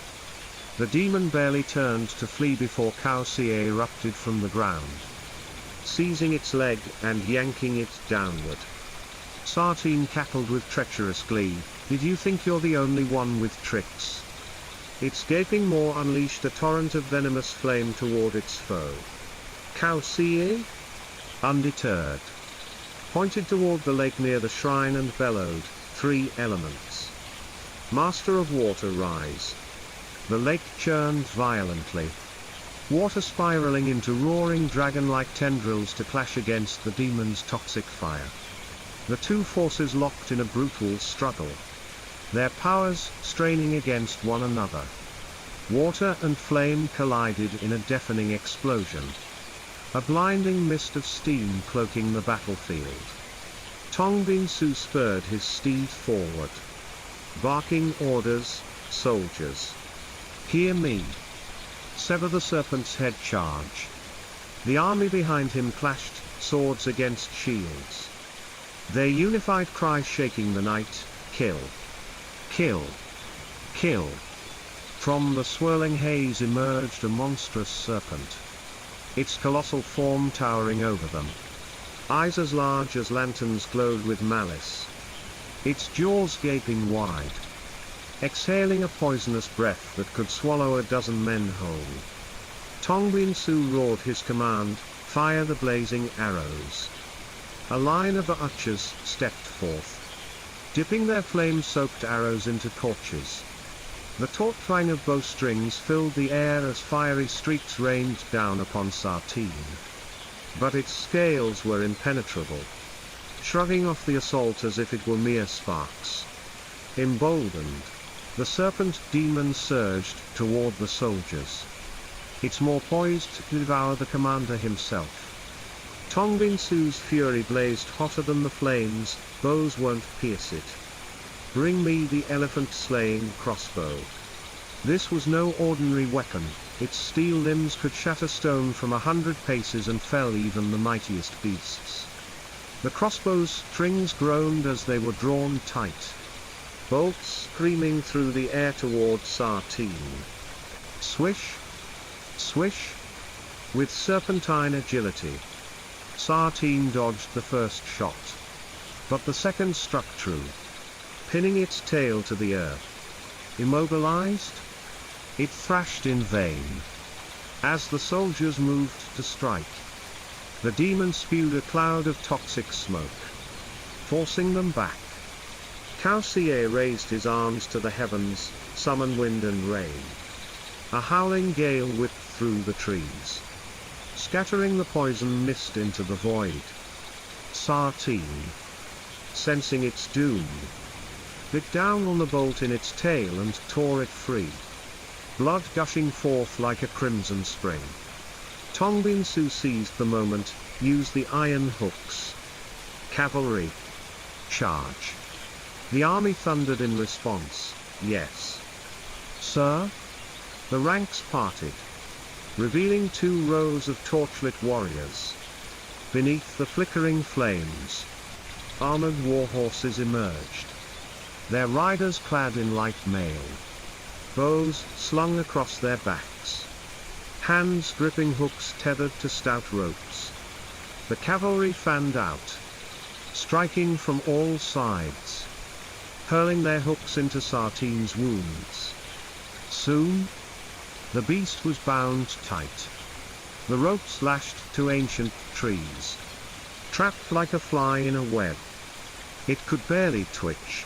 The demon barely turned to flee before Cao Xie erupted from the ground, seizing its leg and yanking it downward. Sartine cackled with treacherous glee. "Did you think you're the only one with tricks?" Its gaping maw unleashed a torrent of venomous flame toward its foe. Cao Xie, undeterred, pointed toward the lake near the shrine and bellowed, "Three elements. Master of water, rise." The lake churned violently, water spiraling into roaring dragon-like tendrils to clash against the demon's toxic fire. The two forces locked in a brutal struggle, their powers straining against one another. Water and flame collided in a deafening explosion, a blinding mist of steam cloaking the battlefield. Tongbin Su spurred his steed forward, barking orders, "Soldiers, hear me. Sever the serpent's head, charge." The army behind him clashed, swords against shields, their unified cry shaking the night, "Kill! Kill! Kill!" From the swirling haze emerged a monstrous serpent, its colossal form towering over them. Eyes as large as lanterns glowed with malice, its jaws gaping wide, exhaling a poisonous breath that could swallow a dozen men whole. Tongbin Su roared his command, "Fire the blazing arrows." A line of archers stepped forth, dipping their flame-soaked arrows into torches. The taut twang of bowstrings filled the air as fiery streaks rained down upon Sartine. But its scales were impenetrable, shrugging off the assault as if it were mere sparks. Emboldened, the serpent demon surged toward the soldiers, its maw poised to devour the commander himself. Tongbinsu's fury blazed hotter than the flames, bows won't pierce it. Bring me the elephant-slaying crossbow. This was no ordinary weapon, its steel limbs could shatter stone from 100 paces and fell even the mightiest beasts. The crossbow's strings groaned as they were drawn tight. Bolts screaming through the air toward Sartine. Swish! Swish! With serpentine agility, Sartine dodged the first shot. But the second struck true, pinning its tail to the earth. Immobilized? It thrashed in vain. As the soldiers moved to strike, the demon spewed a cloud of toxic smoke, forcing them back. Kausier raised his arms to the heavens, summon wind and rain. A howling gale whipped through the trees, scattering the poison mist into the void. Sartine, sensing its doom, bit down on the bolt in its tail and tore it free, blood gushing forth like a crimson spring. Tongbinsu seized the moment, used the iron hooks. Cavalry, charge! The army thundered in response, yes. Sir? The ranks parted, revealing 2 rows of torchlit warriors. Beneath the flickering flames, armored war horses emerged, their riders clad in light mail, bows slung across their backs, hands gripping hooks tethered to stout ropes. The cavalry fanned out, striking from all sides, hurling their hooks into Sartine's wounds. Soon, the beast was bound tight. The ropes lashed to ancient trees, trapped like a fly in a web. It could barely twitch.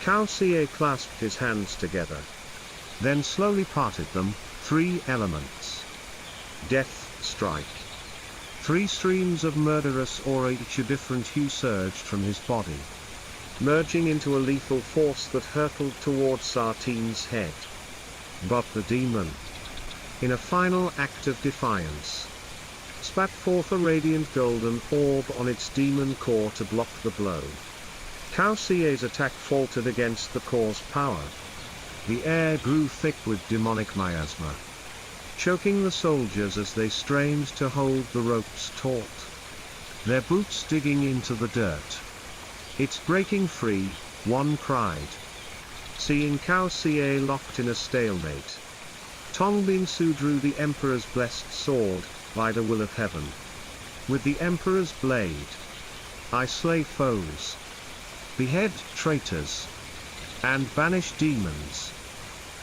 Kausier clasped his hands together, then slowly parted them. 3 elements. Death strike. 3 streams of murderous aura, each a different hue, surged from his body, merging into a lethal force that hurtled toward Sartine's head. But the demon, in a final act of defiance, spat forth a radiant golden orb on its demon core to block the blow. Kausier's attack faltered against the core's power. The air grew thick with demonic miasma, choking the soldiers as they strained to hold the ropes taut, their boots digging into the dirt. It's breaking free, one cried, seeing Kausier locked in a stalemate. Tongbinsu drew the Emperor's blessed sword, by the will of heaven. With the Emperor's blade, I slay foes, behead traitors, and banish demons.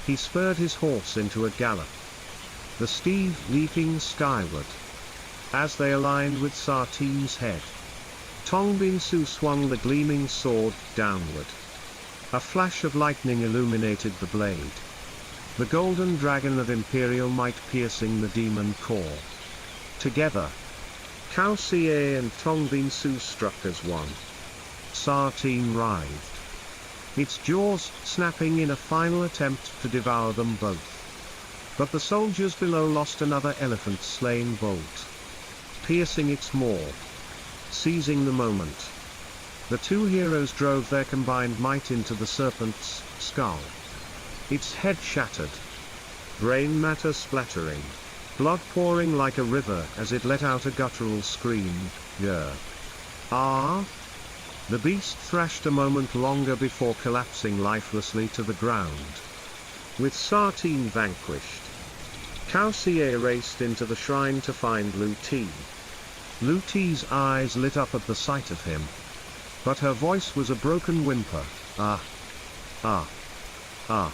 He spurred his horse into a gallop, the steed leaping skyward. As they aligned with Sartine's head, Tongbinsu swung the gleaming sword downward. A flash of lightning illuminated the blade, the golden dragon of imperial might piercing the demon core. Together, Kausier and Tongbinsu struck as one. Sartine writhed, its jaws snapping in a final attempt to devour them both. But the soldiers below lost another elephant-slaying bolt, piercing its maw. Seizing the moment, the 2 heroes drove their combined might into the serpent's skull. Its head shattered, brain matter splattering, blood pouring like a river as it let out a guttural scream. Grr. Ah! The beast thrashed a moment longer before collapsing lifelessly to the ground. With Sartine vanquished, Kausier raced into the shrine to find Luti. Luti's eyes lit up at the sight of him, but her voice was a broken whimper. Ah! Ah! Ah!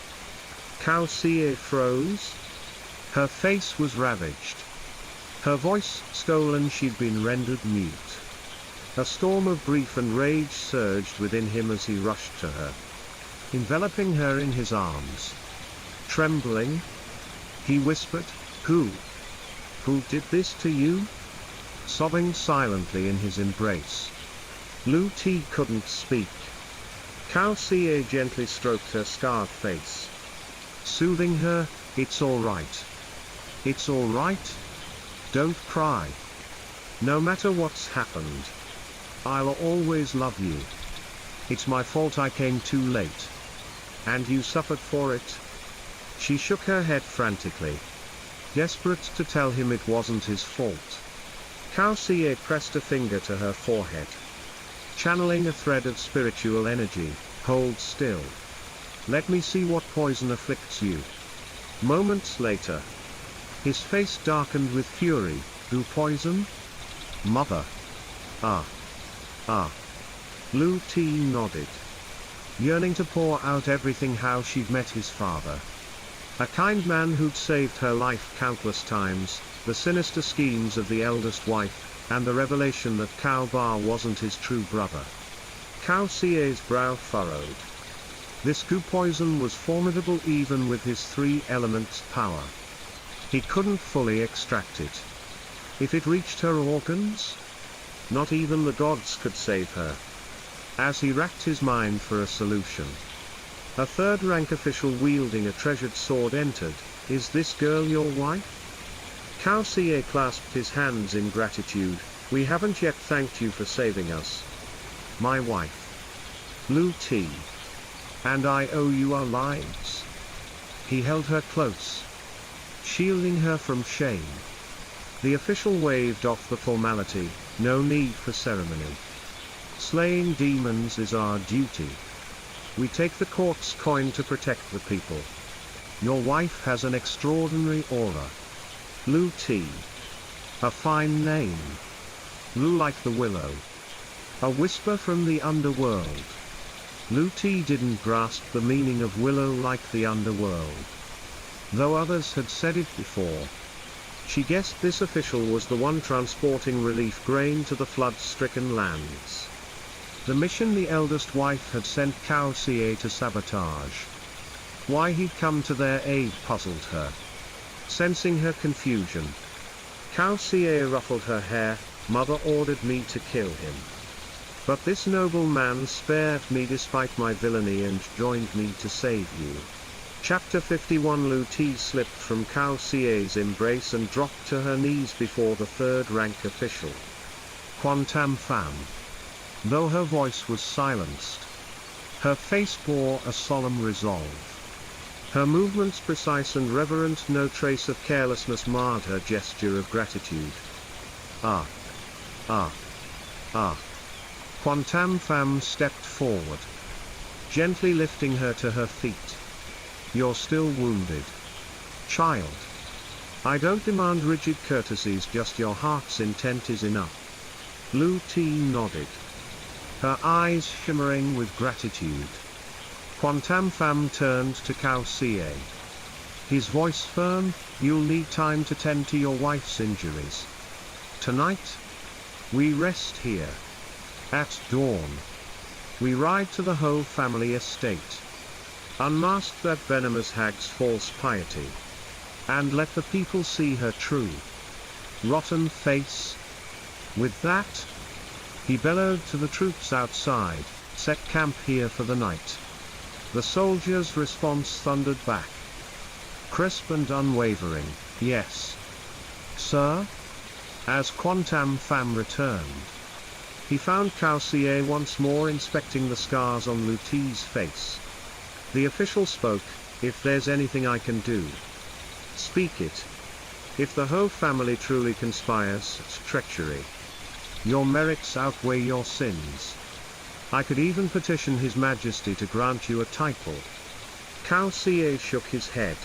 Kausier froze. Her face was ravaged, her voice stolen. She'd been rendered mute. A storm of grief and rage surged within him as he rushed to her, enveloping her in his arms. Trembling, he whispered, Who did this to you?" Sobbing silently in his embrace, Luti couldn't speak. Kausier gently stroked her scarred face, soothing her. "It's all right. It's all right. Don't cry. No matter what's happened, I'll always love you. It's my fault I came too late. And you suffered for it? She shook her head frantically, desperate to tell him it wasn't his fault. Cao Xie pressed a finger to her forehead. Channeling a thread of spiritual energy, hold still. Let me see what poison afflicts you. Moments later, his face darkened with fury. Who poison? Mother. Ah. Lu Ti nodded, yearning to pour out everything how she'd met his father. A kind man who'd saved her life countless times, the sinister schemes of the eldest wife, and the revelation that Cao Ba wasn't his true brother. Cao Xie's brow furrowed. This goo poison was formidable even with his three elements power. He couldn't fully extract it. If it reached her organs? Not even the gods could save her. As he racked his mind for a solution, a third-rank official wielding a treasured sword entered. Is this girl your wife? Cao Xie clasped his hands in gratitude. We haven't yet thanked you for saving us. My wife. Lu Ti. And I owe you our lives. He held her close, shielding her from shame. The official waved off the formality. No need for ceremony. Slaying demons is our duty. We take the court's coin to protect the people. Your wife has an extraordinary aura. Lu Ti. A fine name. Lu like the willow. A whisper from the underworld. Lu Ti didn't grasp the meaning of willow like the underworld, though others had said it before. She guessed this official was the one transporting relief grain to the flood-stricken lands. The mission the eldest wife had sent Cao Xie to sabotage. Why he'd come to their aid puzzled her. Sensing her confusion, Cao Xie ruffled her hair. Mother ordered me to kill him. But this noble man spared me despite my villainy and joined me to save you. Chapter 51. Lu Ti slipped from Cao Xie's embrace and dropped to her knees before the third-rank official. Quantam Pham. Though her voice was silenced, her face bore a solemn resolve. Her movements precise and reverent, no trace of carelessness marred her gesture of gratitude. Quantam Pham stepped forward, gently lifting her to her feet. You're still wounded, child. I don't demand rigid courtesies, just your heart's intent is enough. Lu Ti nodded, her eyes shimmering with gratitude. Quantam Pham turned to Cao Xie, his voice firm. You'll need time to tend to your wife's injuries. Tonight, we rest here. At dawn, we ride to the whole family estate. Unmask that venomous hag's false piety, and let the people see her true, rotten face. With that, he bellowed to the troops outside, set camp here for the night. The soldiers' response thundered back, crisp and unwavering, yes, sir. As Quantam Pham returned, he found Cao Xie once more inspecting the scars on Lu Ti's face. The official spoke. If there's anything I can do, speak it. If the whole family truly conspires to treachery, your merits outweigh your sins. I could even petition His Majesty to grant you a title. Cao Xie shook his head,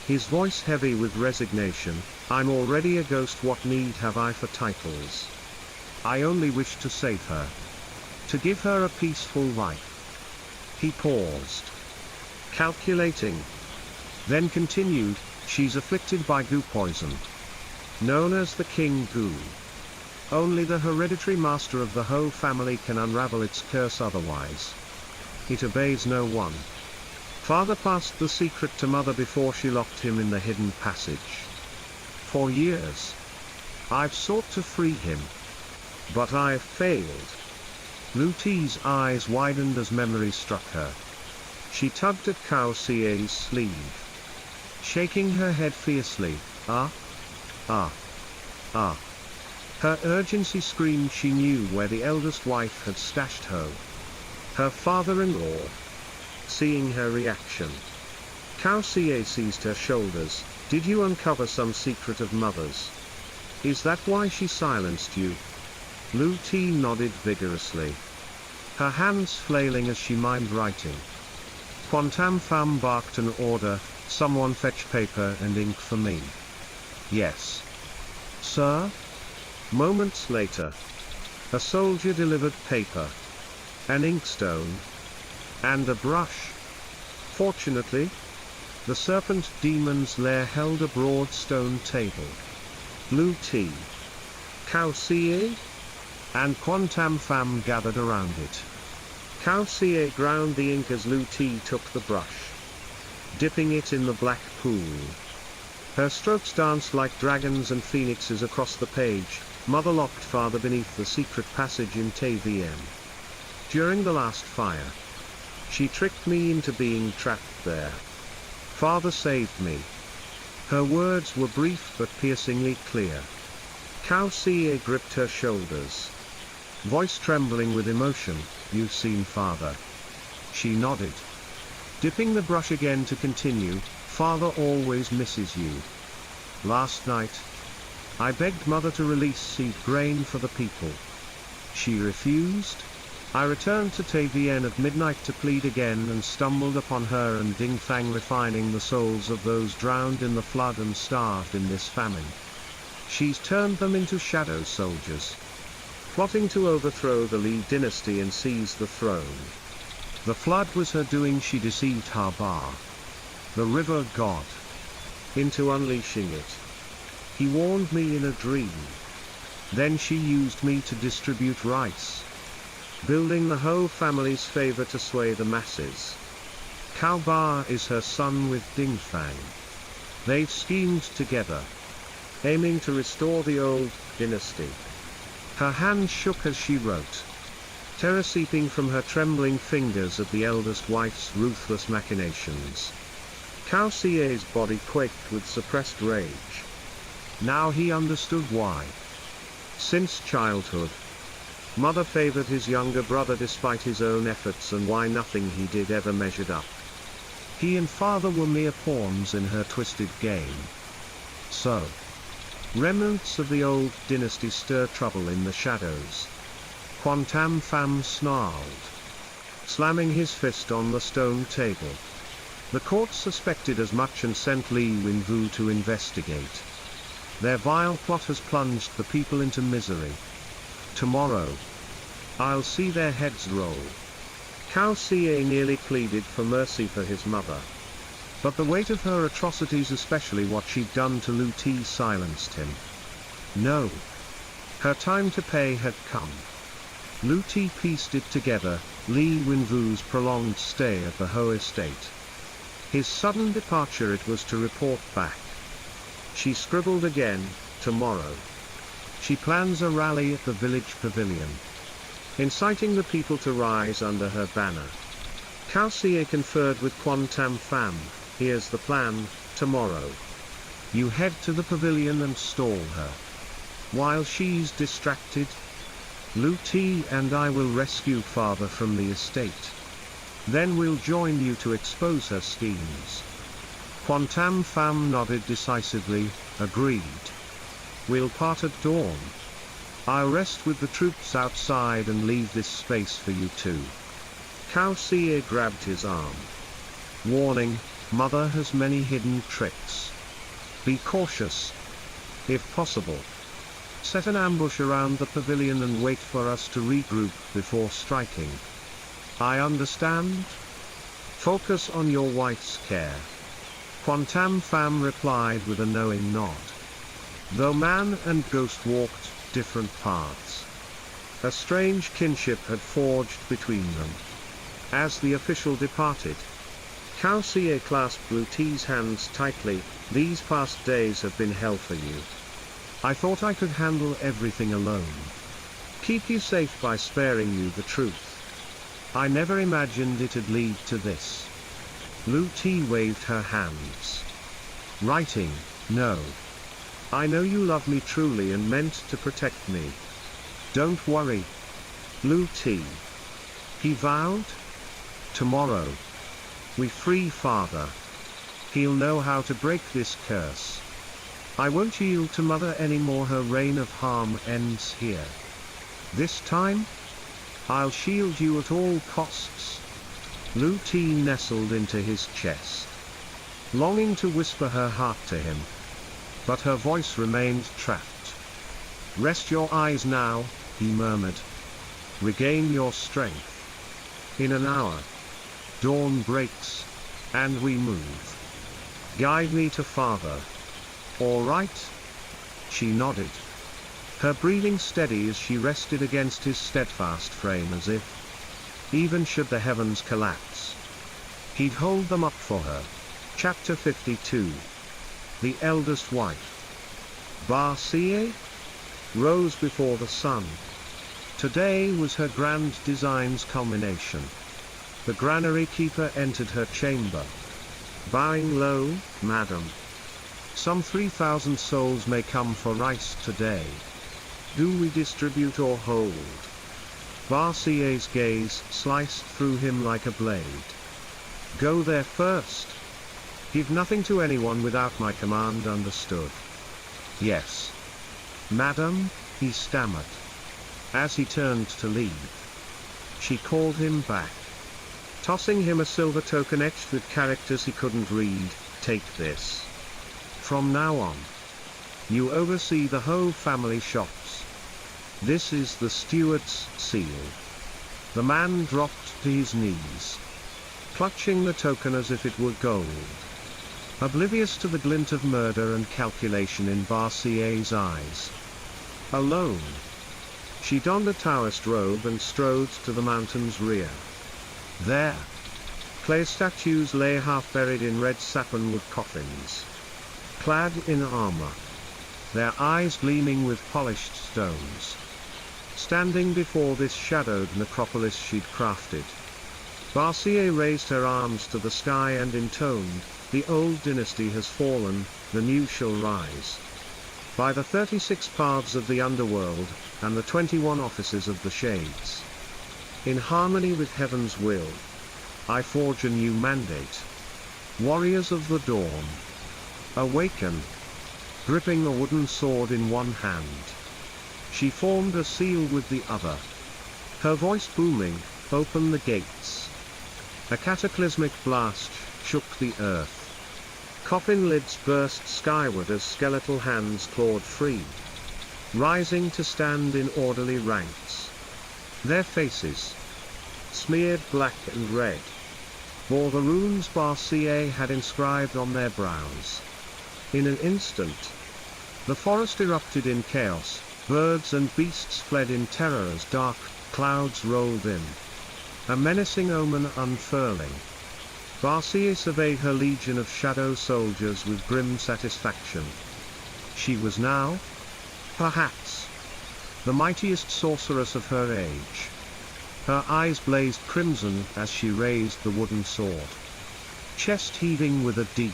his voice heavy with resignation. I'm already a ghost, what need have I for titles? I only wish to save her, to give her a peaceful life. He paused, calculating, then continued. She's afflicted by goo poison, known as the King Goo. Only the hereditary master of the whole family can unravel its curse, otherwise it obeys no one. Father passed the secret to mother before she locked him in the hidden passage. For years, I've sought to free him, but I've failed. Lu Ti's eyes widened as memory struck her. She tugged at Cao Xie's sleeve, shaking her head fiercely. Her Her urgency screamed she knew where the eldest wife had stashed her father-in-law. Seeing her reaction, Cao Xie seized her shoulders. Did you uncover some secret of mother's? Is that why she silenced you? Lu Ti nodded vigorously, her hands flailing as she mimed writing. Quan Tam Pham barked an order, someone fetch paper and ink for me. Yes, sir. Moments later, a soldier delivered paper, an inkstone, and a brush. Fortunately, the serpent demon's lair held a broad stone table. Lu Ti, Cao Xie, and Quan Tam Pham gathered around it. Cao Xie ground the ink as Lu Ti took the brush, dipping it in the black pool. Her strokes danced like dragons and phoenixes across the page. Mother locked father beneath the secret passage in TVM. During the last fire, she tricked me into being trapped there. Father saved me. Her words were brief but piercingly clear. Cao Xie gripped her shoulders, voice trembling with emotion. You've seen father. She nodded, dipping the brush again to continue. Father always misses you. Last night, I begged mother to release seed grain for the people. She refused. I returned to Tavian at midnight to plead again and stumbled upon her and Ding Fang refining the souls of those drowned in the flood and starved in this famine. She's turned them into shadow soldiers, plotting to overthrow the Li dynasty and seize the throne. The flood was her doing. She deceived Habar, the river god, into unleashing it. He warned me in a dream. Then she used me to distribute rice, building the whole family's favor to sway the masses. Cao Ba is her son with Ding Fang. They've schemed together, aiming to restore the old dynasty. Her hand shook as she wrote, terror seeping from her trembling fingers at the eldest wife's ruthless machinations. Cao Xie's body quaked with suppressed rage. Now he understood why. Since childhood, mother favored his younger brother despite his own efforts, and why nothing he did ever measured up. He and father were mere pawns in her twisted game. So, remnants of the old dynasty stir trouble in the shadows. Quan Tam Pham snarled, slamming his fist on the stone table. The court suspected as much and sent Li Wenwu to investigate. Their vile plot has plunged the people into misery. Tomorrow, I'll see their heads roll. Cao Xie nearly pleaded for mercy for his mother. But the weight of her atrocities, especially what she'd done to Lu Ti, silenced him. No. Her time to pay had come. Lu Ti pieced it together, Li Wenwu's prolonged stay at the Ho estate. His sudden departure, it was to report back. She scribbled again, tomorrow. She plans a rally at the village pavilion, inciting the people to rise under her banner. Cao Xie conferred with Quan Tam Pham. Here's the plan. Tomorrow, you head to the pavilion and stall her. While she's distracted, Lu Ti and I will rescue father from the estate. Then we'll join you to expose her schemes. Quan Tam Pham nodded decisively, agreed. We'll part at dawn. I'll rest with the troops outside and leave this space for you two. Cao Xie grabbed his arm, warning, mother has many hidden tricks. Be cautious. If possible, set an ambush around the pavilion and wait for us to regroup before striking. I understand? Focus on your wife's care. Quan Tam Pham replied with a knowing nod. Though man and ghost walked different paths, a strange kinship had forged between them. As the official departed, Cao Xie clasped Lu Ti's hands tightly. These past days have been hell for you. I thought I could handle everything alone, keep you safe by sparing you the truth. I never imagined it'd lead to this. Lu Ti waved her hands. Writing, no. I know you love me truly and meant to protect me. Don't worry, Lu-Ti. He vowed. Tomorrow, we free father. He'll know how to break this curse. I won't yield to mother anymore. Her reign of harm ends here. This time, I'll shield you at all costs. Lu-Ti nestled into his chest, longing to whisper her heart to him. But her voice remained trapped. Rest your eyes now, he murmured. Regain your strength. In an hour, dawn breaks, and we move. Guide me to father. All right? She nodded, her breathing steady as she rested against his steadfast frame, as if, even should the heavens collapse, he'd hold them up for her. Chapter 52. The eldest wife. Ba-Siye rose before the sun. Today was her grand design's culmination. The granary keeper entered her chamber, bowing low. Madam, some 3,000 souls may come for rice today. Do we distribute or hold? Ba-Siye's gaze sliced through him like a blade. Go there first. Give nothing to anyone without my command, understood? Yes, madam, he stammered. As he turned to leave, she called him back, tossing him a silver token etched with characters he couldn't read. Take this. From now on, you oversee the whole family shops. This is the steward's seal. The man dropped to his knees, clutching the token as if it were gold, oblivious to the glint of murder and calculation in Ba-Siye's eyes. Alone, she donned a Taoist robe and strode to the mountain's rear. There, clay statues lay half buried in red saffron-wood coffins, clad in armor, their eyes gleaming with polished stones. Standing before this shadowed necropolis she'd crafted, Ba-Siye raised her arms to the sky and intoned, the old dynasty has fallen, the new shall rise. By the 36 paths of the underworld, and the 21 offices of the shades, in harmony with heaven's will, I forge a new mandate. Warriors of the dawn, awaken. Gripping a wooden sword in one hand, she formed a seal with the other. Her voice booming, open the gates. A cataclysmic blast shook the earth. Coffin lids burst skyward as skeletal hands clawed free, rising to stand in orderly ranks. Their faces, smeared black and red, bore the runes Ba-Siye had inscribed on their brows. In an instant, the forest erupted in chaos, birds and beasts fled in terror as dark clouds rolled in, a menacing omen unfurling. Ba-Siye surveyed her legion of shadow soldiers with grim satisfaction. She was now, perhaps, the mightiest sorceress of her age. Her eyes blazed crimson as she raised the wooden sword, chest heaving with a deep,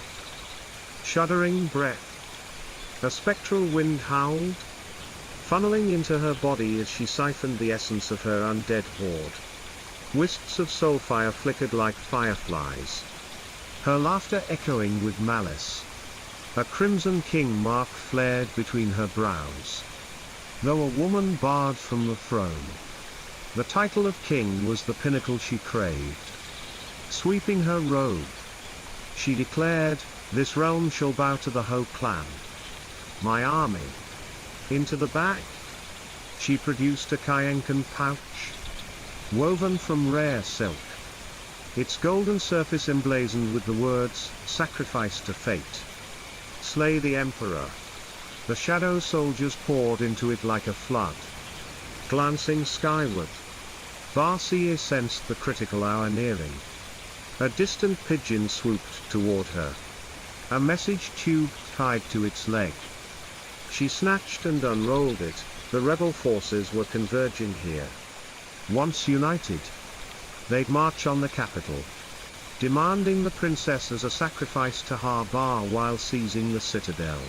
shuddering breath. A spectral wind howled, funneling into her body as she siphoned the essence of her undead horde. Wisps of soulfire flickered like fireflies, her laughter echoing with malice. A crimson king mark flared between her brows. Though a woman barred from the throne, the title of king was the pinnacle she craved. Sweeping her robe, she declared, this realm shall bow to the Ho clan. My army. Into the back, she produced a Kayenkan pouch, woven from rare silk, its golden surface emblazoned with the words, sacrifice to fate. Slay the emperor. The shadow soldiers poured into it like a flood. Glancing skyward, Ba-Siye sensed the critical hour nearing. A distant pigeon swooped toward her, a message tube tied to its leg. She snatched and unrolled it. The rebel forces were converging here. Once united, they'd march on the capital, demanding the princess as a sacrifice to Har-Bar while seizing the citadel.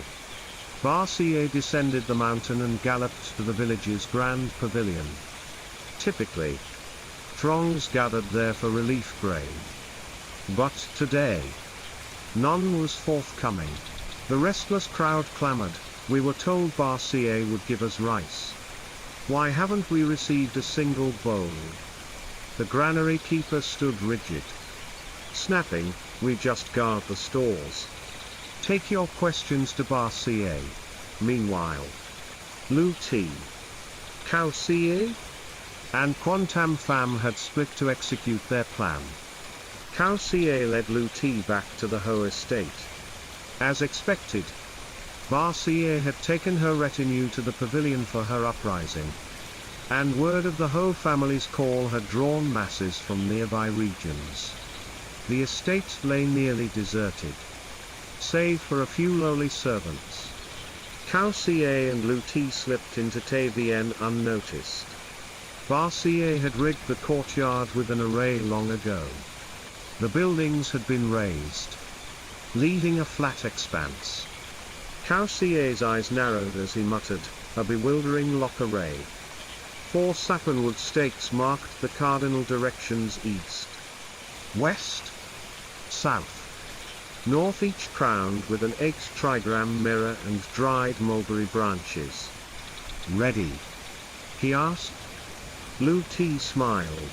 Barcier descended the mountain and galloped to the village's grand pavilion. Typically, throngs gathered there for relief grain. But today, none was forthcoming. The restless crowd clamored, "We were told Barcier would give us rice. Why haven't we received a single bowl?" The granary keeper stood rigid, snapping, "We just guard the stores. Take your questions to Barcier." Meanwhile, Lu Ti, Cao Xie, and Quantam Pham had split to execute their plan. Cao Xie led Lu Ti back to the Ho estate. As expected, Barcier had taken her retinue to the pavilion for her uprising, and word of the Ho family's call had drawn masses from nearby regions. The estate lay nearly deserted, save for a few lowly servants. Cao Xie and Lu Ti slipped into Tavien unnoticed. Barcier had rigged the courtyard with an array long ago. The buildings had been raised, leaving a flat expanse. Cao Xie's eyes narrowed as he muttered, "A bewildering lock array." 4 sappanwood stakes marked the cardinal directions: east, west, south, north, each crowned with an 8-trigram mirror and dried mulberry branches. "Ready?" he asked. Lu Ti smiled,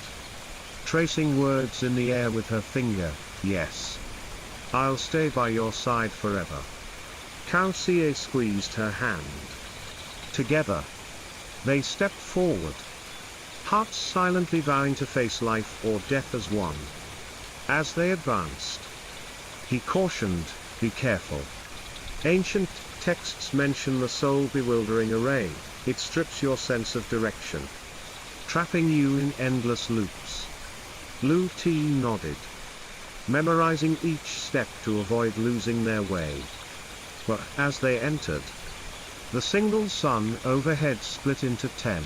tracing words in the air with her finger. "Yes. I'll stay by your side forever." Cao Xie squeezed her hand. Together, they stepped forward, hearts silently vowing to face life or death as one. As they advanced, he cautioned, "Be careful. Ancient texts mention the soul-bewildering array. It strips your sense of direction, trapping you in endless loops." Lu Ti nodded, memorizing each step to avoid losing their way. But as they entered, the single sun overhead split into 10,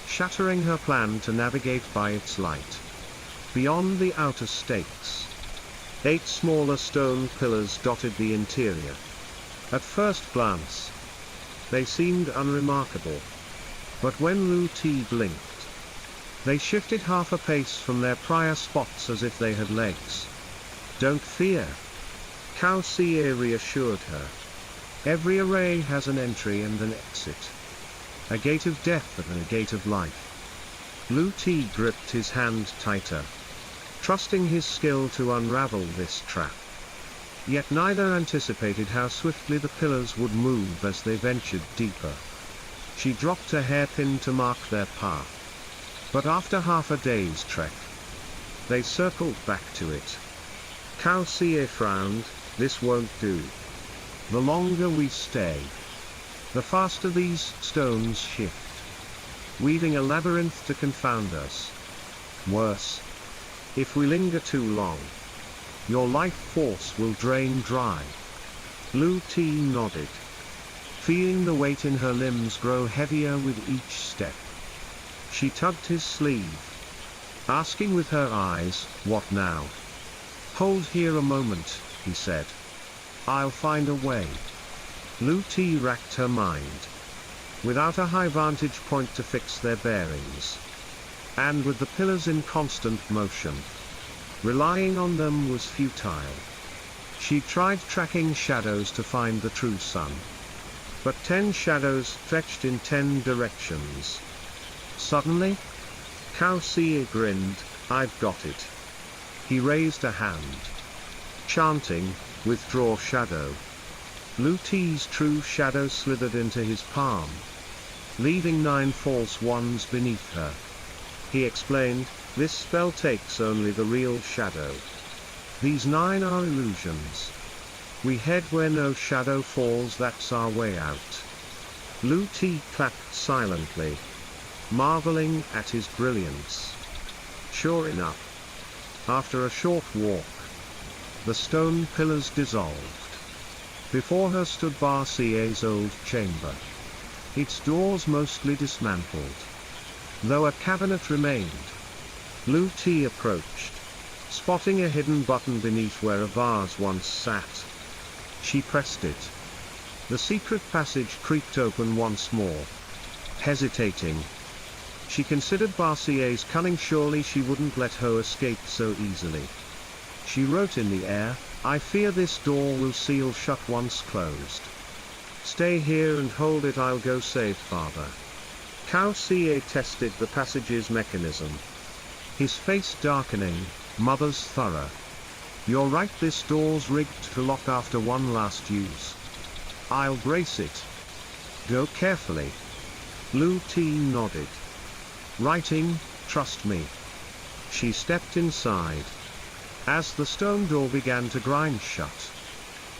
shattering her plan to navigate by its light. Beyond the outer stakes, 8 smaller stone pillars dotted the interior. At first glance, they seemed unremarkable. But when Lu Ti blinked, they shifted half a pace from their prior spots as if they had legs. "Don't fear," Cao Xie reassured her. "Every array has an entry and an exit. A gate of death and a gate of life." Lu Ti gripped his hand tighter, trusting his skill to unravel this trap. Yet neither anticipated how swiftly the pillars would move as they ventured deeper. She dropped a hairpin to mark their path. But after half a day's trek, they circled back to it. Cao Xie frowned, "This won't do. The longer we stay, the faster these stones shift, weaving a labyrinth to confound us. Worse, if we linger too long, your life force will drain dry." Lu Ti nodded, feeling the weight in her limbs grow heavier with each step. She tugged his sleeve, asking with her eyes, "What now?" "Hold here a moment," he said. "I'll find a way." Lu Ti racked her mind. Without a high vantage point to fix their bearings, and with the pillars in constant motion, relying on them was futile. She tried tracking shadows to find the true sun. But 10 shadows stretched in 10 directions. Suddenly, Cao Xie grinned, "I've got it." He raised a hand, chanting, "Withdraw shadow." Lu Ti's true shadow slithered into his palm, leaving 9 false ones beneath her. He explained, "This spell takes only the real shadow. These 9 are illusions. We head where no shadow falls, that's our way out." Lu Ti clapped silently, marveling at his brilliance. Sure enough, after a short walk, the stone pillars dissolved. Before her stood Barcier's old chamber, its doors mostly dismantled, though a cabinet remained. Lu Ti approached, spotting a hidden button beneath where a vase once sat. She pressed it, The secret passage creaked open once more. Hesitating, she considered Barcier's cunning. Surely she wouldn't let Ho escape so easily. She wrote in the air, "I fear this door will seal shut once closed. Stay here and hold it, I'll go save father." Barcier tested the passage's mechanism. His face darkening, "Mother's thorough. You're right, this door's rigged to lock after one last use. I'll brace it. Go carefully." Lu Ti nodded. "Writing, trust me." She stepped inside. As the stone door began to grind shut,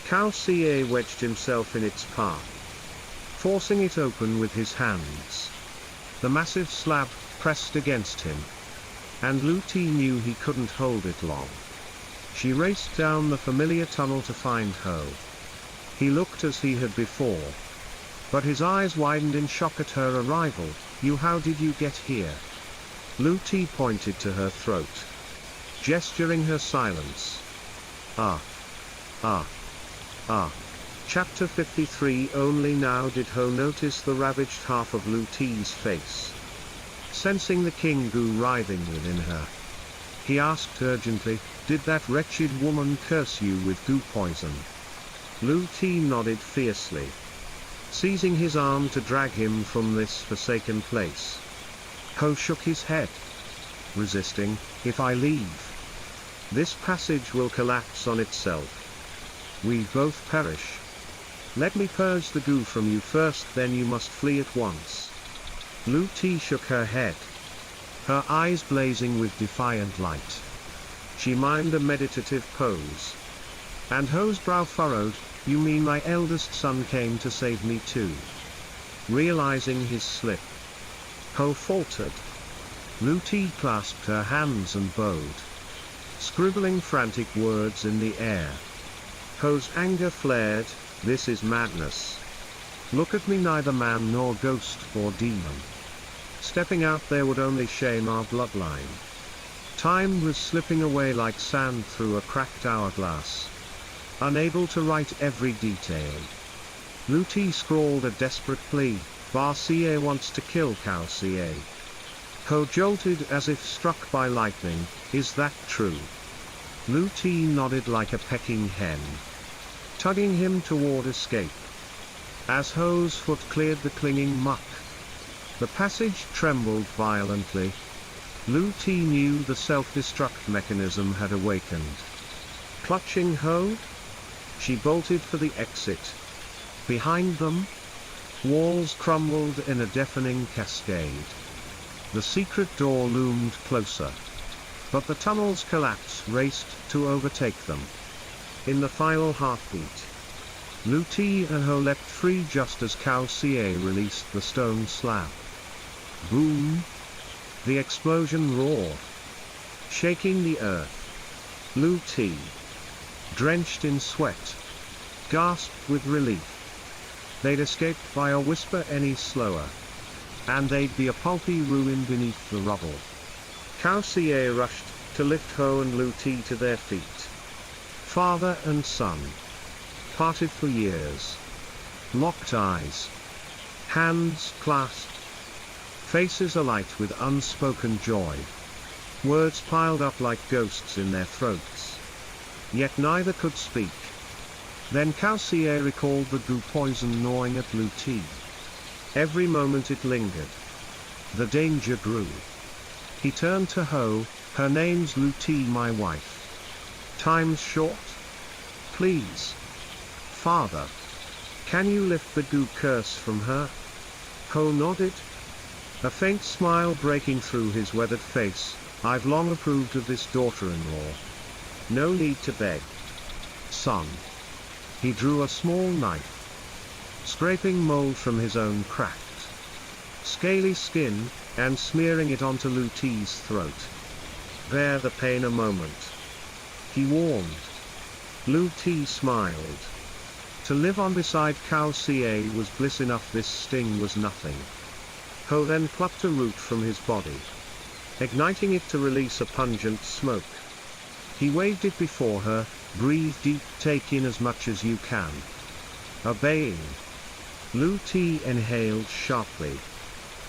Barcier wedged himself in its path, forcing it open with his hands. The massive slab pressed against him, and Lu Ti knew he couldn't hold it long. She raced down the familiar tunnel to find Ho. He looked as he had before, but his eyes widened in shock at her arrival. How did you get here?" Lu Ti pointed to her throat, gesturing her silence. Ah. Chapter 53. Only now did Ho notice the ravaged half of Lu Ti's face. Sensing the king goo writhing within her, he asked urgently, "Did that wretched woman curse you with goo poison?" Lu Ti nodded fiercely, seizing his arm to drag him from this forsaken place. Ho shook his head, resisting. "If I leave, this passage will collapse on itself. We both perish. Let me purge the goo from you first, then you must flee at once." Lu Ti shook her head, her eyes blazing with defiant light. She mimed a meditative pose, and Ho's brow furrowed. "You mean my eldest son came to save me too?" Realizing his slip, Ho faltered. Lu Ti clasped her hands and bowed, scribbling frantic words in the air. Ho's anger flared. "This is madness. Look at me, neither man nor ghost or demon. Stepping out there would only shame our bloodline." Time was slipping away like sand through a cracked hourglass, unable to write every detail. Lu Ti scrawled a desperate plea, "Barcier wants to kill Barcier." Ho jolted as if struck by lightning. "Is that true?" Lu Ti nodded like a pecking hen, tugging him toward escape. As Ho's foot cleared the clinging muck, the passage trembled violently. Lu Ti knew the self-destruct mechanism had awakened. Clutching Ho, she bolted for the exit. Behind them, walls crumbled in a deafening cascade. The secret door loomed closer, but the tunnel's collapse raced to overtake them. In the final heartbeat, Lu Ti and Ho leapt free just as Barcier released the stone slab. Boom! The explosion roared, shaking the earth. Lu Ti, drenched in sweat, gasped with relief. They'd escaped by a whisper any slower, and they'd be a pulpy ruin beneath the rubble. Barcier rushed to lift Ho and Lu Ti to their feet. Father and son, parted for years, locked eyes, hands clasped, faces alight with unspoken joy. Words piled up like ghosts in their throats, yet neither could speak. Then Barcier recalled the goo poison gnawing at Lu Ti. Every moment it lingered. The danger grew. He turned to Ho. "Her name's Lu Ti, my wife. Time's short. Please, father, can you lift the goo curse from her?" Ho nodded, a faint smile breaking through his weathered face. "I've long approved of this daughter-in-law. No need to beg, son." He drew a small knife, scraping mold from his own cracked, scaly skin, and smearing it onto Lu Ti's throat. "Bear the pain a moment," he warned. Lu Ti smiled. To live on beside Barcier was bliss enough. This sting was nothing. Ho then plucked a root from his body, igniting it to release a pungent smoke. He waved it before her. "Breathe deep, take in as much as you can." Obeying, Lu Ti inhaled sharply.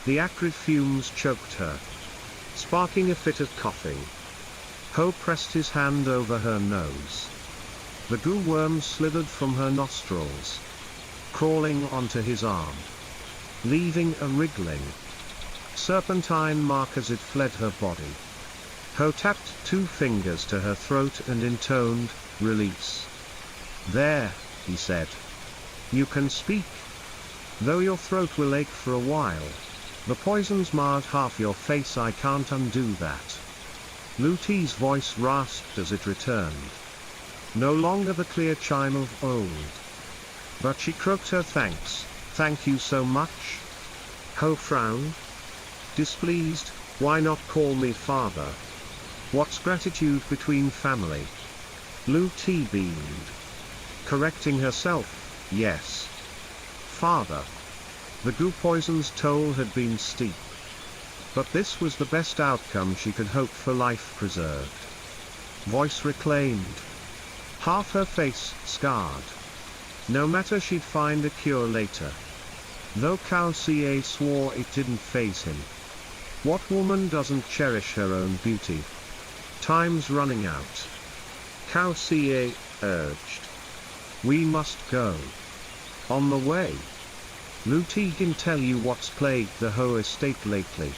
The acrid fumes choked her, sparking a fit of coughing. Ho pressed his hand over her nose. The goo worm slithered from her nostrils, crawling onto his arm, leaving a wriggling, serpentine mark as it fled her body. Ho tapped 2 fingers to her throat and intoned, "Release." "There," he said. "You can speak. Though your throat will ache for a while. The poison's marred half your face, I can't undo that." Lu Ti's voice rasped as it returned. No longer the clear chime of old. But she croaked her thanks. "Thank you so much." Ho frowned. Displeased, "Why not call me father? What's gratitude between family?" Lu Ti beamed, correcting herself, "Yes. Father." The goo poison's toll had been steep. But this was the best outcome she could hope for, life preserved. Voice reclaimed. Half her face scarred. No matter, she'd find a cure later. Though Cao Xie swore it didn't faze him. What woman doesn't cherish her own beauty? Time's running out. Cao Xie urged. "We must go." On the way, Lu Ti can tell you what's plagued the Ho estate lately.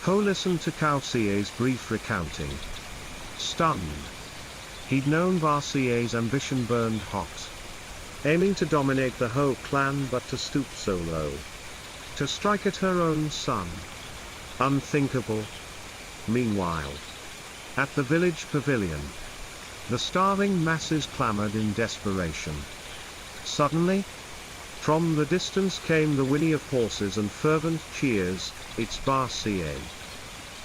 Ho listened to Cao Xie's brief recounting. Stunned. He'd known Ba Xie's ambition burned hot. Aiming to dominate the Ho clan, but to stoop so low. To strike at her own son. Unthinkable. Meanwhile, at the village pavilion, the starving masses clamored in desperation. Suddenly, from the distance came the whinny of horses and fervent cheers. "It's Ba Xie,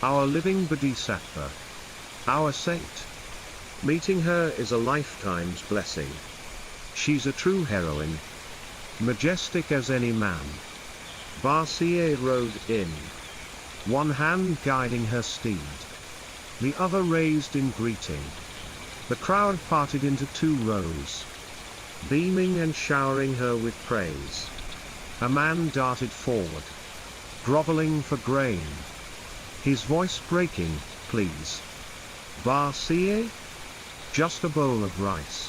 our living bodhisattva, our saint. Meeting her is a lifetime's blessing. She's a true heroine, majestic as any man." Ba Xie rode in, one hand guiding her steed, the other raised in greeting. The crowd parted into 2 rows, beaming and showering her with praise. A man darted forward, groveling for grain, his voice breaking, "Please, Ba Xie? Just a bowl of rice.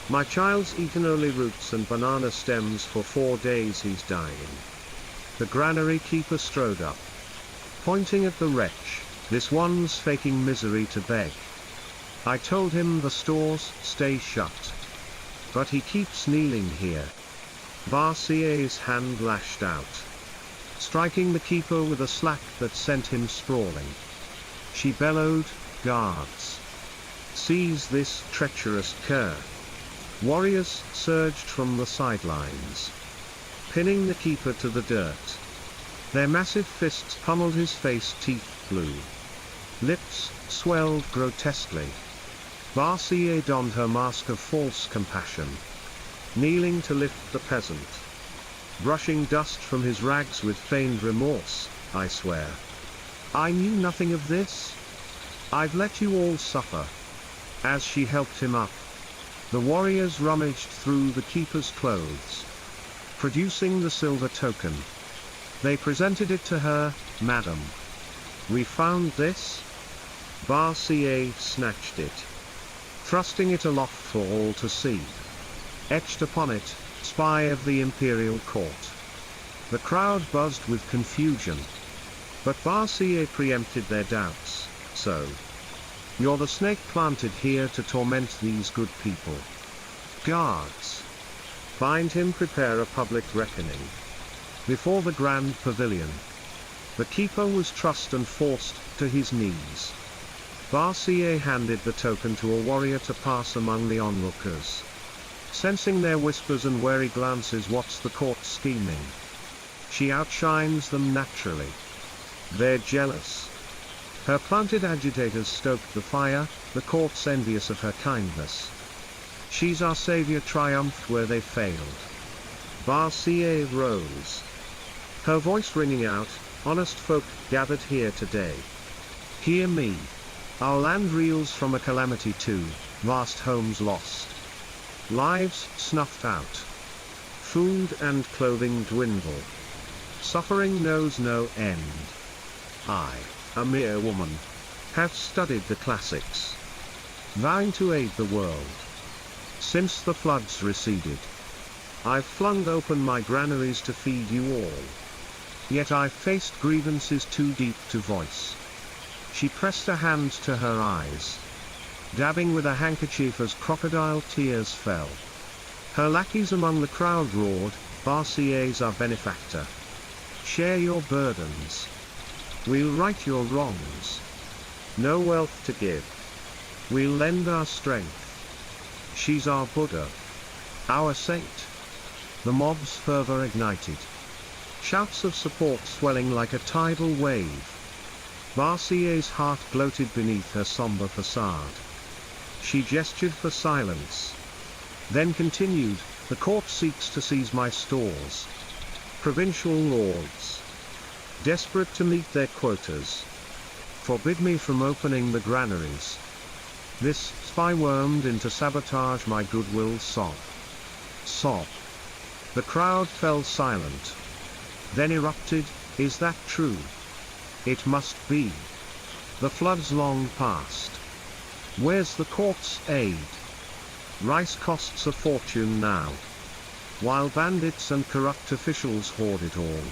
My child's eaten only roots and banana stems for 4 days, he's dying." The granary keeper strode up, pointing at the wretch. "This one's faking misery to beg. I told him the stores stay shut, but he keeps kneeling here." Ba Xie's hand lashed out, striking the keeper with a slap that sent him sprawling. She bellowed, "Guards! Seize this treacherous cur!" Warriors surged from the sidelines, pinning the keeper to the dirt. Their massive fists pummeled his face, teeth blue. Lips swelled grotesquely. Ba Xie donned her mask of false compassion, kneeling to lift the peasant, brushing dust from his rags with feigned remorse. "I swear, I knew nothing of this. I've let you all suffer." As she helped him up, the warriors rummaged through the keeper's clothes, producing the silver token. They presented it to her. "Madam, we found this." Ba Xie snatched it, thrusting it aloft for all to see. Etched upon it, "Spy of the Imperial Court." The crowd buzzed with confusion. But Ba Xie preempted their doubts. "So, you're the snake planted here to torment these good people. Guards, find him, prepare a public reckoning." Before the grand pavilion, the keeper was trussed and forced to his knees. Ba Xie handed the token to a warrior to pass among the onlookers. Sensing their whispers and wary glances, "What's the court scheming?" She outshines them naturally. They're jealous. Her planted agitators stoked the fire, the court's envious of her kindness. She's our savior, triumphed where they failed. Ba Xie rose, her voice ringing out, "Honest folk gathered here today. Hear me. Our land reels from a calamity too, vast homes lost, lives snuffed out. Food and clothing dwindle. Suffering knows no end. I, a mere woman, have studied the classics, vowing to aid the world. Since the floods receded, I've flung open my granaries to feed you all. Yet I've faced grievances too deep to voice. She pressed a hand to her eyes, dabbing with a handkerchief as crocodile tears fell. Her lackeys among the crowd roared, Barcier's our benefactor. Share your burdens. We'll right your wrongs. No wealth to give. We'll lend our strength. She's our Buddha, our saint. The mob's fervor ignited, shouts of support swelling like a tidal wave. Barcier's heart gloated beneath her somber facade. She gestured for silence, then continued, the court seeks to seize my stores. Provincial lords, desperate to meet their quotas, forbid me from opening the granaries. This spy wormed in to sabotage my goodwill. Sob. Sob. The crowd fell silent. Then erupted, is that true? It must be. The flood's long past. Where's the court's aid? Rice costs a fortune now, while bandits and corrupt officials hoard it all.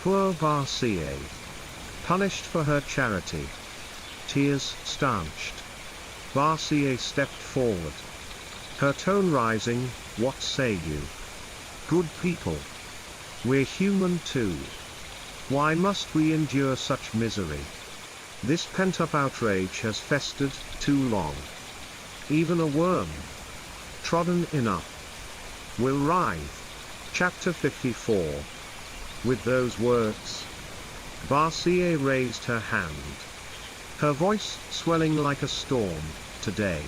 Poor Barcier, punished for her charity. Tears stanched. Barcier stepped forward, her tone rising, what say you? Good people. We're human too. Why must we endure such misery? This pent-up outrage has festered too long. Even a worm, trodden enough, will writhe. Chapter 54. With those words, Barcier raised her hand, her voice swelling like a storm. Today,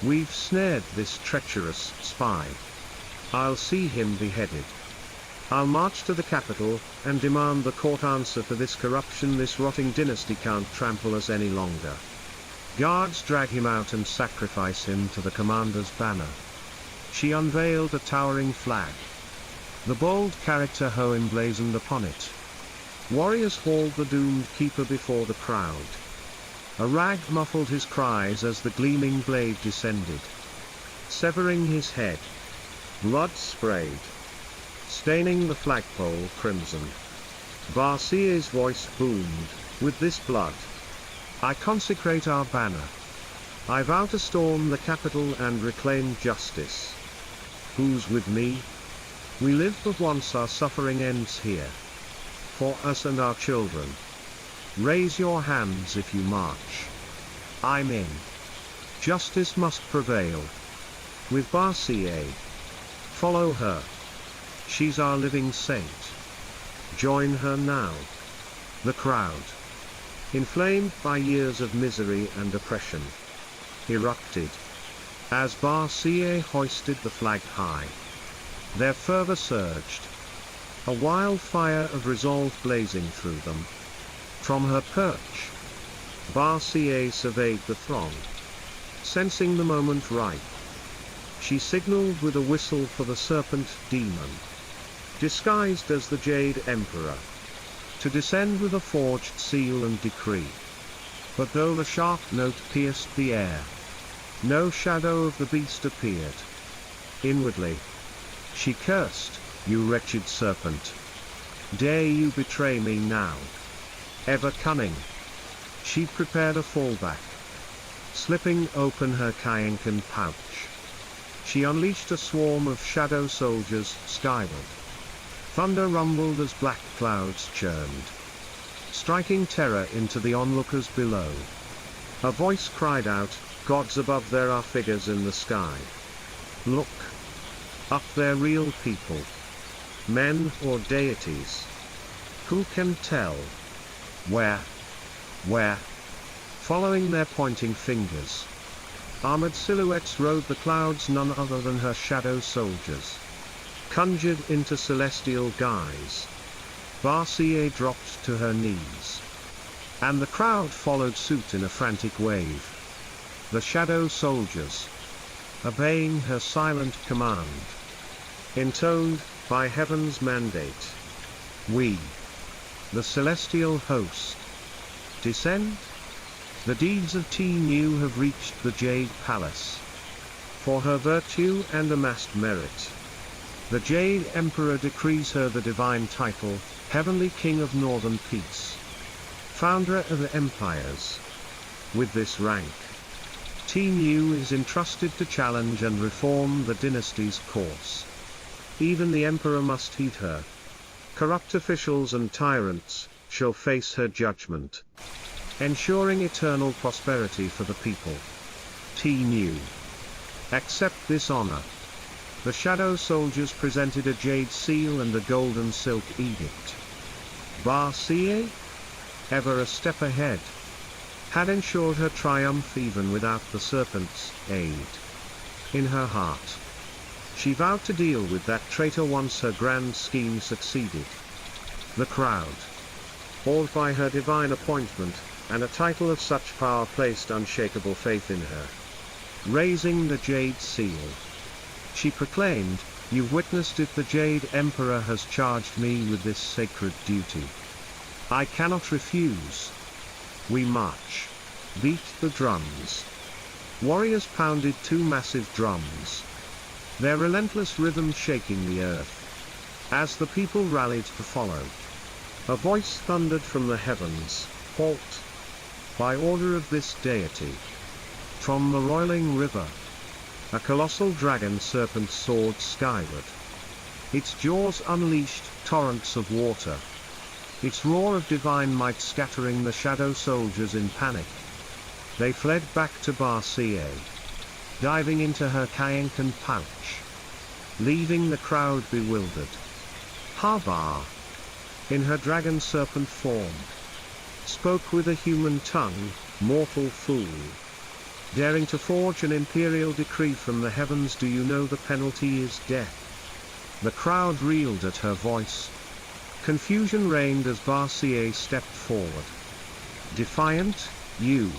we've snared this treacherous spy. I'll see him beheaded. I'll march to the capital, and demand the court answer for this corruption. This rotting dynasty can't trample us any longer. Guards drag him out and sacrifice him to the commander's banner. She unveiled a towering flag, the bold character Ho emblazoned upon it. Warriors hauled the doomed keeper before the crowd. A rag muffled his cries as the gleaming blade descended, severing his head. Blood sprayed, staining the flagpole crimson. Barcier's voice boomed, with this blood, I consecrate our banner. I vow to storm the capital and reclaim justice. Who's with me? We live but once, our suffering ends here. For us and our children. Raise your hands if you march. I'm in. Justice must prevail. With Barcier. Follow her. She's our living saint. Join her now. The crowd, inflamed by years of misery and oppression, erupted as Barcier hoisted the flag high. Their fervor surged, a wildfire of resolve blazing through them. From her perch, Barcier surveyed the throng. Sensing the moment ripe, she signaled with a whistle for the serpent demon, disguised as the Jade Emperor, to descend with a forged seal and decree. But though the sharp note pierced the air, no shadow of the beast appeared. Inwardly, she cursed, you wretched serpent. Dare you betray me now? Ever cunning. She prepared a fallback. Slipping open her Kayankan pouch, she unleashed a swarm of shadow soldiers skyward. Thunder rumbled as black clouds churned, striking terror into the onlookers below. A voice cried out, gods above, there are figures in the sky. Look. Up there, real people. Men or deities. Who can tell? Where? Where? Following their pointing fingers, armored silhouettes rode the clouds, none other than her shadow soldiers, conjured into celestial guise. Barcier dropped to her knees, and the crowd followed suit in a frantic wave. The shadow soldiers, obeying her silent command, intoned, by heaven's mandate. We, the celestial host, descend. The deeds of Tenu have reached the Jade Palace. For her virtue and amassed merit, the Jade Emperor decrees her the divine title, Heavenly King of Northern Peace, founder of the empires. With this rank, Tenu is entrusted to challenge and reform the dynasty's course. Even the emperor must heed her. Corrupt officials and tyrants shall face her judgment, ensuring eternal prosperity for the people. Tenu, accept this honor. The Shadow Soldiers presented a jade seal and a golden silk edict. Barcia, ever a step ahead, had ensured her triumph even without the serpent's aid. In her heart, she vowed to deal with that traitor once her grand scheme succeeded. The crowd, awed by her divine appointment, and a title of such power placed unshakable faith in her. Raising the jade seal, she proclaimed, "You've witnessed it, the Jade Emperor has charged me with this sacred duty. I cannot refuse." We march. Beat the drums. Warriors pounded two massive drums, their relentless rhythm shaking the earth. As the people rallied to follow, a voice thundered from the heavens, "Halt! By order of this deity." From the roiling river, a colossal dragon serpent soared skyward. Its jaws unleashed torrents of water, its roar of divine might scattering the Shadow Soldiers in panic. They fled back to Barcia, diving into her Kayankan pouch, leaving the crowd bewildered. Habar, in her dragon serpent form, spoke with a human tongue, "Mortal fool, daring to forge an imperial decree from the heavens, do you know the penalty is death?" The crowd reeled at her voice. Confusion reigned as Barcia stepped forward. Defiant, you,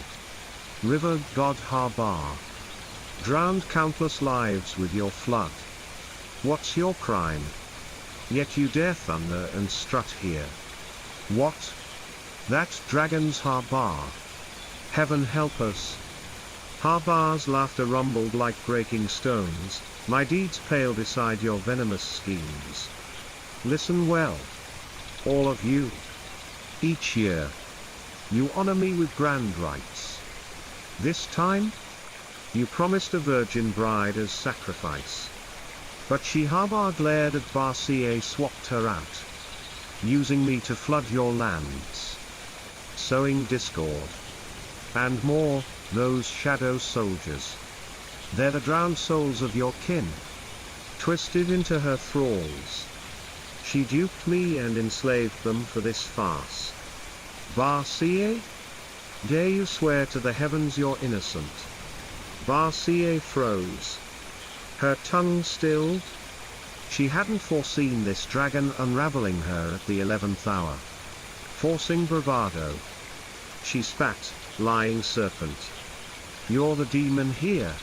river god Habar, drowned countless lives with your flood. What's your crime? Yet you dare thunder and strut here. What? That dragon's Habar. Heaven help us. Habar's laughter rumbled like breaking stones. My deeds pale beside your venomous schemes. Listen well, all of you. Each year, you honor me with grand rites. This time, you promised a virgin bride as sacrifice. But she Habar glared at Barcia, swapped her out, using me to flood your lands, sowing discord. And more, those Shadow Soldiers, they're the drowned souls of your kin, twisted into her thralls. She duped me and enslaved them for this farce. Barcia, dare you swear to the heavens you're innocent? Barcia froze, her tongue stilled. She hadn't foreseen this dragon unraveling her at the 11th hour, forcing bravado. She spat, "Lying serpent. You're the demon here,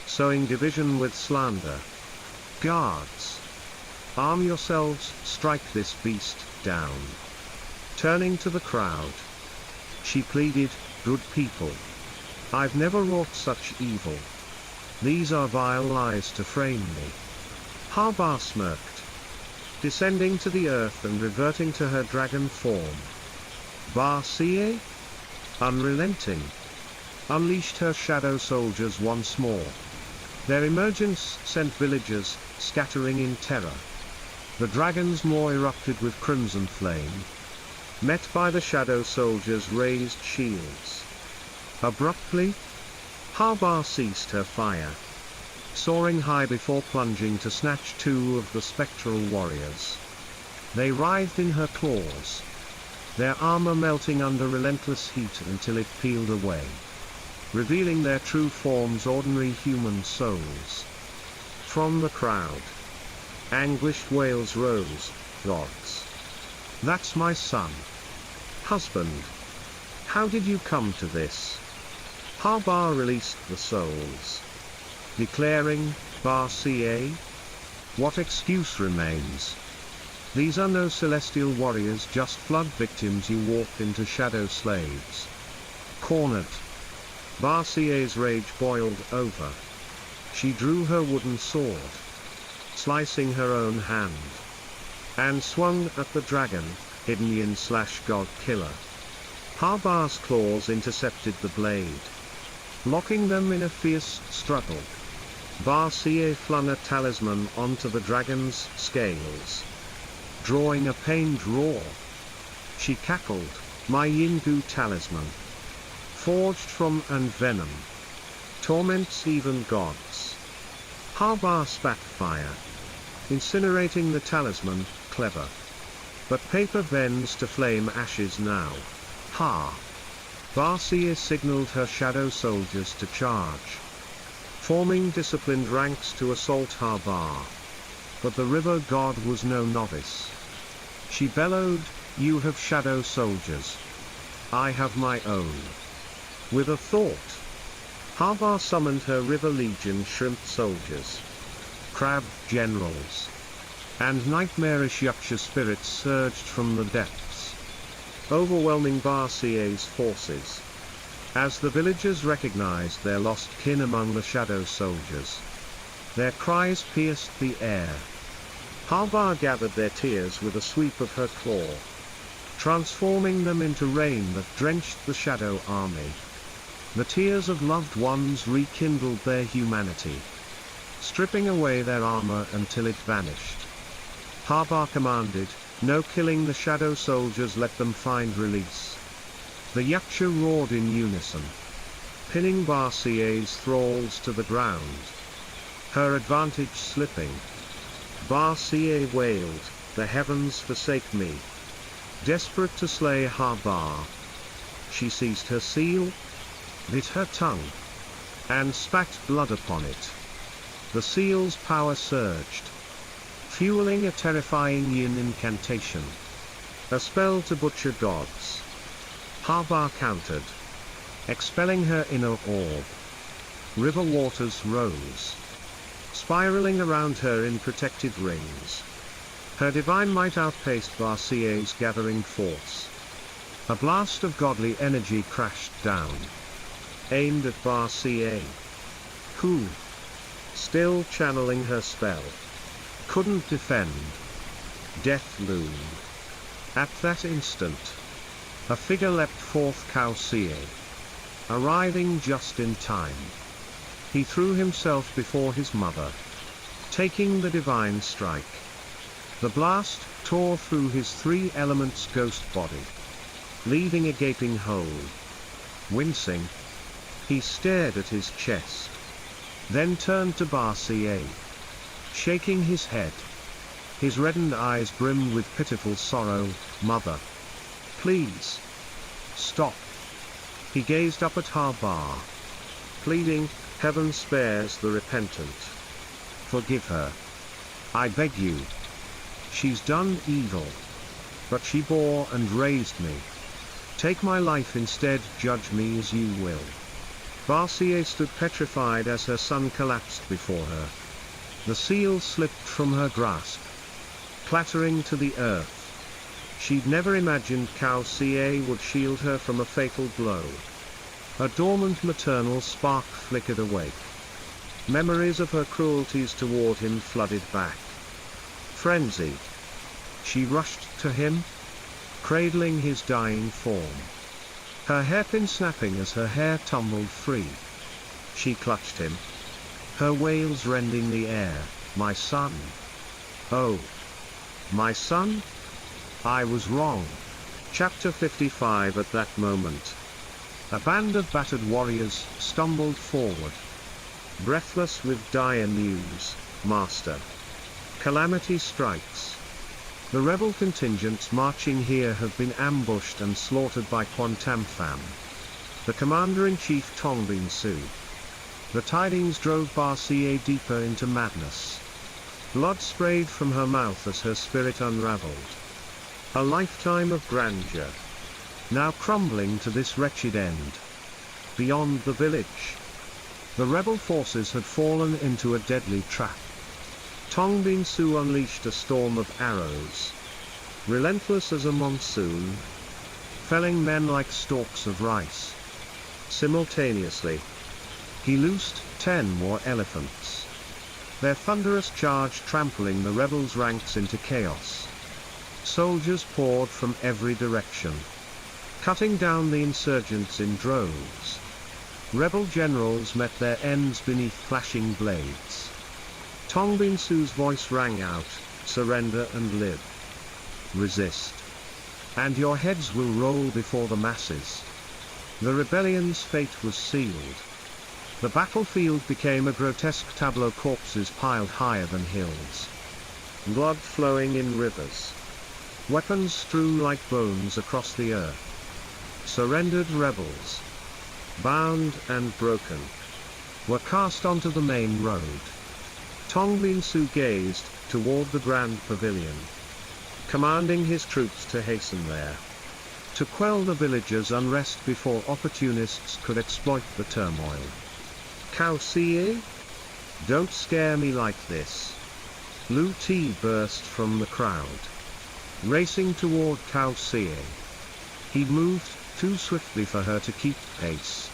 sowing division with slander. Guards, arm yourselves, strike this beast down." Turning to the crowd, she pleaded, "Good people, I've never wrought such evil. These are vile lies to frame me." Habar smirked, descending to the earth and reverting to her dragon form. Barcia, unrelenting, unleashed her Shadow Soldiers once more. Their emergence sent villagers scattering in terror. The dragon's maw erupted with crimson flame, met by the Shadow Soldiers' raised shields. Abruptly, Habar ceased her fire, soaring high before plunging to snatch two of the spectral warriors. They writhed in her claws, their armor melting under relentless heat until it peeled away, revealing their true forms, ordinary human souls. From the crowd, anguished wails rose, "Gods! That's my son. Husband! How did you come to this?" Habar released the souls, declaring, "Barcia, What excuse remains? These are no celestial warriors, just flood victims you walked into, shadow slaves. Cornered. Barcia's rage boiled over. She drew her wooden sword, slicing her own hand, and swung at the dragon, hidden yin/god killer. Harbar's claws intercepted the blade, locking them in a fierce struggle. Barcia flung a talisman onto the dragon's scales, drawing a pained roar. She cackled, "My Yingu talisman, forged from and venom, torments even gods." Harbar spat fire, incinerating the talisman. Clever. But paper bends to flame ashes now. Ha! Barcia signaled her shadow soldiers to charge, forming disciplined ranks to assault Harbar. But the river god was no novice. She bellowed, "You have shadow soldiers. I have my own." With a thought, Harbar summoned her river legion shrimp soldiers, crab generals, and nightmarish yaksha spirits surged from the depths, overwhelming Barcia's forces. As the villagers recognized their lost kin among the shadow soldiers, their cries pierced the air. Harbar gathered their tears with a sweep of her claw, transforming them into rain that drenched the shadow army. The tears of loved ones rekindled their humanity, stripping away their armor until it vanished. Harbar commanded, "No killing the shadow soldiers, let them find release." The yaksha roared in unison, pinning Barcia's thralls to the ground, her advantage slipping. Barcia wailed, "The heavens forsake me." Desperate to slay Harbar, she seized her seal, bit her tongue, and spat blood upon it. The seal's power surged, fueling a terrifying yin incantation, a spell to butcher gods. Harbar countered, expelling her inner orb. River waters rose, spiraling around her in protected rings. Her divine might outpaced Barcia's gathering force. A blast of godly energy crashed down, aimed at Barcia, who, still channeling her spell, couldn't defend. Death loomed. At that instant, a figure leapt forth, Kausia, arriving just in time. He threw himself before his mother, taking the divine strike. The blast tore through his three elements ghost body, leaving a gaping hole. Wincing, he stared at his chest, then turned to Barcia, shaking his head. His reddened eyes brimmed with pitiful sorrow. "Mother, please, stop." He gazed up at Harbar, pleading, "Heaven spares the repentant. Forgive her. I beg you. She's done evil, but she bore and raised me. Take my life instead, judge me as you will." Barcia stood petrified as her son collapsed before her. The seal slipped from her grasp, clattering to the earth. She'd never imagined Kausia would shield her from a fatal blow. A dormant maternal spark flickered awake. Memories of her cruelties toward him flooded back. Frenzied, she rushed to him, cradling his dying form, her hairpin snapping as her hair tumbled free. She clutched him, her wails rending the air. "My son. Oh, my son? I was wrong." Chapter 55. At that moment, a band of battered warriors stumbled forward, breathless with dire news. "Master, calamity strikes. The rebel contingents marching here have been ambushed and slaughtered by Quantam Pham, the commander-in-chief Tongbin Su." The tidings drove Barcia deeper into madness. Blood sprayed from her mouth as her spirit unraveled. A lifetime of grandeur, now crumbling to this wretched end. Beyond the village, the rebel forces had fallen into a deadly trap. Tongbin Su unleashed a storm of arrows, relentless as a monsoon, felling men like stalks of rice. Simultaneously, he loosed 10 more elephants, their thunderous charge trampling the rebels' ranks into chaos. Soldiers poured from every direction, cutting down the insurgents in droves. Rebel generals met their ends beneath flashing blades. Tongbin Su's voice rang out, "Surrender and live. Resist, and your heads will roll before the masses." The rebellion's fate was sealed. The battlefield became a grotesque tableau, corpses piled higher than hills, blood flowing in rivers, weapons strewn like bones across the earth. Surrendered rebels, bound and broken, were cast onto the main road. Tongbin Su gazed toward the grand pavilion, commanding his troops to hasten there, to quell the villagers' unrest before opportunists could exploit the turmoil. "Cao Xie? Don't scare me like this." Lu Ti burst from the crowd, racing toward Cao Xie. He moved too swiftly for her to keep pace,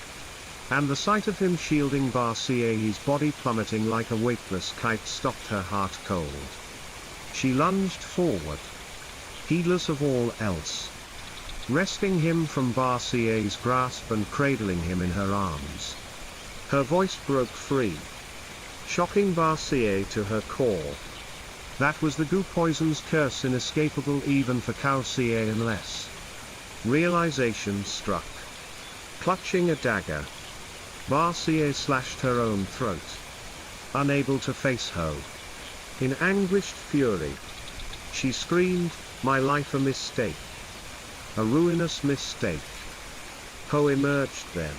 and the sight of him shielding Ba Xie's body plummeting like a weightless kite stopped her heart cold. She lunged forward, heedless of all else, wresting him from Ba Xie's grasp and cradling him in her arms. Her voice broke free, shocking Ba Xie to her core. That was the goo poison's curse, inescapable even for Cao Xie unless realization struck. Clutching a dagger, Ba Xie slashed her own throat, unable to face Ho. In anguished fury, she screamed, "My life a mistake. A ruinous mistake." Ho emerged then,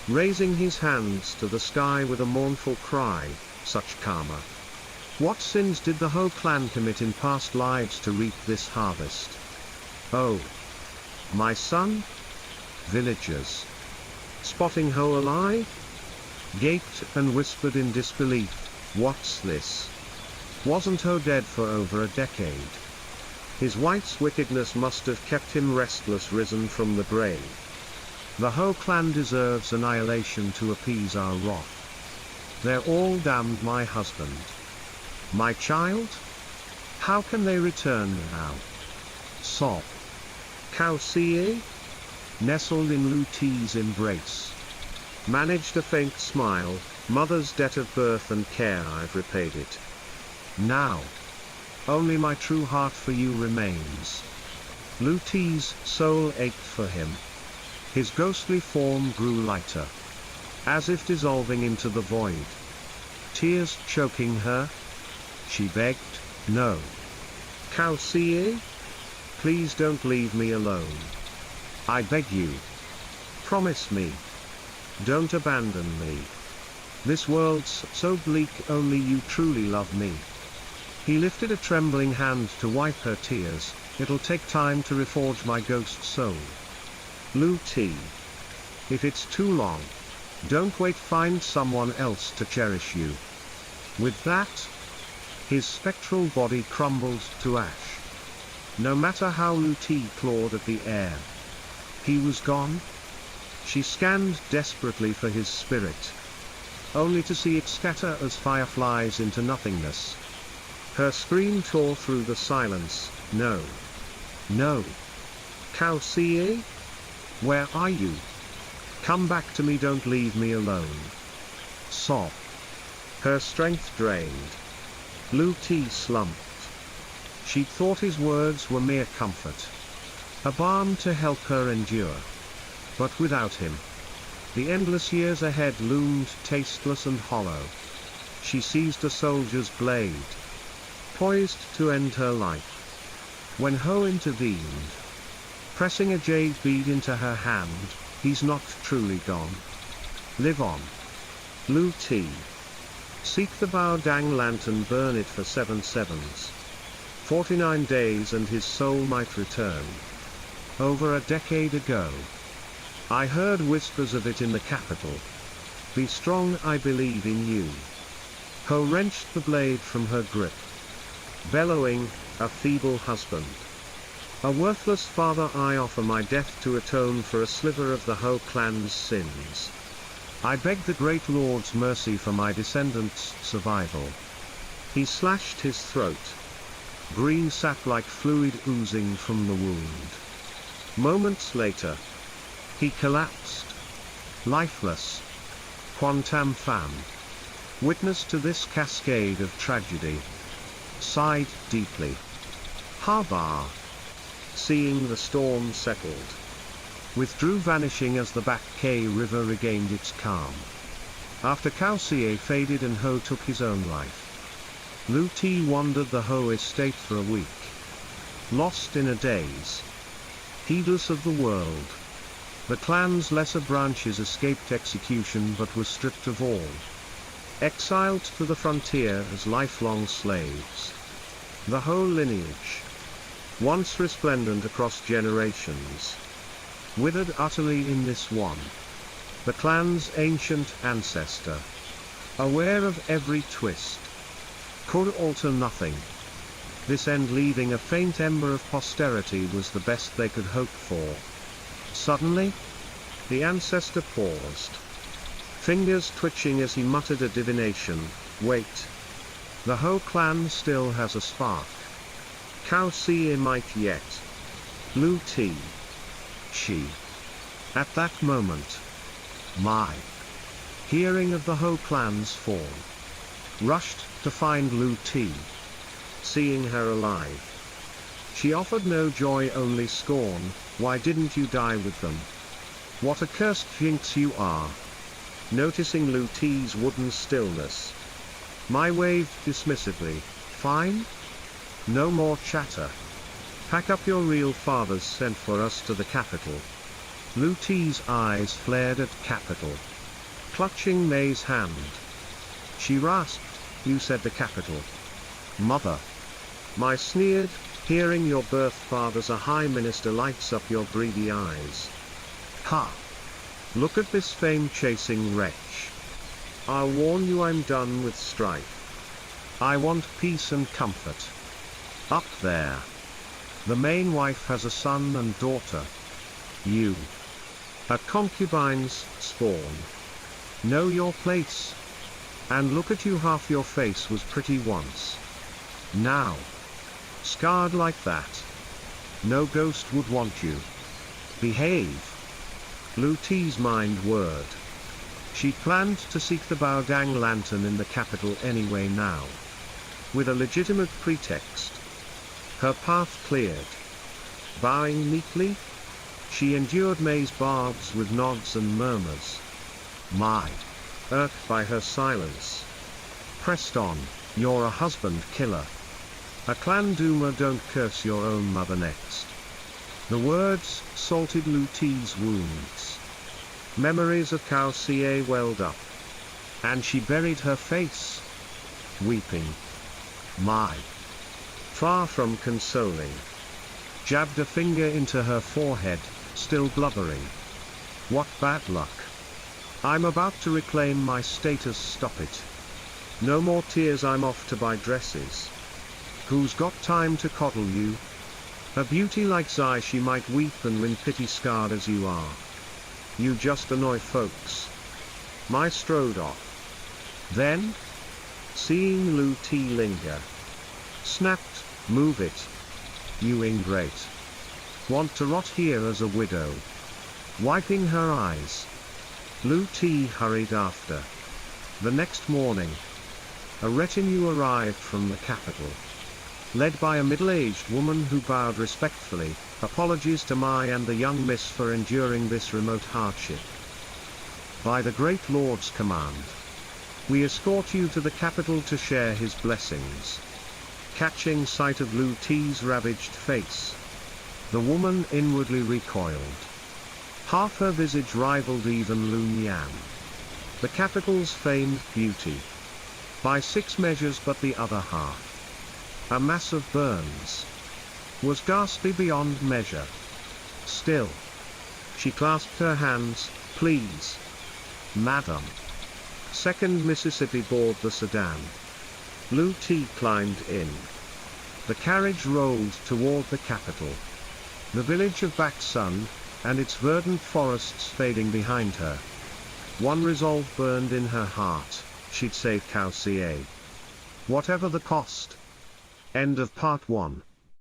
raising his hands to the sky with a mournful cry, "Such karma. What sins did the Ho clan commit in past lives to reap this harvest? Oh, my son?" Villagers, spotting Ho alive, gaped and whispered in disbelief, "What's this? Wasn't Ho dead for over a decade? His wife's wickedness must have kept him restless, risen from the grave. The Ho clan deserves annihilation to appease our wrath. They're all damned. My husband, my child? How can they return now?" Sob. Cao Xie, nestled in Lu Ti's embrace, managed a faint smile, "Mother's debt of birth and care, I've repaid it. Now, only my true heart for you remains." Lu Ti's soul ached for him. His ghostly form grew lighter, as if dissolving into the void. Tears choking her, she begged, "No. Cao Xie? Please don't leave me alone. I beg you. Promise me. Don't abandon me. This world's so bleak, only you truly love me." He lifted a trembling hand to wipe her tears. "It'll take time to reforge my ghost soul. Lu Ti. If it's too long, don't wait, find someone else to cherish you." With that, his spectral body crumbled to ash. No matter how Lu Ti clawed at the air, he was gone. She scanned desperately for his spirit, only to see it scatter as fireflies into nothingness. Her scream tore through the silence, "No. No. Cao Xie? Where are you? Come back to me, don't leave me alone." Sob. Her strength drained. Lu Ti slumped. She thought his words were mere comfort, a balm to help her endure. But without him, the endless years ahead loomed tasteless and hollow. She seized a soldier's blade, poised to end her life, when Ho intervened, pressing a jade bead into her hand. "He's not truly gone. Live on. Lu Ti. Seek the Bao Dang lantern, burn it for 7 sevens. 49 days and his soul might return. Over a decade ago, I heard whispers of it in the capital. Be strong, I believe in you." Ho wrenched the blade from her grip, bellowing, "A feeble husband. A worthless father, I offer my death to atone for a sliver of the Ho clan's sins. I beg the great Lord's mercy for my descendants' survival." He slashed his throat. Green sap-like fluid oozing from the wound. Moments later, he collapsed, lifeless. Quantam Pham, witness to this cascade of tragedy, sighed deeply. Habar, seeing the storm settled, withdrew, vanishing as the Back K River regained its calm. After Cao Xie faded and Ho took his own life, Lu Ti wandered the Ho estate for a week, lost in a daze, heedless of the world. The clan's lesser branches escaped execution but were stripped of all, exiled to the frontier as lifelong slaves. The Ho lineage, once resplendent across generations, withered utterly in this one. The clan's ancient ancestor, aware of every twist, could alter nothing. This end, leaving a faint ember of posterity, was the best they could hope for. Suddenly, the ancestor paused, fingers twitching as he muttered a divination. "Wait. The Ho clan still has a spark. Cao Xie might yet." Lu Ti. She. At that moment, Mai, hearing of the Ho clan's fall, rushed to find Lu Ti. Seeing her alive, she offered no joy, only scorn. "Why didn't you die with them? What a cursed jinx you are." Noticing Lu Ti's wooden stillness, Mai waved dismissively. "Fine? No more chatter. Pack up, your real father's sent for us to the capital." Lu Ti's eyes flared at capital. Clutching Mei's hand, she rasped, "You said the capital, mother." Mai sneered, "Hearing your birth father's a high minister lights up your greedy eyes. Ha! Look at this fame-chasing wretch. I'll warn you, I'm done with strife. I want peace and comfort. Up there, the main wife has a son and daughter. You, a concubine's spawn. Know your place. And look at you, half your face was pretty once. Now, scarred like that. No ghost would want you. Behave." Lu Ti's mind whirred. She planned to seek the Baodang lantern in the capital anyway now. With a legitimate pretext, her path cleared. Bowing meekly, she endured Mei's barbs with nods and murmurs. Mai, irked by her silence, pressed on, "You're a husband killer. A clan doomer, don't curse your own mother next." The words salted Lu Ti's wounds. Memories of Cao Xie welled up, and she buried her face, weeping. Mai, far from consoling, jabbed a finger into her forehead, still blubbering. "What bad luck. I'm about to reclaim my status, stop it. No more tears, I'm off to buy dresses. Who's got time to coddle you? A beauty like Zai, she might weep and win pity, scarred as you are. You just annoy folks." Mai strode off. Then, seeing Lu Ti linger, snapped, "Move it. You ingrate. Want to rot here as a widow?" Wiping her eyes, Lu Ti hurried after. The next morning, a retinue arrived from the capital, led by a middle-aged woman who bowed respectfully, apologies to Mai and the young miss for enduring this remote hardship. "By the great Lord's command, we escort you to the capital to share his blessings." Catching sight of Lu Ti's ravaged face, the woman inwardly recoiled. Half her visage rivaled even Lu Nian, the capital's famed beauty, by 6 measures, but the other half, a mass of burns, was ghastly beyond measure. Still, she clasped her hands. "Please, madam, 2nd Mississippi board the sedan. Blue T climbed in. The carriage rolled toward the capital. The village of Baksun, and its verdant forests fading behind her. One resolve burned in her heart: she'd save Kausier. Whatever the cost. End of part 1.